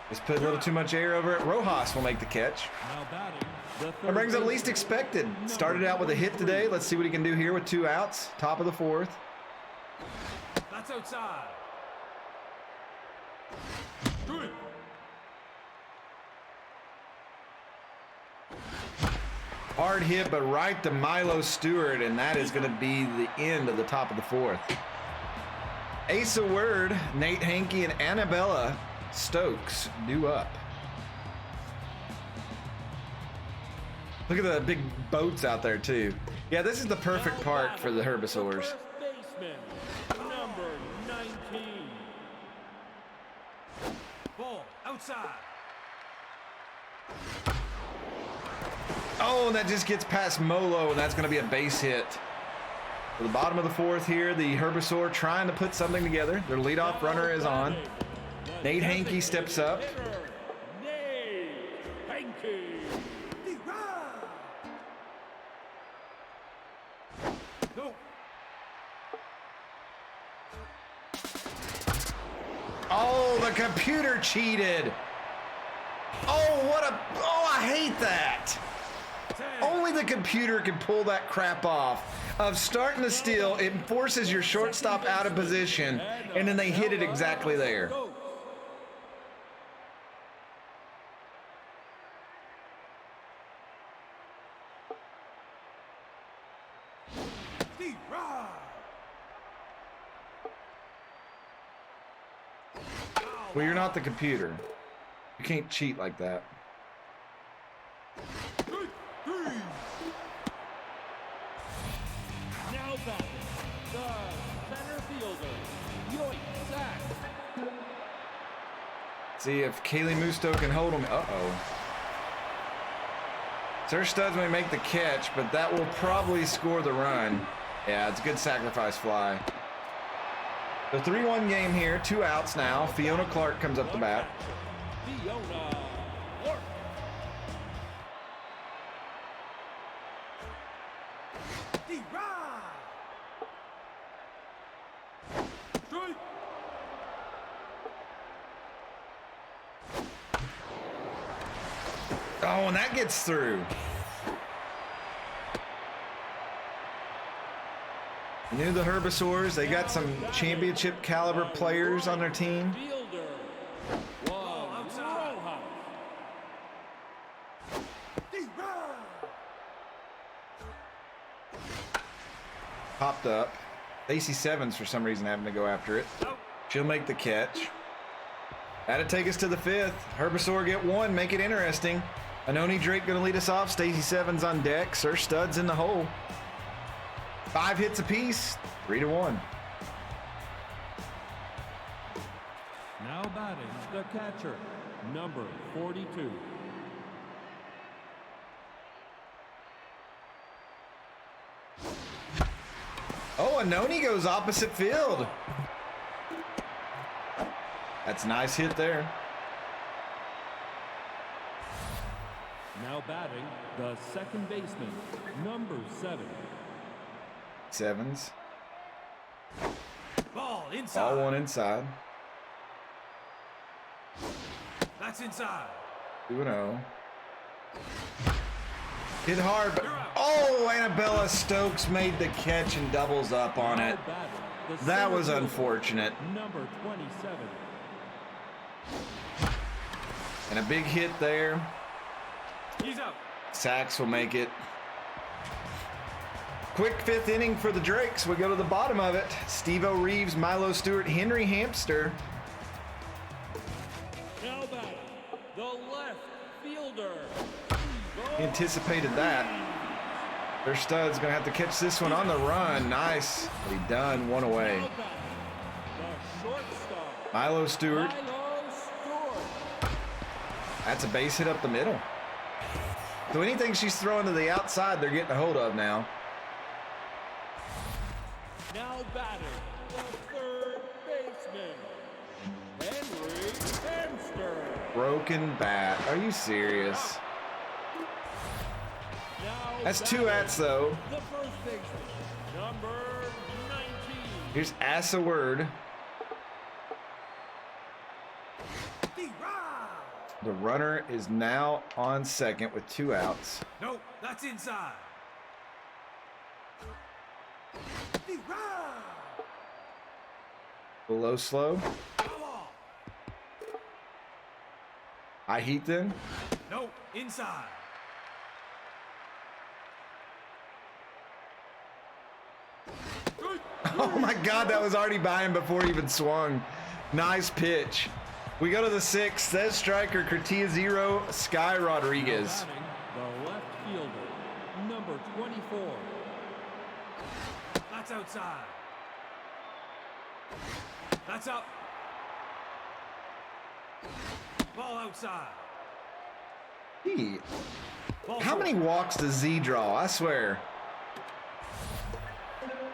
Just put a little too much air over it. Rojas will make the catch. Now batting, the That third brings up baseman, Least Expected. Started out with a hit today. Let's see what he can do here with 2 outs. Top of the 4th. That's outside. Good. Hard hit, but right to Milo Stewart, and that is going to be the end of the top of the 4th. Ace of Word, Nate Hankey, and Annabella Stokes due up. Look at the big boats out there, too. Yeah, this is the perfect Now park batting, for the the Herbisaurs. first baseman, number 19. Ball outside. Oh, and that just gets past Molo, and that's going to be a base hit. For the bottom of the 4th here, the Herbisaur trying to put something together. Their leadoff runner is on. Nate Hankey steps up. Nate Hankey. No. Oh, the computer cheated. Oh, I hate that. Only the computer can pull that crap off. Of starting to steal, it forces your shortstop out of position, and then they hit it exactly there. Steve Ross. Well, you're not the computer. You can't cheat like that. Strike. Three. Now batting, the center fielder, Yoink Sack. See if Kaylee Musto can hold him. Uh-oh. Sir Studs may make the catch, but that will probably score the run. Yeah, it's a good sacrifice fly. The 3-1 game here, 2 outs now. Fiona Clark comes up the bat. Fiona Clark. D-Rod. Strike. Oh, and that gets through. Knew the Herbivores. They got some championship caliber players on their team. Fielder. Ball One outside. row house. D-Rod. Popped up. Stacey Sevens, for some reason, having to go after it. Out. She'll make the catch. That'll take us to the 5th. Herbivore get 1. Make it interesting. Anoni Drake going to lead us off. Stacey Sevens on deck. Sir Studs in the hole. 5 hits apiece. 3-1. Now batting, the catcher, number 42. Oh, Anoni goes opposite field. That's a nice hit there. Now batting, the second baseman, number 7. Sevens. Ball inside. All 1 inside. That's inside. 2-0. Hit hard, but oh, Annabella Stokes made the catch and doubles up on Now it. batting, the That center was fielder, unfortunate. Number 27. And a big hit there. He's out. Sachs will make it. Quick 5th inning for the Drakes. We go to the bottom of it. Steve-O Reeves, Milo Stewart, Henry Hamster. Now batting, the left fielder. Anticipated that. Their Stud's going to have to catch this one on the run. Nice. He done. 1 away. Now batting, the shortstop, Milo Stewart. Milo Stewart. That's a base hit up the middle. So anything she's throwing to the outside, they're getting a hold of now. Now batting, the third baseman, Henry Hamster. Broken bat. Are you serious? Now That's 2 batting, outs, though. the first baseman, number 19. Here's Asa Word. D-Rod. The runner is now on second with 2 outs. Nope, that's inside. D-Rod. Below slow. Foul off. High heat then. Nope, inside. Strike. Oh my God, that was already by him before he even swung. Nice pitch. We go to the 6th. Says striker Curtia 0, Sky Now Rodriguez. batting, the left fielder, number 24. That's outside. That's up. Ball outside. Gee, Ball how four. many walks does Z draw? I swear.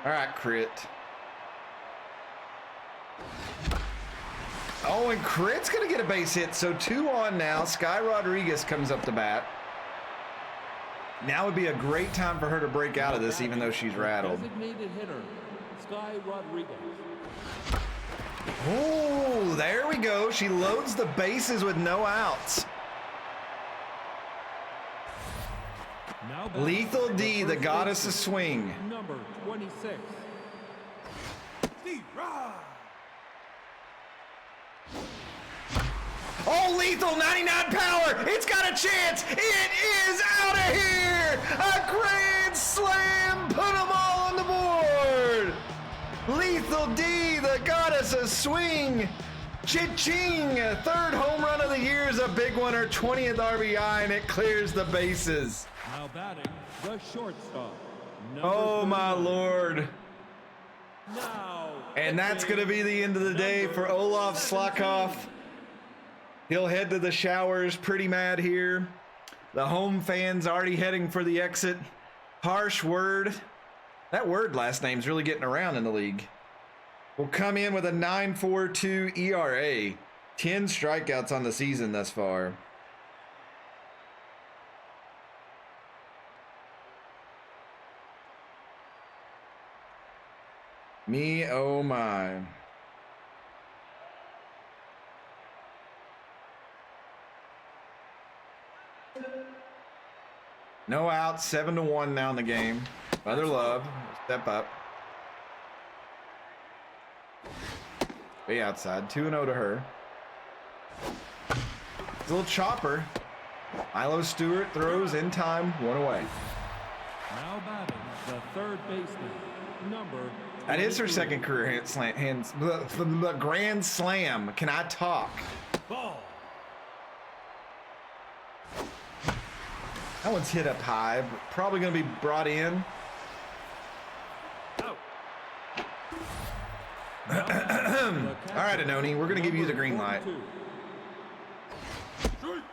All right, crit. Oh, and Crit's gonna get a base hit. So 2 on now. Sky Rodriguez comes up to bat. Now would be a great time for her to break out of this, even though she's rattled. Designated hitter, Sky Rodriguez. Oh, there we go. She loads the bases with no outs. Now batting, Lethal D, the first goddess of baseman, swing. number 26. D-Rod. Oh, Lethal 99 power. It's got a chance. It is out of here. A grand slam. Put them all on the board. Lethal D, the goddess of swing. Cha-ching! Third home run of the year is a big one, her 20th RBI, and it clears the bases. Now batting, the shortstop. Oh my lord. Now. And that's going to be the end of the day for Olaf Slakov. He'll head to the showers, pretty mad here. The home fans already heading for the exit. Harsh Word. That Word last name's really getting around in the league. Will come in with a 9.42 ERA. 10 strikeouts on the season thus far. Me, oh my. No outs, 7-1 now in the game. Mother Love, step up. Way outside, 2-0 to her. It's a little chopper. Milo Stewart throws in time, one away. Now batting, the third baseman, number. That is her second career grand slam. Can I talk? Ball. That one's hit up high, but probably going to be brought in. Out. All right, Anoni, we're going to give you the green light. Strike.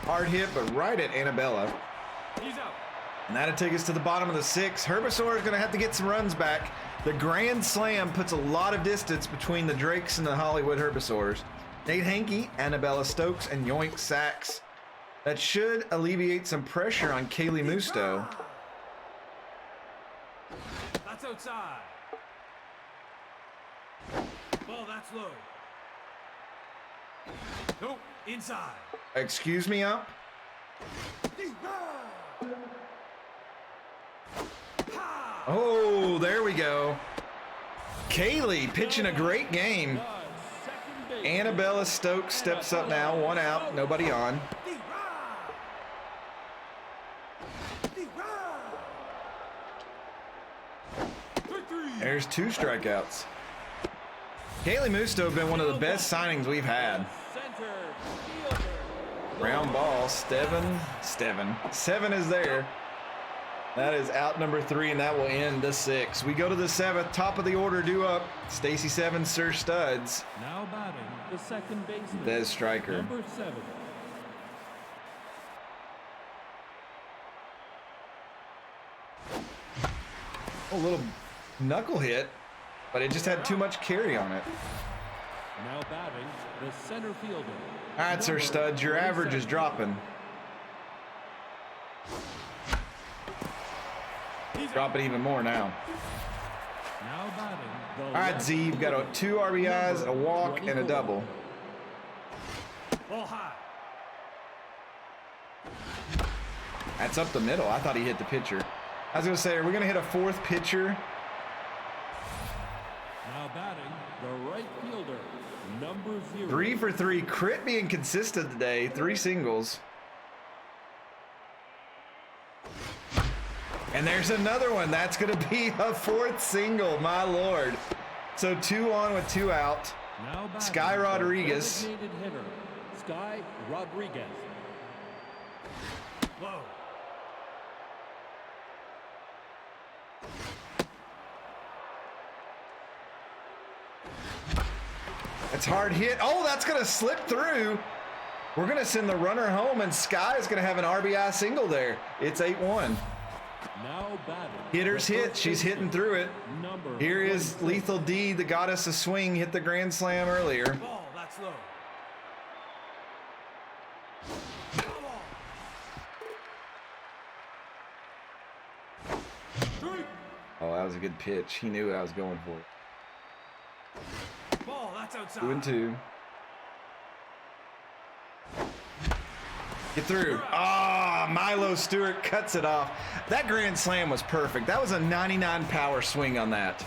Hard hit, but right at Annabella. He's out. And that'll take us to the bottom of the sixth. Herbisaur is going to have to get some runs back. The grand slam puts a lot of distance between the Drakes and the Hollywood Herbisaurs. Nate Hankey, Annabella Stokes, and Yoink Sachs. That should alleviate some pressure on Kaylee Musto. That's outside. Ball, that's low. Nope, inside. Excuse me, up. Oh, there we go. Kaylee pitching a great game. Annabella Stokes steps up now. One out, nobody on. There's 2 strikeouts. Kaylee Musto has been one of the best signings we've had. Round ball, Seven is there. That is out number 3, and that will end the 6th. We go to the 7th, top of the order, due up. Stacy 7, Sir Studs. Now batting, the second baseman, Des Stryker. number 7. A little knuckle hit, but it just had too much carry on it. Now batting, the center fielder. All right, Sir Studs, your average is dropping. Dropping even more now. Now batting, the All right, Z, you've got 2 RBIs, a walk, and a double. Ball high. That's up the middle. I thought he hit the pitcher. I was going to say, are we going to hit a 4th pitcher? Now batting, the right fielder, number 0. 3 for 3. Crit being consistent today. 3 singles. And there's another one. That's going to be a 4th single, my lord. So 2 on with 2 out. Now batting, Sky the Rodriguez. designated hitter, Sky Rodriguez. Low. It's hard hit. Oh, that's going to slip through. We're going to send the runner home, and Sky is going to have an RBI single there. It's 8-1. Now batting. Hitter's the hit. first She's hitting baseman, through it. number Here is 26. Lethal D, the goddess of swing, hit the grand slam earlier. Ball, that's low. Strike. Oh, that was a good pitch. He knew what I was going for. Ball, that's outside. 2-2. Get through. Ah, Milo Stewart cuts it off. That grand slam was perfect. That was a 99 power swing on that.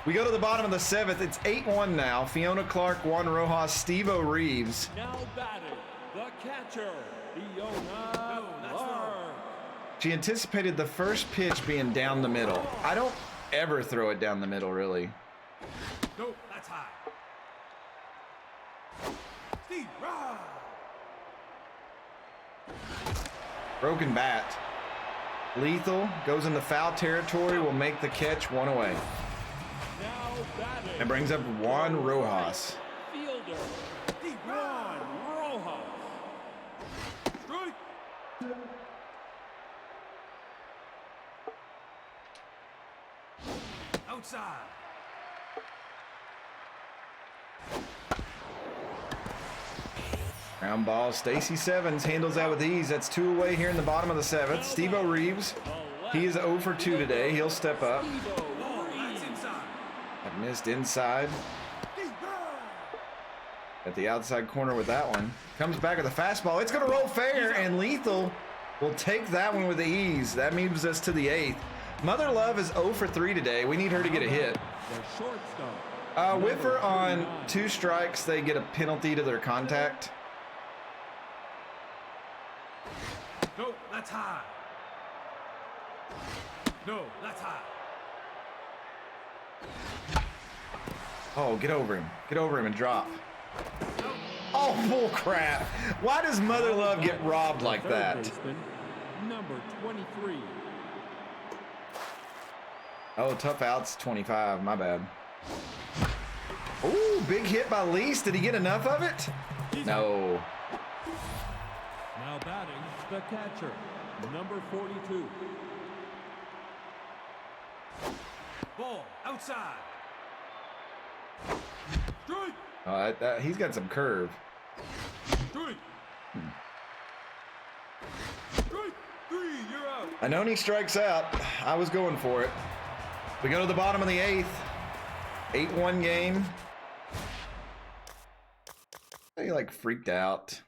We go to the bottom of the 7th. It's 8-1 now. Fiona Clark, Juan Rojas, Steve-O Reeves. Now batting, the catcher, Fiona that's Clark. She anticipated the first pitch being down the middle. I don't ever throw it down the middle, really. Nope, that's high. Steve, rah! Broken bat. Lethal goes into foul territory, will make the catch, one away. Now batting. And brings up Juan Rojas. Fielder. Steve, Juan Rojas. strike! Outside. Ground ball. Stacey Sevens handles that with ease. That's 2 away here in the bottom of the 7th. Steve-O Reeves, he is 0 for 2 today. He'll step up. Oh, that's inside. I've missed inside. Steve, rah! At the outside corner with that one. Comes back with a fastball. It's going to roll fair, and Lethal will take that one with ease. That moves us to the 8th. Mother Love is 0 for 3 today. We need her to get a hit. The shortstop. Whiffer on 2 strikes, they get a penalty to their contact. No, that's high. No, that's high. Oh, get over him. Get over him and drop. Oh, bull crap. Why does Mother Love get robbed like Third that? baseman, number 23. Oh, tough outs 25. My bad. Ooh, big hit by Lease. Did he get enough of it? No. Now batting, the catcher, number 42. Ball, outside. Strike! Oh, he's got some curve. Strike! Strike! 3, you're out. Anoni strikes out. I was going for it. We go to the bottom of the 8th. 8-1 game. He like freaked out.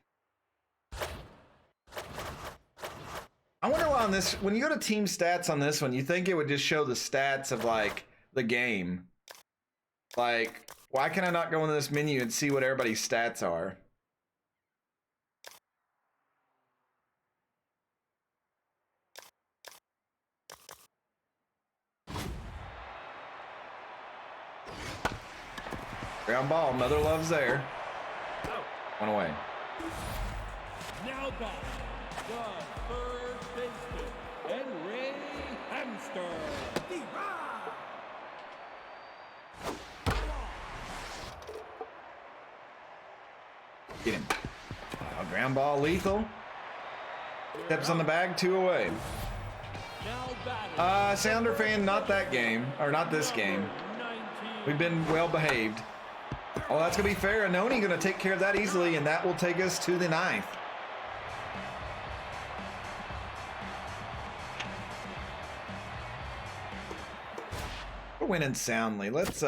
I wonder why on this, when you go to team stats on this one, you think it would just show the stats of like the game. Like, why can I not go into this menu and see what everybody's stats are? Ground ball, Mother Love's there. One away. Now batting, the third baseman, Henry Hamster. Steve, rah! Get him. Ground ball, Lethal. Steps on the bag, 2 away. Now batting, Sounder fan, not that game, or not this game. 19. We've been well behaved. Oh, that's gonna be fair. Anoni gonna take care of that easily, and that will take us to the 9th. We're winning soundly. Let's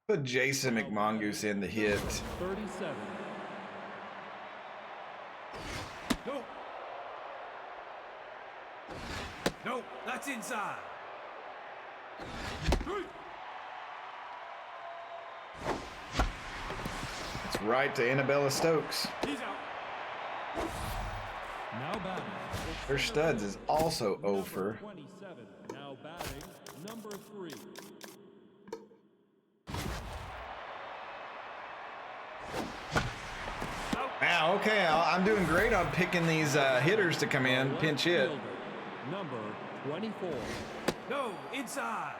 put Jason McMongoose in the hit. 37. No. No, that's inside. Strike! It's right to Annabella Stokes. He's out. Now batting, Her studs is also over. 27. Now batting, number 3. Wow, okay, I'm doing great on picking these hitters to come in, pinch hit. Fielder, number 24. No, inside.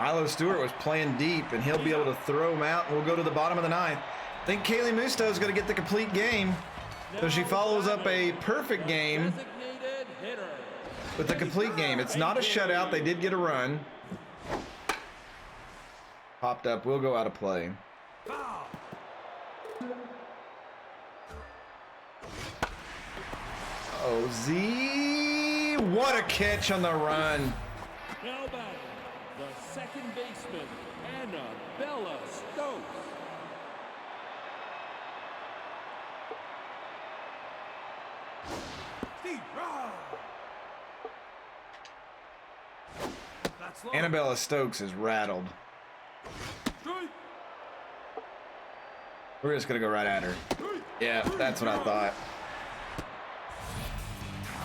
Ilo Stewart was playing deep, and he'll be able to throw him out, and we'll go to the bottom of the 9th. I think Kaylee Musto is going to get the complete game. So she follows up a perfect game Designated hitter. with a complete game. It's not a shutout. They did get a run. Popped up. We'll go out of play. Foul. Oh, Z. What a catch on the run. Now batting, the second baseman, Annabella Stokes. Steve, rah! That's low. Annabella Stokes is rattled. Strike! We're just going to go right at her. Strike! Yeah, that's what I thought.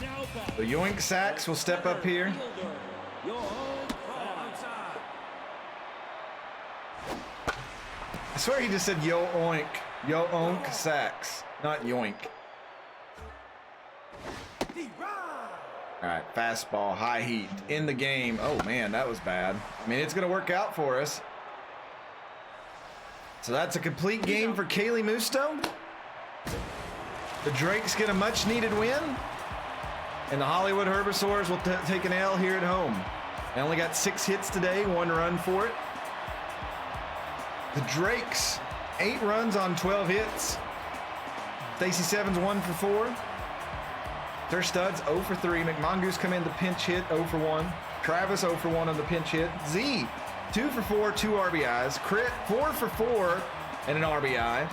Now back. The Yoink Sacks will step up here. Fielder, Yoink Ball Sacks. outside. I swear he just said Yo Oink. Yo Onk Sacks, not Yoink. D-Rod. All right, fastball, high heat, in the game. Oh man, that was bad. I mean, it's gonna work out for us. So that's a complete game for Kaylee Musto. The Drakes get a much needed win. And the Hollywood Herbivores will take an L here at home. They only got 6 hits today, 1 run for it. The Drakes, 8 runs on 12 hits. Stacey Sevens 1 for 4. Their studs 0 for 3. McMongoose come in the pinch hit 0 for 1. Travis 0 for 1 on the pinch hit. Z 2 for 4, 2 RBIs. Crit 4 for 4 and an RBI.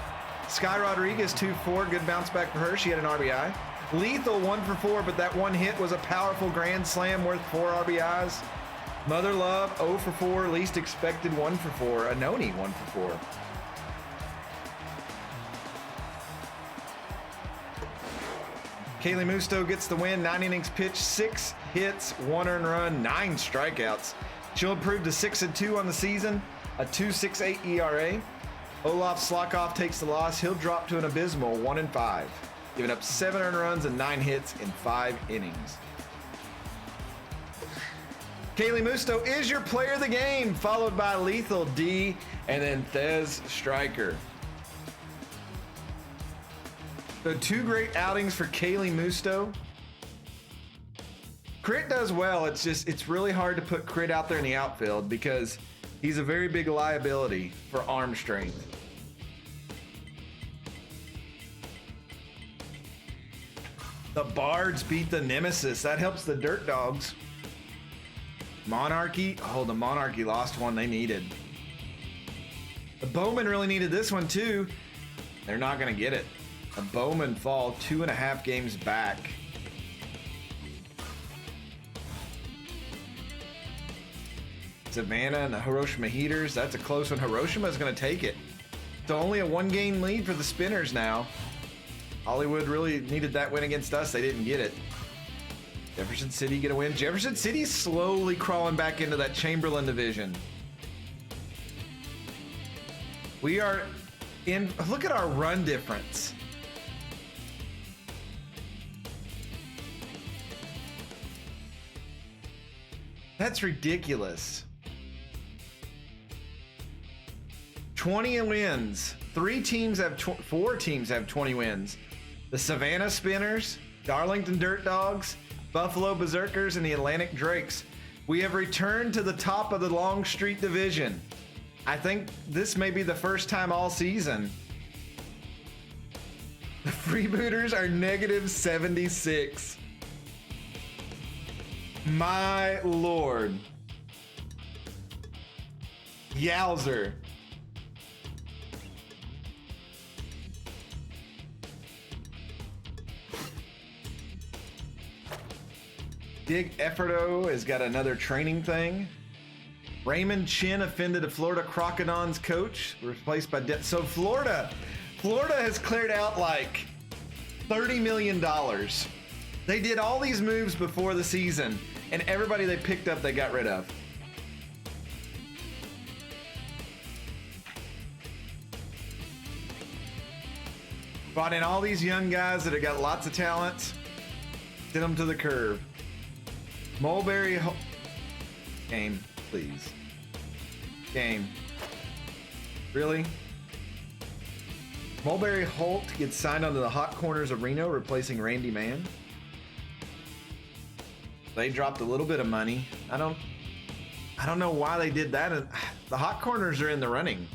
Sky Rodriguez 2 for 4, good bounce back for her. She had an RBI. Lethal 1 for 4, but that one hit was a powerful grand slam worth 4 RBIs. Mother Love 0 for 4, least expected 1 for 4. Anoni 1 for 4. Kaylee Musto gets the win, 9 innings pitched, 6 hits, 1 earned run, 9 strikeouts. She'll improve to 6-2 on the season, a 2.68 ERA. Olaf Slockoff takes the loss. He'll drop to an abysmal 1-5, giving up 7 earned runs and 9 hits in 5 innings. Kaylee Musto is your player of the game, followed by Lethal D and then Thez Stryker. So 2 great outings for Kaylee Musto. Crit does well. It's really hard to put Crit out there in the outfield because he's a very big liability for arm strength. The Bards beat the Nemesis. That helps the Dirt Dogs. Monarchy. Oh, the Monarchy lost one they needed. The Bowmen really needed this one too. They're not going to get it. The Bowmen fall 2.5 games back. Savannah and the Hiroshima Heaters. That's a close one. Hiroshima's going to take it. It's only a 1-game lead for the Spinners now. Hollywood really needed that win against us. They didn't get it. Jefferson City get a win. Jefferson City's slowly crawling back into that Chamberlain division. We are in, look at our run difference. That's ridiculous. 20 wins. 4 teams have 20 wins. The Savannah Spinners, Darlington Dirt Dogs, Buffalo Berserkers, and the Atlantic Drakes. We have returned to the top of the Longstreet division. I think this may be the first time all season. The Freebooters are -76. My lord. Yowzer. Dig Efforto has got another training thing. Raymond Chin offended a Florida Crocodons coach, replaced by so Florida has cleared out like $30 million. They did all these moves before the season, and everybody they picked up they got rid of. Brought in all these young guys that have got lots of talent, sent them to the curb. Mulberry game, please. Game. Really? Mulberry Holt gets signed onto the Hot Corners of Reno, replacing Randy Mann. They dropped a little bit of money. I don't know why they did that. The Hot Corners are in the running.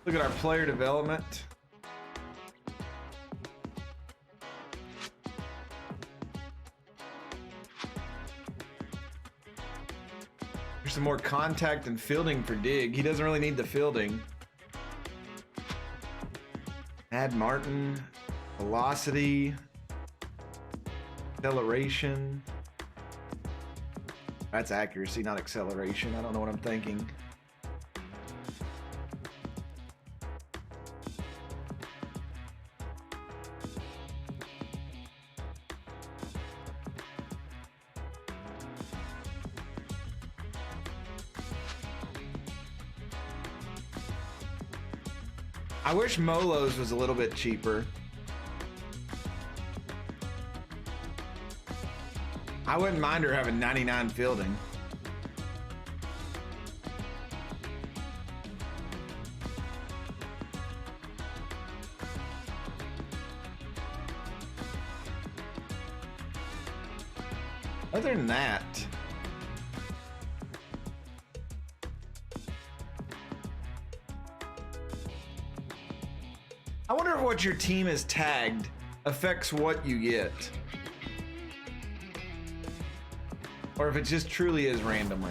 Look at our player development. Here's some more contact and fielding for Dig. He doesn't really need the fielding. Add Martin, velocity, acceleration. That's accuracy, not acceleration. I don't know what I'm thinking. I wish Molo's was a little bit cheaper. I wouldn't mind her having 99 fielding. Other than that, I wonder if what your team is tagged affects what you get. Or if it just truly is random.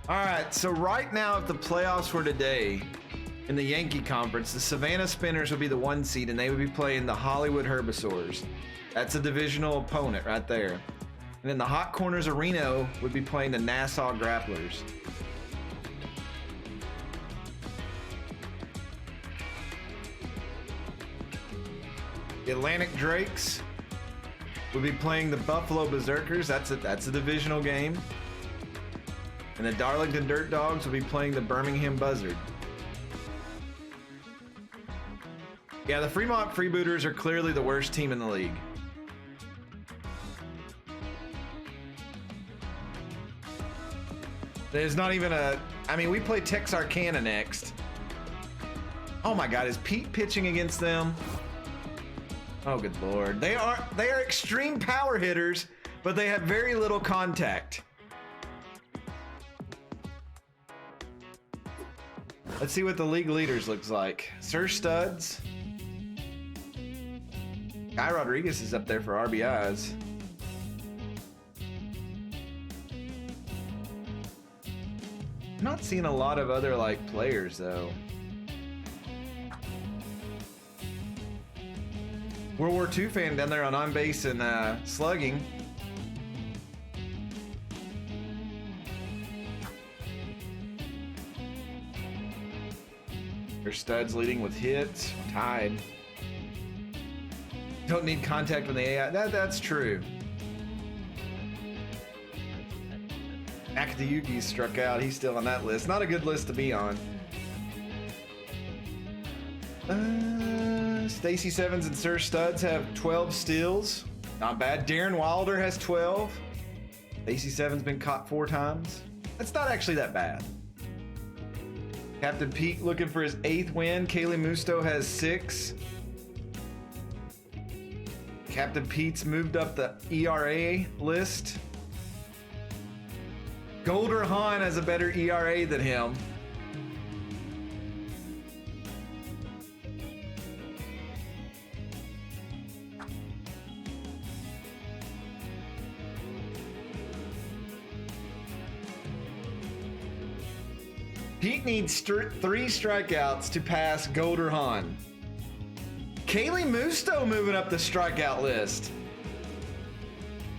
All right, so right now, if the playoffs were today in the Yankee Conference, the Savannah Spinners would be the 1 seed, and they would be playing the Hollywood Herbisaurs. That's a divisional opponent right there. And then the Hot Corners of Reno would be playing the Nassau Grapplers. The Atlantic Drakes would be playing the Buffalo Berserkers. That's a divisional game. And the Darlington Dirt Dogs will be playing the Birmingham Buzzard. Yeah, the Fremont Freebooters are clearly the worst team in the league. There's not even a... I mean, we play Texarkana next. Oh my God, is Pete pitching against them? Oh, good Lord. They are extreme power hitters, but they have very little contact. Let's see what the league leaders looks like. Sir Studs. Guy Rodriguez is up there for RBIs. I'm not seeing a lot of other like players though. World War II fan down there on base and slugging. There's Studs leading with hits, tied. Don't need contact with the AI. That's true. Akatayuki struck out. He's still on that list. Not a good list to be on. Stacy Sevens and Sir Studs have 12 steals. Not bad. Darren Wilder has 12. Stacy Sevens been caught 4 times. That's not actually that bad. Captain Pete looking for his 8th win. Kaylee Musto has 6. Captain Pete's moved up the ERA list. Golder Hahn has a better ERA than him. Pete needs 3 strikeouts to pass Golder Hahn. Kaylee Musto moving up the strikeout list.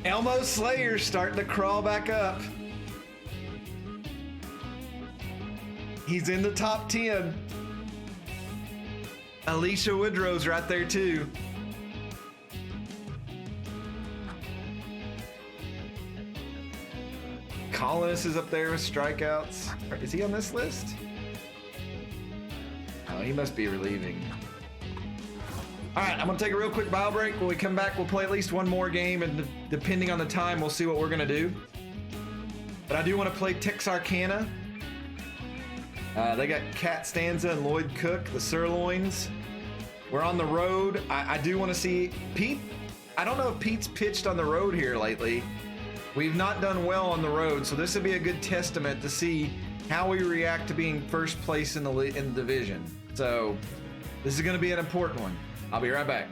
Elmo Slayer's starting to crawl back up. He's in the top 10. Alicia Woodrow's right there too. Collinus is up there with strikeouts. Is he on this list? Oh, he must be relieving. All right, I'm gonna take a real quick bio break. When we come back, we'll play at least one more game, and depending on the time, we'll see what we're gonna do. But I do want to play Texarkana. They got Kat Stanza and Lloyd Cook, the Sirloins. We're on the road. I do want to see Pete. I don't know if Pete's pitched on the road here lately. We've not done well on the road, so this would be a good testament to see how we react to being first place in the division. So this is going to be an important one. I'll be right back.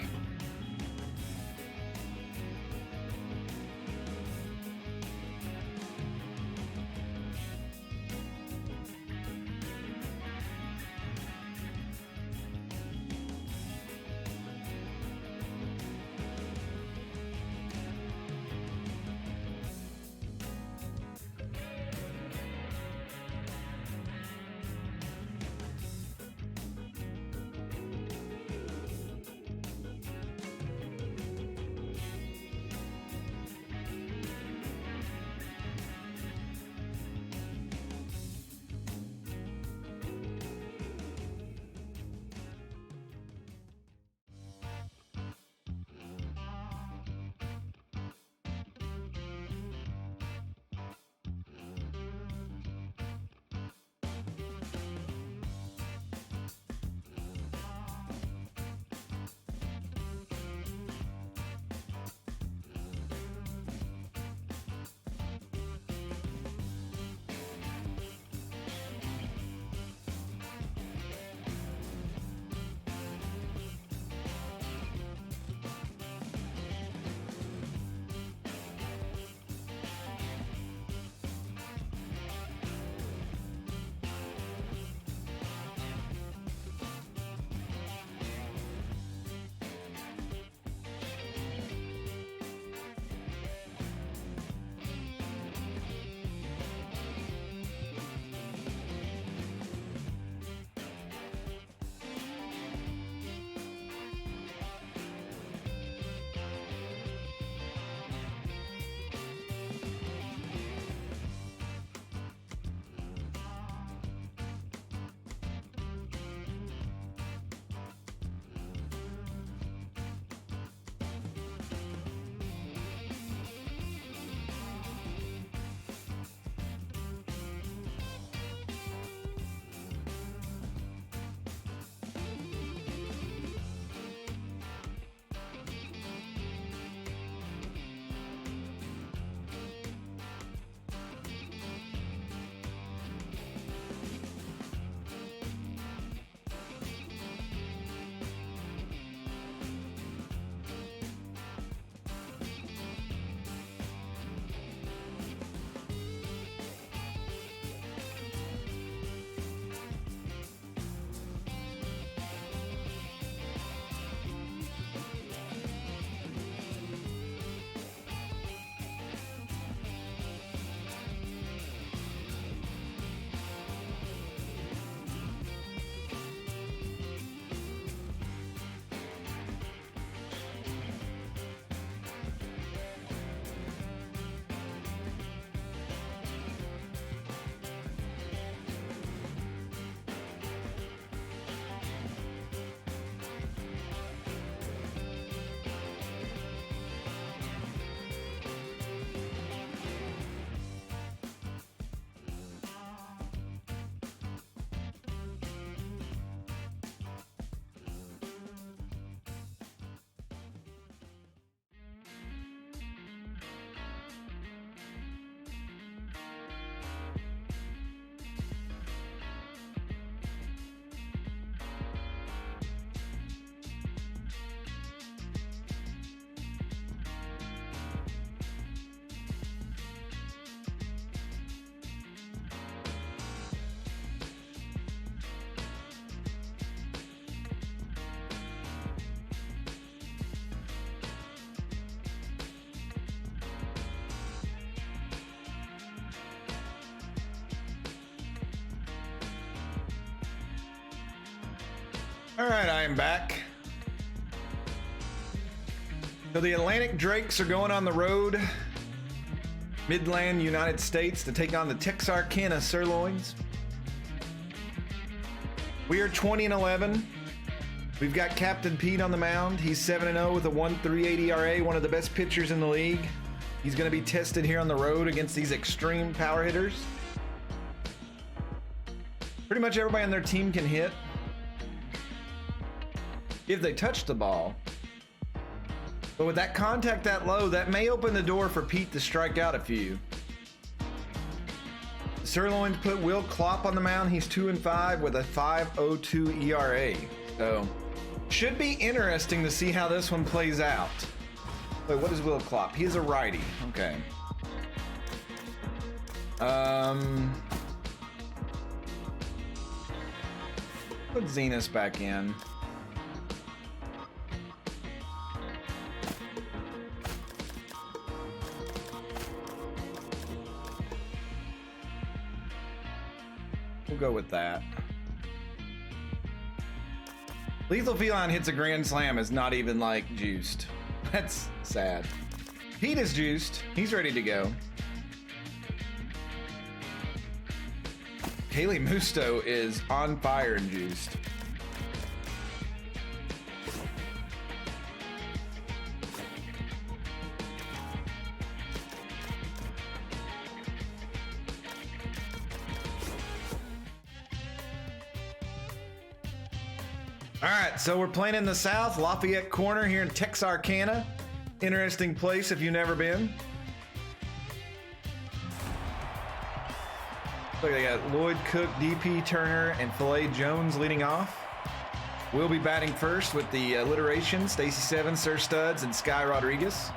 All right, I am back. So the Atlantic Drakes are going on the road, Midland, United States, to take on the Texarkana Sirloins. We are 20-11. We've got Captain Pete on the mound. He's 7-0 with a 1.38 ERA, one of the best pitchers in the league. He's going to be tested here on the road against these extreme power hitters. Pretty much everybody on their team can hit if they touch the ball. But with that contact that low, that may open the door for Pete to strike out a few. The Sirloins put Will Klopp on the mound. He's 2-5 with a 5.02 ERA. So, should be interesting to see how this one plays out. Wait, what is Will Klopp? He's a righty. Okay. Put Zenas back in. We'll go with that. Lethal Feline hits a grand slam is not even like juiced. That's sad. Pete is juiced. He's ready to go. Kaylee Musto is on fire and juiced. All right, so we're playing in the South, Lafayette Corner here in Texarkana. Interesting place if you've never been. Look, they got Lloyd Cook, DP Turner, and Filet Jones leading off. We'll be batting first with the alliteration, Stacy Seven, Sir Studs, and Sky Rodriguez.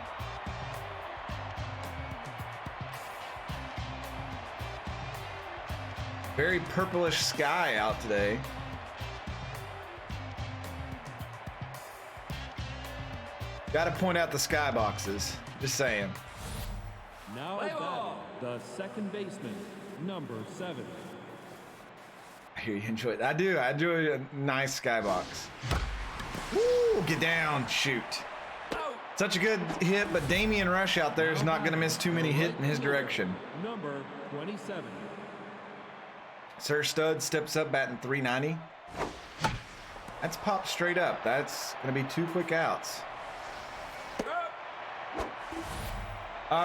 Very purplish sky out today. Got to point out the sky boxes. Just saying. Now batting, the second baseman, number 7. I hear you enjoy it. I do. I enjoy a nice skybox. Woo! Get down. Shoot. Such a good hit, but Damian Rush out there is not going to miss too many hits in his direction. Number 27. Sir Stud steps up batting .390. That's popped straight up. That's going to be 2 quick outs.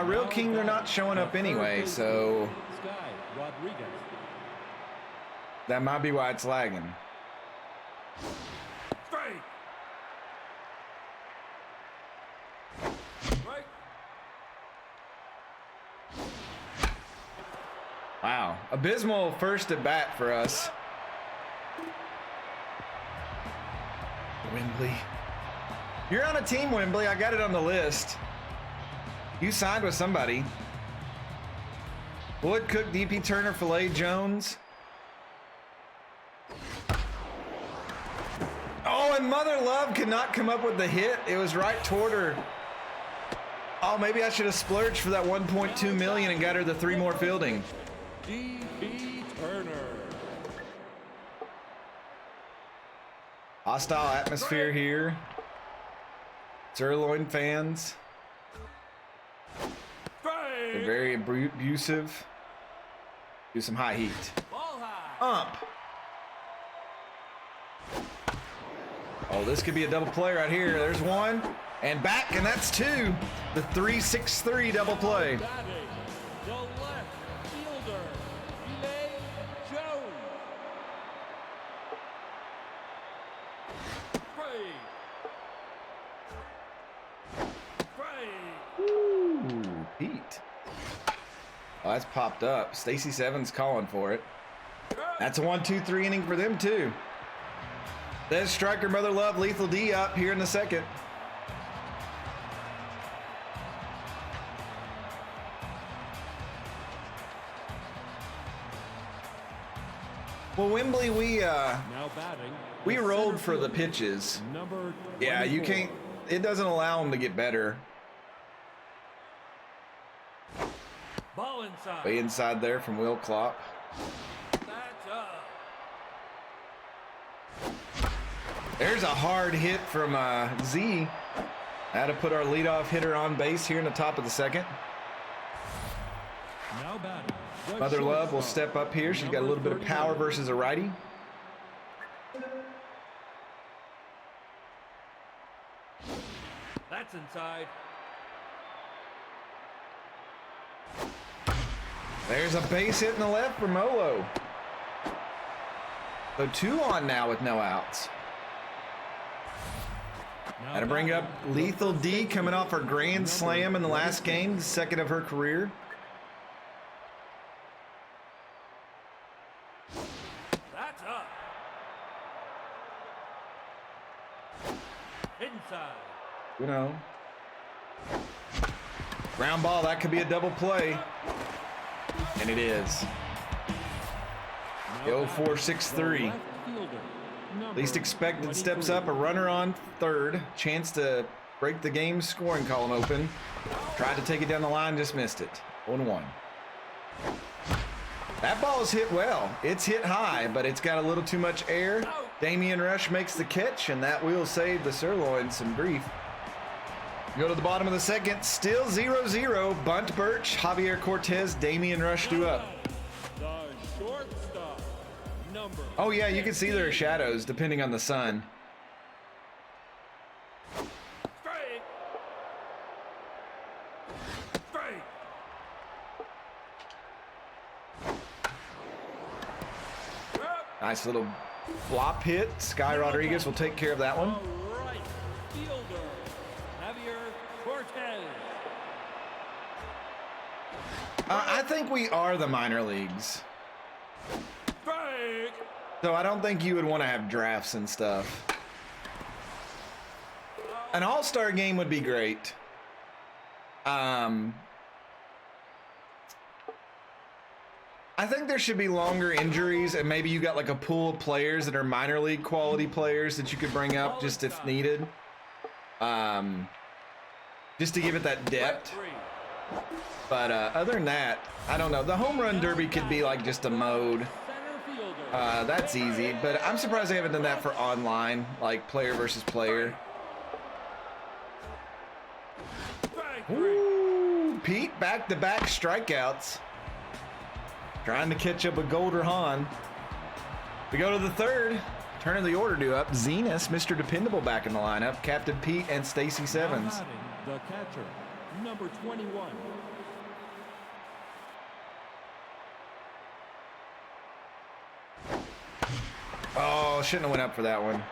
Real King, they're not showing up anyway, so Sky Rodriguez. that might be why it's lagging. Straight. Right. Wow. Abysmal first at bat for us. Wembley. You're on a team, Wembley. I got it on the list. You signed with somebody. Wood Cook, DP Turner, Filet Jones. Oh, and Mother Love could not come up with the hit. It was right toward her. Oh, maybe I should have splurged for that 1.2 million and got her the 3 more fielding. DP Turner. Hostile atmosphere here. Sirloin fans. They're very abusive. Do some high heat. Ball high. Ump. Oh, this could be a double play right here. There's one. And back, and that's 2. The 3-6-3 double play. Batting, the left fielder, Filet Jones. Straight. Ooh, Pete. Oh, that's popped up. Stacy Seven's calling for it. That's a 1-2-3 inning for them, too. There's Striker Mother Love, Lethal D up here in the second. Well, Wembley, we Now batting, we the rolled center for the fielder, pitches. Number 24. Yeah, you can't. It doesn't allow them to get better. Ball inside. Way inside there from Will Klopp. That's up. There's a hard hit from Z. Had to put our leadoff hitter on base here in the top of the second. Now batting. the Mother Love will shortstop, step up here. She's got a number little bit of power 39. versus a righty. That's inside. There's a base hit in the left for Molo. So 2 on now with no outs. Now Had to bring up batting, Lethal the D first coming baseman, off her grand number slam in the last 26. game, the second of her career. That's up. Inside. You know. Ground ball, that could be a double play. And it is. Now Go batting, 4-6-3. the left fielder, number Least expected steps 23. up, a runner on third. Chance to break the game's scoring column open. Tried to take it down the line, just missed it. 1-1. That ball is hit well. It's hit high, but it's got a little too much air. Damian Rush makes the catch, and that will save the sirloin some grief. Go to the bottom of the second, still 0-0. Bunt Birch, Javier Cortez, Damian Rush do up. The shortstop, number Oh yeah, you can see there are shadows depending on the sun. Straight. Straight. Up. Nice little flop hit. Sky Rodriguez will take care of that one. the right fielder, Javier Cortez. I think we are the minor leagues. Strike. So I don't think you would want to have drafts and stuff. An all-star game would be great. I think there should be longer injuries, and maybe you got like a pool of players that are minor league quality players that you could bring up just if needed. Just to give it that depth. Three. But other than that, I don't know. The home run derby could be like just a mode. center fielder, That's easy, but I'm surprised they haven't done that for online, like player versus player. Strike three. Ooh, Pete, back-to-back strikeouts. Trying to catch up with Golder Hahn. We go to the third. Turning the order to up. Zenas, Mr. Dependable, back in the lineup. Captain Pete and Stacy now Sevens. batting, the catcher, number 21. Oh, shouldn't have went up for that one.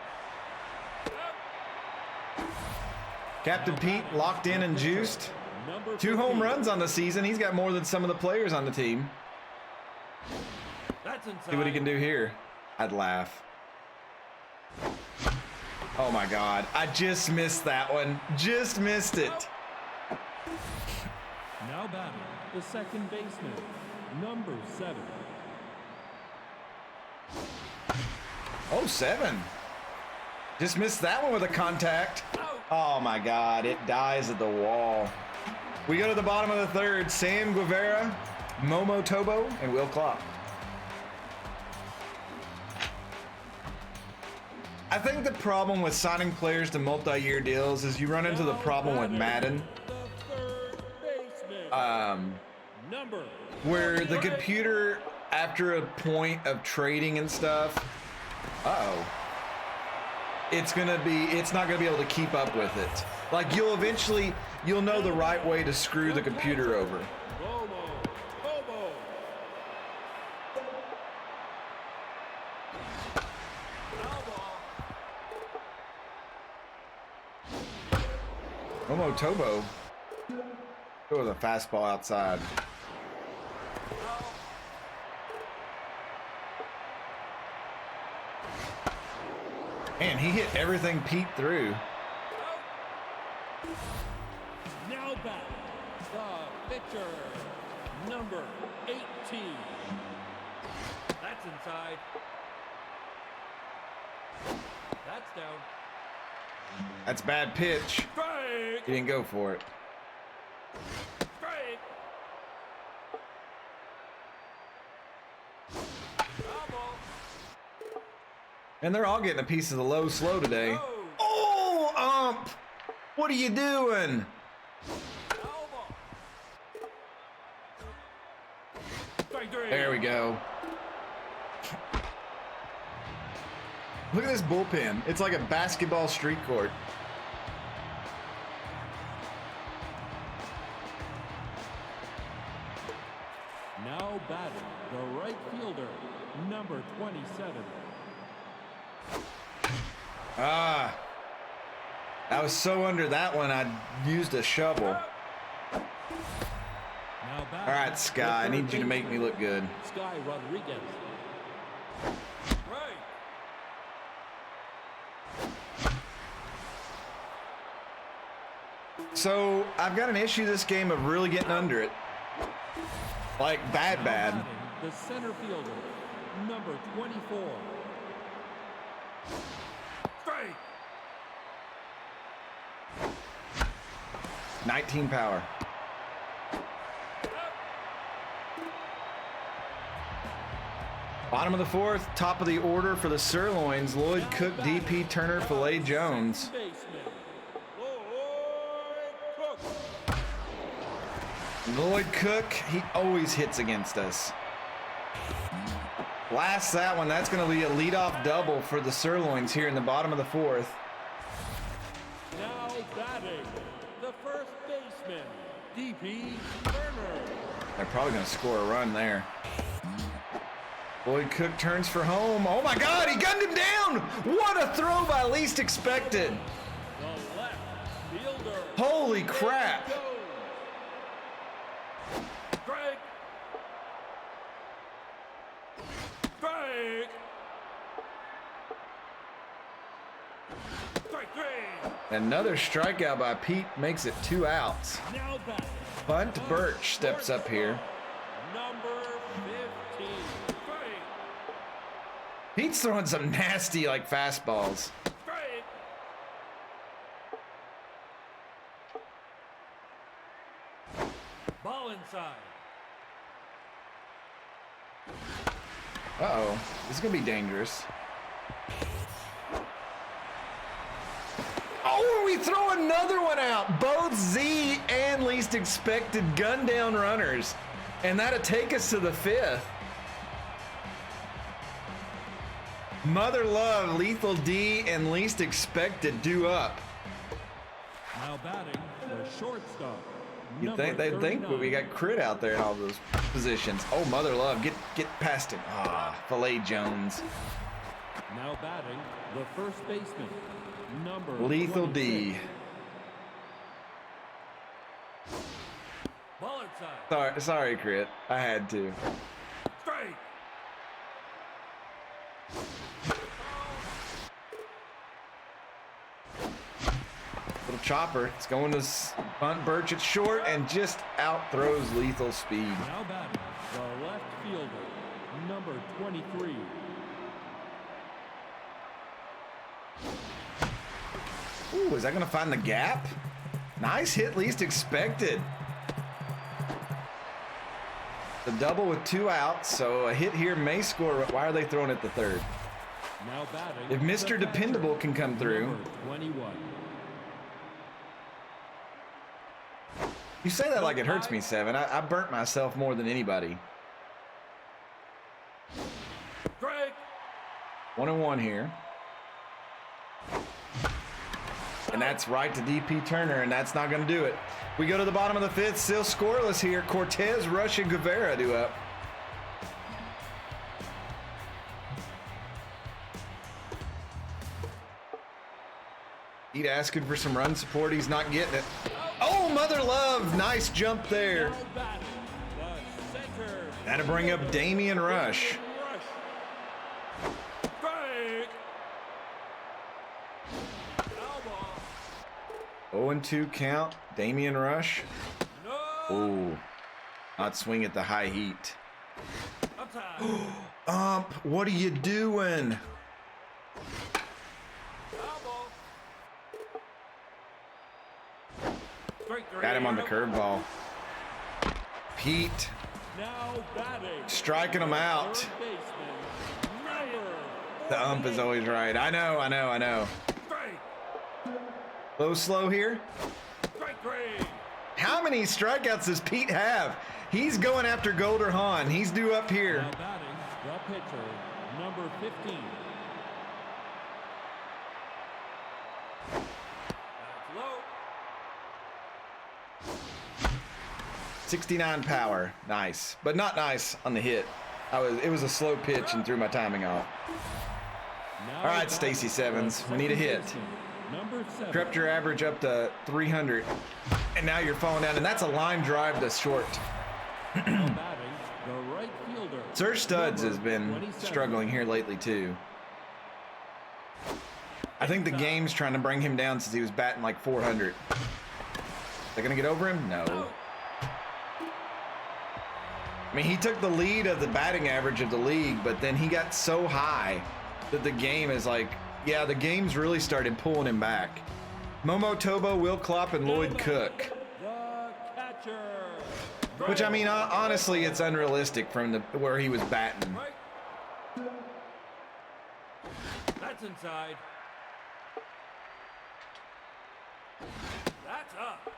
Captain Pete locked in and juiced. Number 2 home 15. runs on the season. He's got more than some of the players on the team. That's inside. See what he can do here. I'd laugh. Oh my God. I just missed that one. Just missed it. Now batting, the second baseman, number 7. Oh, 7. Just missed that one with a contact. Oh my God. It dies at the wall. We go to the bottom of the third. Sam Guevara, Momo Tobo, and Will Klopp. I think the problem with signing players to multi-year deals is you run into the problem with Madden, The third baseman, number where the computer, after a point of trading and stuff, it's not gonna be able to keep up with it. Like you'll know the right way to screw the computer over. Bobo. Momo Tobo. Go with a fastball outside. Man, he hit everything Pete threw. Now back, the pitcher, number 18. That's inside. That's down. That's bad pitch. Strike. He didn't go for it. Strike. Foul ball. And they're all getting a piece of the low slow today. Oh. Oh, what are you doing? Elbow. Strike three. There we go. Look at this bullpen. It's like a basketball street court. Now batting, the right fielder, number 27. Ah. I was so under that one, I used a shovel. Now batting, All right, Sky, I the third need you to make me baseman, look good. Sky Rodriguez. Right. So, I've got an issue this game of really getting under it. Like, bad. Now batting, the center fielder, number 24. Strike. 19 power. Bottom of the fourth, top of the order for the Sirloins, Lloyd Cook, DP Turner, Filet Jones. Baseman. Lloyd Cook. Lloyd Cook, he always hits against us. Blast that one. That's going to be a leadoff double for the Sirloins here in the bottom of the fourth. Now batting, the first baseman, DP Turner. They're probably going to score a run there. Lloyd Cook turns for home. Oh my God, he gunned him down! What a throw by least expected. The left fielder. Holy crap. Jones. Strike. Strike. Strike three. Another strikeout by Pete makes it 2 outs. Now batting, Bunt Birch steps up here. number 15. Strike. Pete's throwing some nasty like fastballs. Strike. Ball inside. Uh-oh, this is gonna be dangerous. Oh, and we throw another one out. Both Z and least expected gun down runners. And that'll take us to the 5th. Mother Love, Lethal D, and least expected due up. Now batting, the shortstop. You think they'd think, but we got Crit out there in all those positions. Oh, Mother Love, get past him. Ah, Filet Jones. Now batting, the first baseman, number Lethal 26. D. Ball inside. Sorry, Crit. I had to. Strike. Little chopper. It's going to Bunt Birch at short and just out throws Lethal Speed. Now batting, the left fielder, number 23. Ooh, is that going to find the gap? Nice hit, least expected. The double with 2 outs, so a hit here may score. Why are they throwing it the 3rd? Now batting, If Mr. the Dependable catcher, can come through. number 21. You say that like it hurts me, Seven. I burnt myself more than anybody. Strike. 1-1 here. And that's right to DP Turner, and that's not going to do it. We go to the bottom of the 5th, still scoreless here. Cortez, Rush, and Guevara do up. He's asking for some run support. He's not getting it. Oh, Mother Love. Nice jump there. Now batting, the center. That'll bring up Damian Rush. Rush. Strike. Elbow. 0-2 count. Damian Rush. No. Ooh. Not swing at the high heat. Upside. What are you doing? Elbow. Strike three. Got him on the curveball. Pete Now batting, striking him out. third baseman, number The ump is always right. I know. Strike. Low slow here. Strike 3. How many strikeouts does Pete have? He's going after Golder Hahn. He's due up here. Now batting, the pitcher, number 15. That's low. 69 power. Nice. But not nice on the hit. It was a slow pitch and threw my timing off. Now All right, batting, Stacy Sevens. the We need a second hit. baseman, Number 7. Crept your average up to 300. And now you're falling down. And that's a line drive to short. Now batting, the right fielder. Serge Studs has number been 27. struggling here lately, too. I think the game's trying to bring him down since he was batting like 400. They're going to get over him? No. I mean, he took the lead of the batting average of the league, but then he got so high that the game is like, yeah, the game's really started pulling him back. Momo Tobo, Will Klopp, and Lloyd Cook. The catcher. Which, I mean, honestly, it's unrealistic from where he was batting. Right. That's inside. That's up.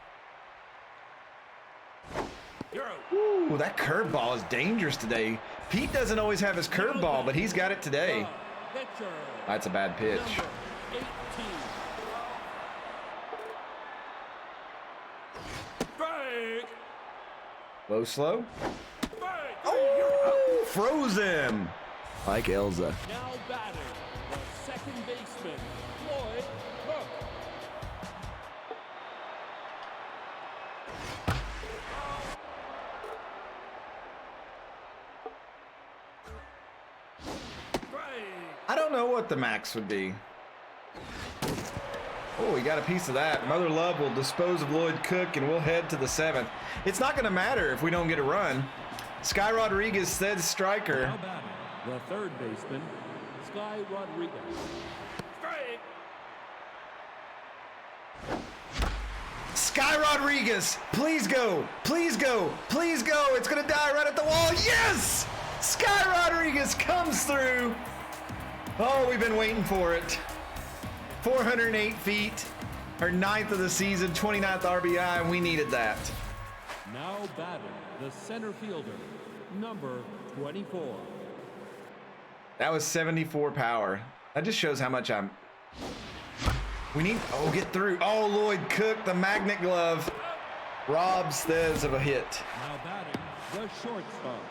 You're out. Ooh, that curveball is dangerous today. Pete doesn't always have his curveball, but he's got it today. The pitcher. That's a bad pitch. Number 18. Strike. Low, slow. Strike. Oh, froze him. Like Elza. Now batting, the second baseman, Lloyd Cook. Strike. I don't know what the max would be. Oh, we got a piece of that. Mother Love will dispose of Lloyd Cook, and we'll head to the 7th. It's not going to matter if we don't get a run. Sky Rodriguez says striker. Now batting, the third baseman, Sky Rodriguez. Strike. Sky Rodriguez, please go, please go, please go. It's going to die right at the wall. Yes! Sky Rodriguez comes through. Oh, we've been waiting for it. 408 feet, her 9th of the season, 29th RBI, and we needed that. Now batting, the center fielder, number 24. That was 74 power. That just shows how much we need, get through. Oh, Lloyd Cook, the magnet glove. Robs Thez of a hit. Now batting, the shortstop,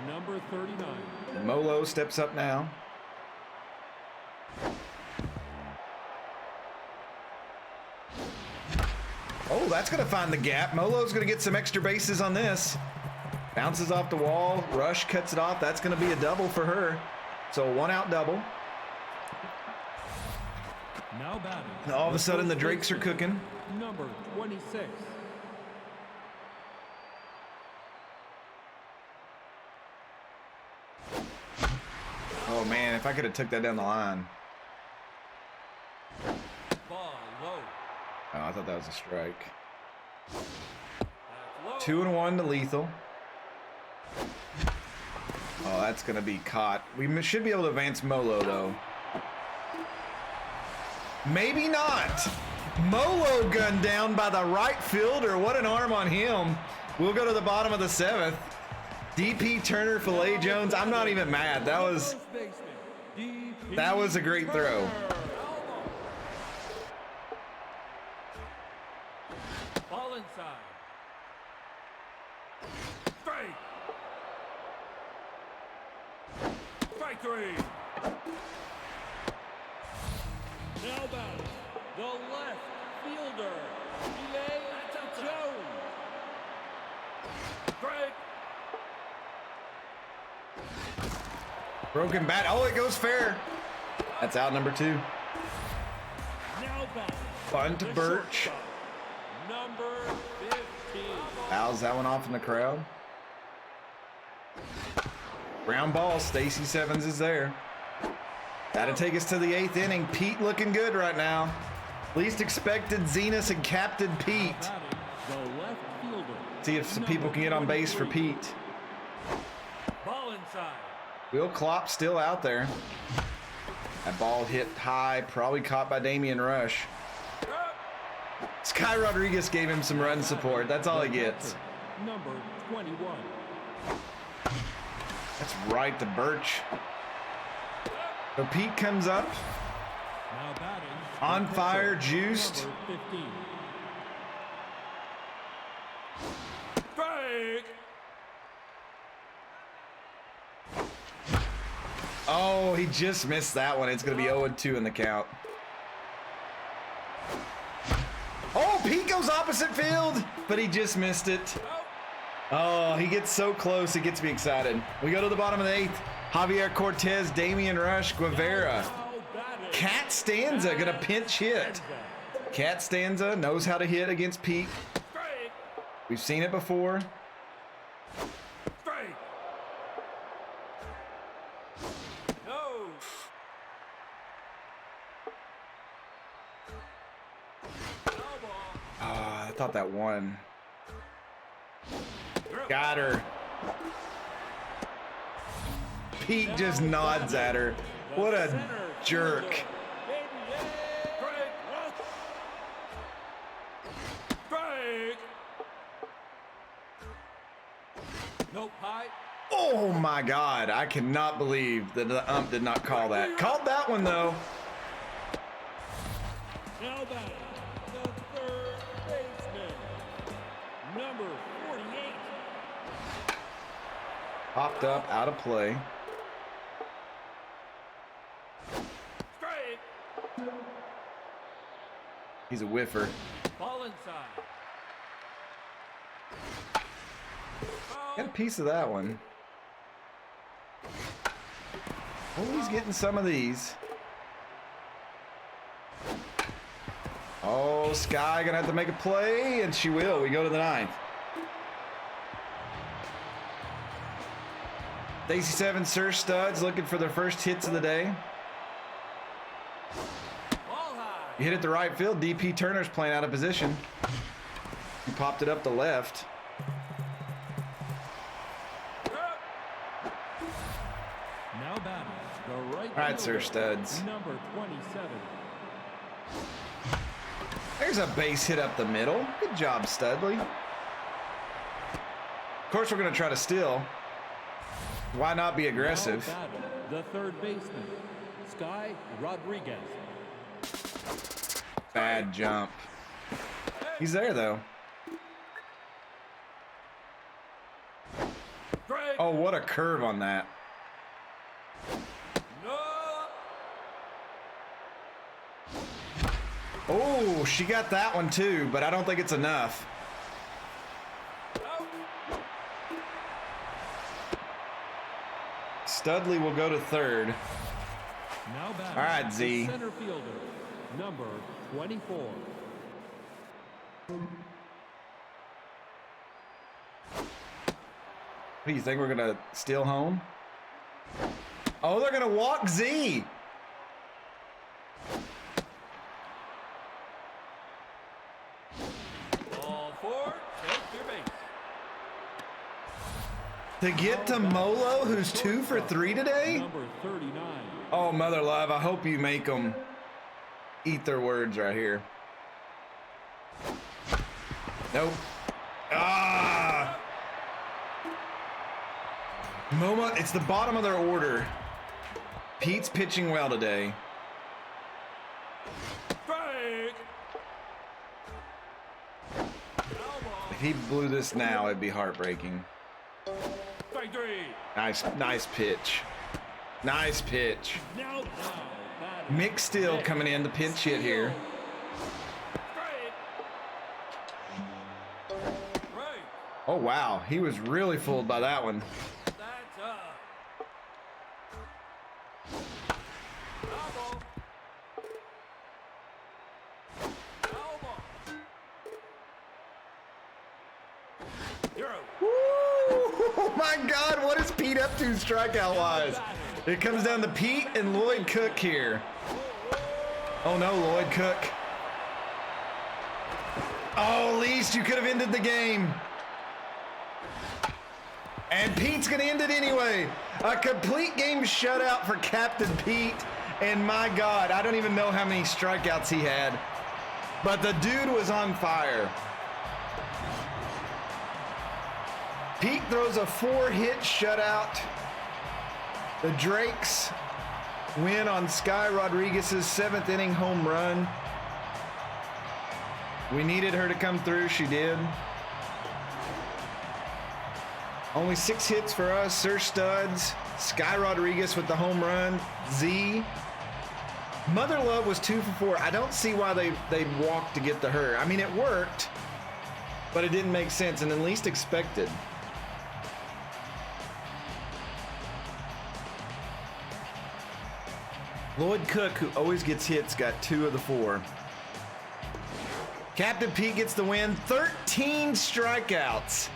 number 39. Molo steps up now. Oh, that's going to find the gap. Molo's going to get some extra bases on this. Bounces off the wall. Rush cuts it off. That's going to be a double for her. So a 1-out double. Now batting. And all of a sudden, the first Drakes are baseman, cooking. Number 26. Oh, man, if I could have took that down the line. Ball low. Oh, I thought that was a strike. That's low. 2-1 to lethal. Oh, that's going to be caught. We should be able to advance Molo, though. Maybe not. Molo gunned down by the right fielder. What an arm on him. We'll go to the bottom of the 7th. DP Turner, Filet Jones. I'm not even mad. That was First baseman. a great throw. Ball inside. Strike. Strike 3. Now batting, the left fielder, Filet Jones. Strike. Broken bat. Oh, it goes fair. That's out number 2. Now batting, Bunt the Birch. shortstop, number 15. Fouls that one off in the crowd. Ground ball. Stacy Sevens is there. That'll take us to the 8th inning. Pete looking good right now. Least expected Zenas and Captain Pete. Batting, the left fielder. See if some people can get on base for Pete. Ball inside. Will Klopp still out there. That ball hit high, probably caught by Damian Rush. Sky Rodriguez gave him some run support. That's all he gets. Number 21. That's right to Birch. So Pete comes up. Now batting. On the fire, pitcher, juiced. Number 15. Strike. Oh, he just missed that one. It's going to be 0-2 in the count. Oh, Pete goes opposite field, but he just missed it. Oh, he gets so close, it gets me excited. We go to the bottom of the 8th. Javier Cortez, Damian Rush, Guevara. Now batting. Cat Stanza gonna pinch hit. Cat Stanza knows how to hit against Pete. Strike. We've seen it before. Strike. No. No ball. I thought that won. Got her. Pete just nods at her. What a jerk. Strike. Nope, high. Oh my God. I cannot believe that the ump did not call that. Called that one though. Now batting. The third baseman. Number 48. Popped up, out of play. Strike. He's a whiffer. Ball inside. Got a piece of that one. Oh, he's getting some of these. Oh, Sky gonna have to make a play, and she will. We go to the 9th. Daisy 7 Sir Studs looking for their first hits of the day. Ball high. You hit it the right field. DP Turner's playing out of position. He popped it up the left. Now batting. The right All right, Sir fielder. Studs. Number 27. There's a base hit up the middle. Good job, Studley. Of course, we're going to try to steal. Why not be aggressive? Now batting. The third baseman. Sky Rodriguez. Bad jump. He's there, though. Strike. Oh, what a curve on that. No. Oh, she got that one, too, but I don't think it's enough. Out. Studley will go to third. Now batting. All right, the Z. Center fielder. Number 24. What do you think, we're going to steal home? Oh, they're going to walk Z. Ball 4. Take your base. To get to Molo, who's 2 for 3 today? Number 39. Oh, Mother Love, I hope you make them eat their words right here. Nope. Ah! MoMA, it's the bottom of their order. Pete's pitching well today. Strike. If he blew this now, it'd be heartbreaking. Strike 3. Nice pitch. Nice pitch. Now batting. Mick Steele coming in to pinch hit here. Strike. Right. Oh, wow. He was really fooled by that one. That's up. Foul ball. Foul ball. You're out. Oh my God, what is Pete up to strikeout wise? It comes down to Pete and Lloyd Cook here. Oh no, Lloyd Cook. Oh, least you could have ended the game. And Pete's gonna end it anyway. A complete game shutout for Captain Pete. And my God, I don't even know how many strikeouts he had, but the dude was on fire. Pete throws a 4-hit shutout. The Drakes win on Sky Rodriguez's 7th inning home run. We needed her to come through. She did. Only 6 hits for us. Sir Studs. Sky Rodriguez with the home run. Z. Mother Love was 2 for 4. I don't see why they walked to get to her. I mean, it worked, but it didn't make sense and at least expected. Lloyd Cook, who always gets hits, got 2 of the 4. Captain Pete gets the win. 13 strikeouts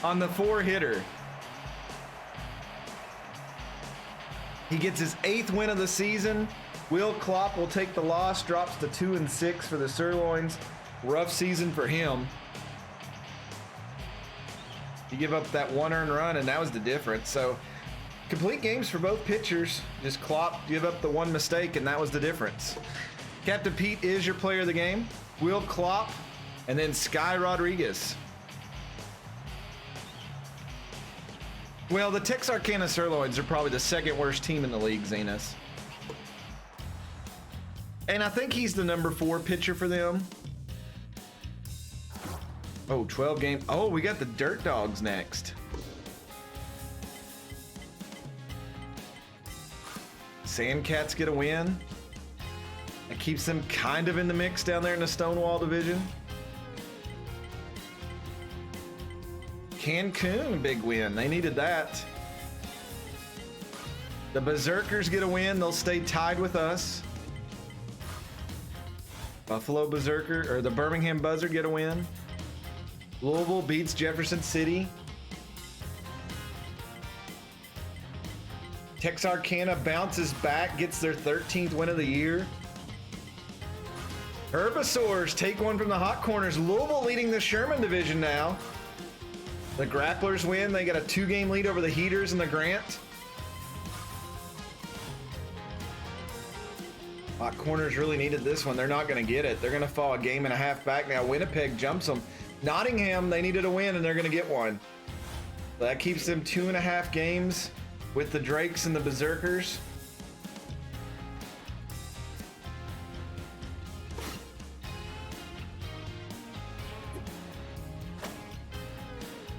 on the 4-hitter. He gets his 8th win of the season. Will Klopp will take the loss, drops to 2-6 for the Sirloins. Rough season for him. He gave up that 1 earned run, and that was the difference. So, complete games for both pitchers. Just Klopp give up the 1 mistake, and that was the difference. Captain Pete is your player of the game. Will Klopp, and then Sky Rodriguez. Well, the Texarkana Sirloins are probably the 2nd worst team in the league, Zenas. And I think he's the number 4 pitcher for them. Oh, 12 games. Oh, we got the Dirt Dogs next. Sandcats get a win. That keeps them kind of in the mix down there in the Stonewall division. Cancun, big win. They needed that. The Berserkers get a win. They'll stay tied with us. Buffalo Berserker, or the Birmingham Buzzer get a win. Louisville beats Jefferson City. Texarkana bounces back, gets their 13th win of the year. Herbisaurs take one from the hot corners. Louisville leading the Sherman division now. The Grapplers win. They got a 2-game lead over the Heaters and the Grant. Hot corners really needed this one. They're not going to get it. They're going to fall a game and a half back now. Winnipeg jumps them. Nottingham, they needed a win, and they're going to get one. That keeps them 2.5 games with the Drakes and the Berserkers.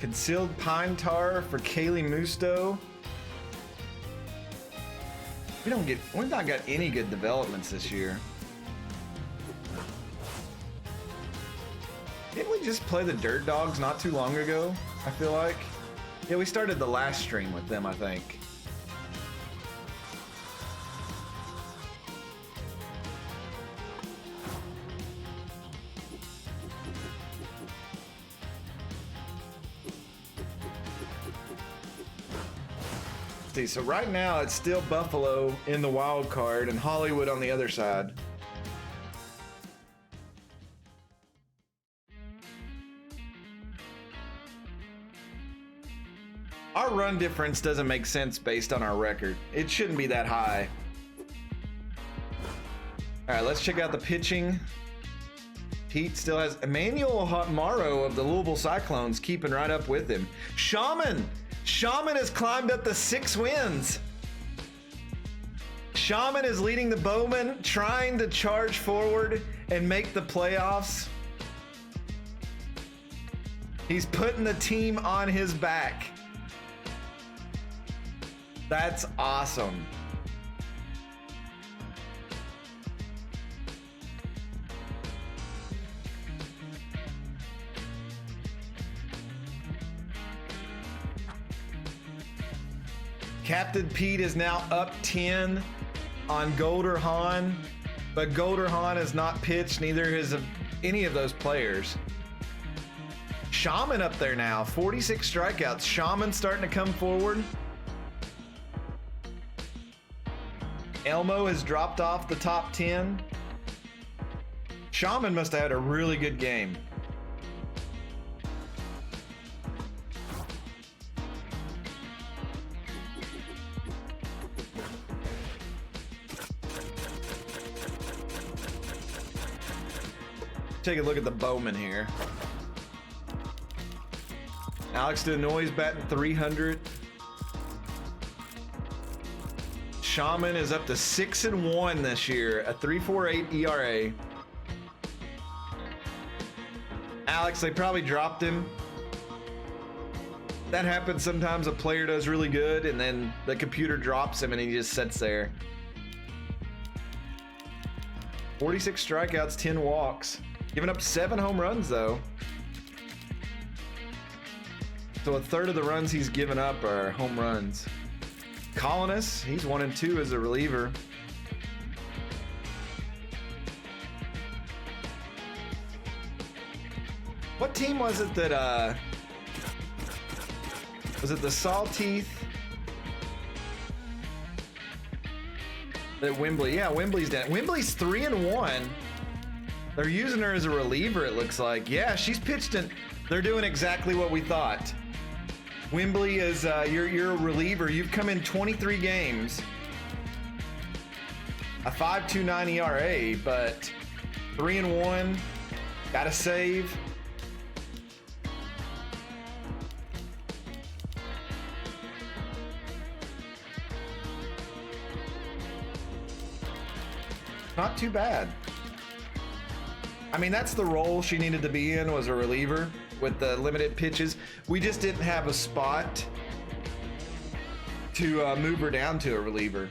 Concealed Pine Tar for Kaylee Musto. We've not got any good developments this year. Didn't we just play the Dirt Dogs not too long ago? I feel like. Yeah, we started the last stream with them, I think. See, so right now it's still Buffalo in the wild card and Hollywood on the other side. Our run difference doesn't make sense based on our record. It shouldn't be that high. All right, let's check out the pitching. Pete still has Emmanuel Morrow of the Louisville Cyclones keeping right up with him. Shaman has climbed up to 6 wins. Shaman is leading the Bowman, trying to charge forward and make the playoffs. He's putting the team on his back. That's awesome. Captain Pete is now up 10 on Golder Hahn, but Golder Hahn has not pitched, neither has any of those players. Shaman up there now, 46 strikeouts. Shaman starting to come forward. Elmo has dropped off the top 10. Shaman must have had a really good game. take a look at the Bowman here. Alex DeNoy's batting 300. Shaman is up to 6-1 this year, a 3.48 ERA. Alex, they probably dropped him. That happens sometimes. A player does really good, and then the computer drops him, and he just sits there. 46 strikeouts, 10 walks. Giving up 7 home runs, though. So a third of the runs he's given up are home runs. Colonist, he's 1-2 as a reliever. What team was it that, was it the Sawteeth? At Wembley, yeah, Wembley's down. Wembley's 3-1. They're using her as a reliever, it looks like. Yeah, she's pitched in. They're doing exactly what we thought. Wembley is you're a reliever. You've come in 23 games, a 5.29 ERA, but 3-1. Got a save. Not too bad. I mean, that's the role she needed to be in, was a reliever with the limited pitches. We just didn't have a spot to move her down to a reliever.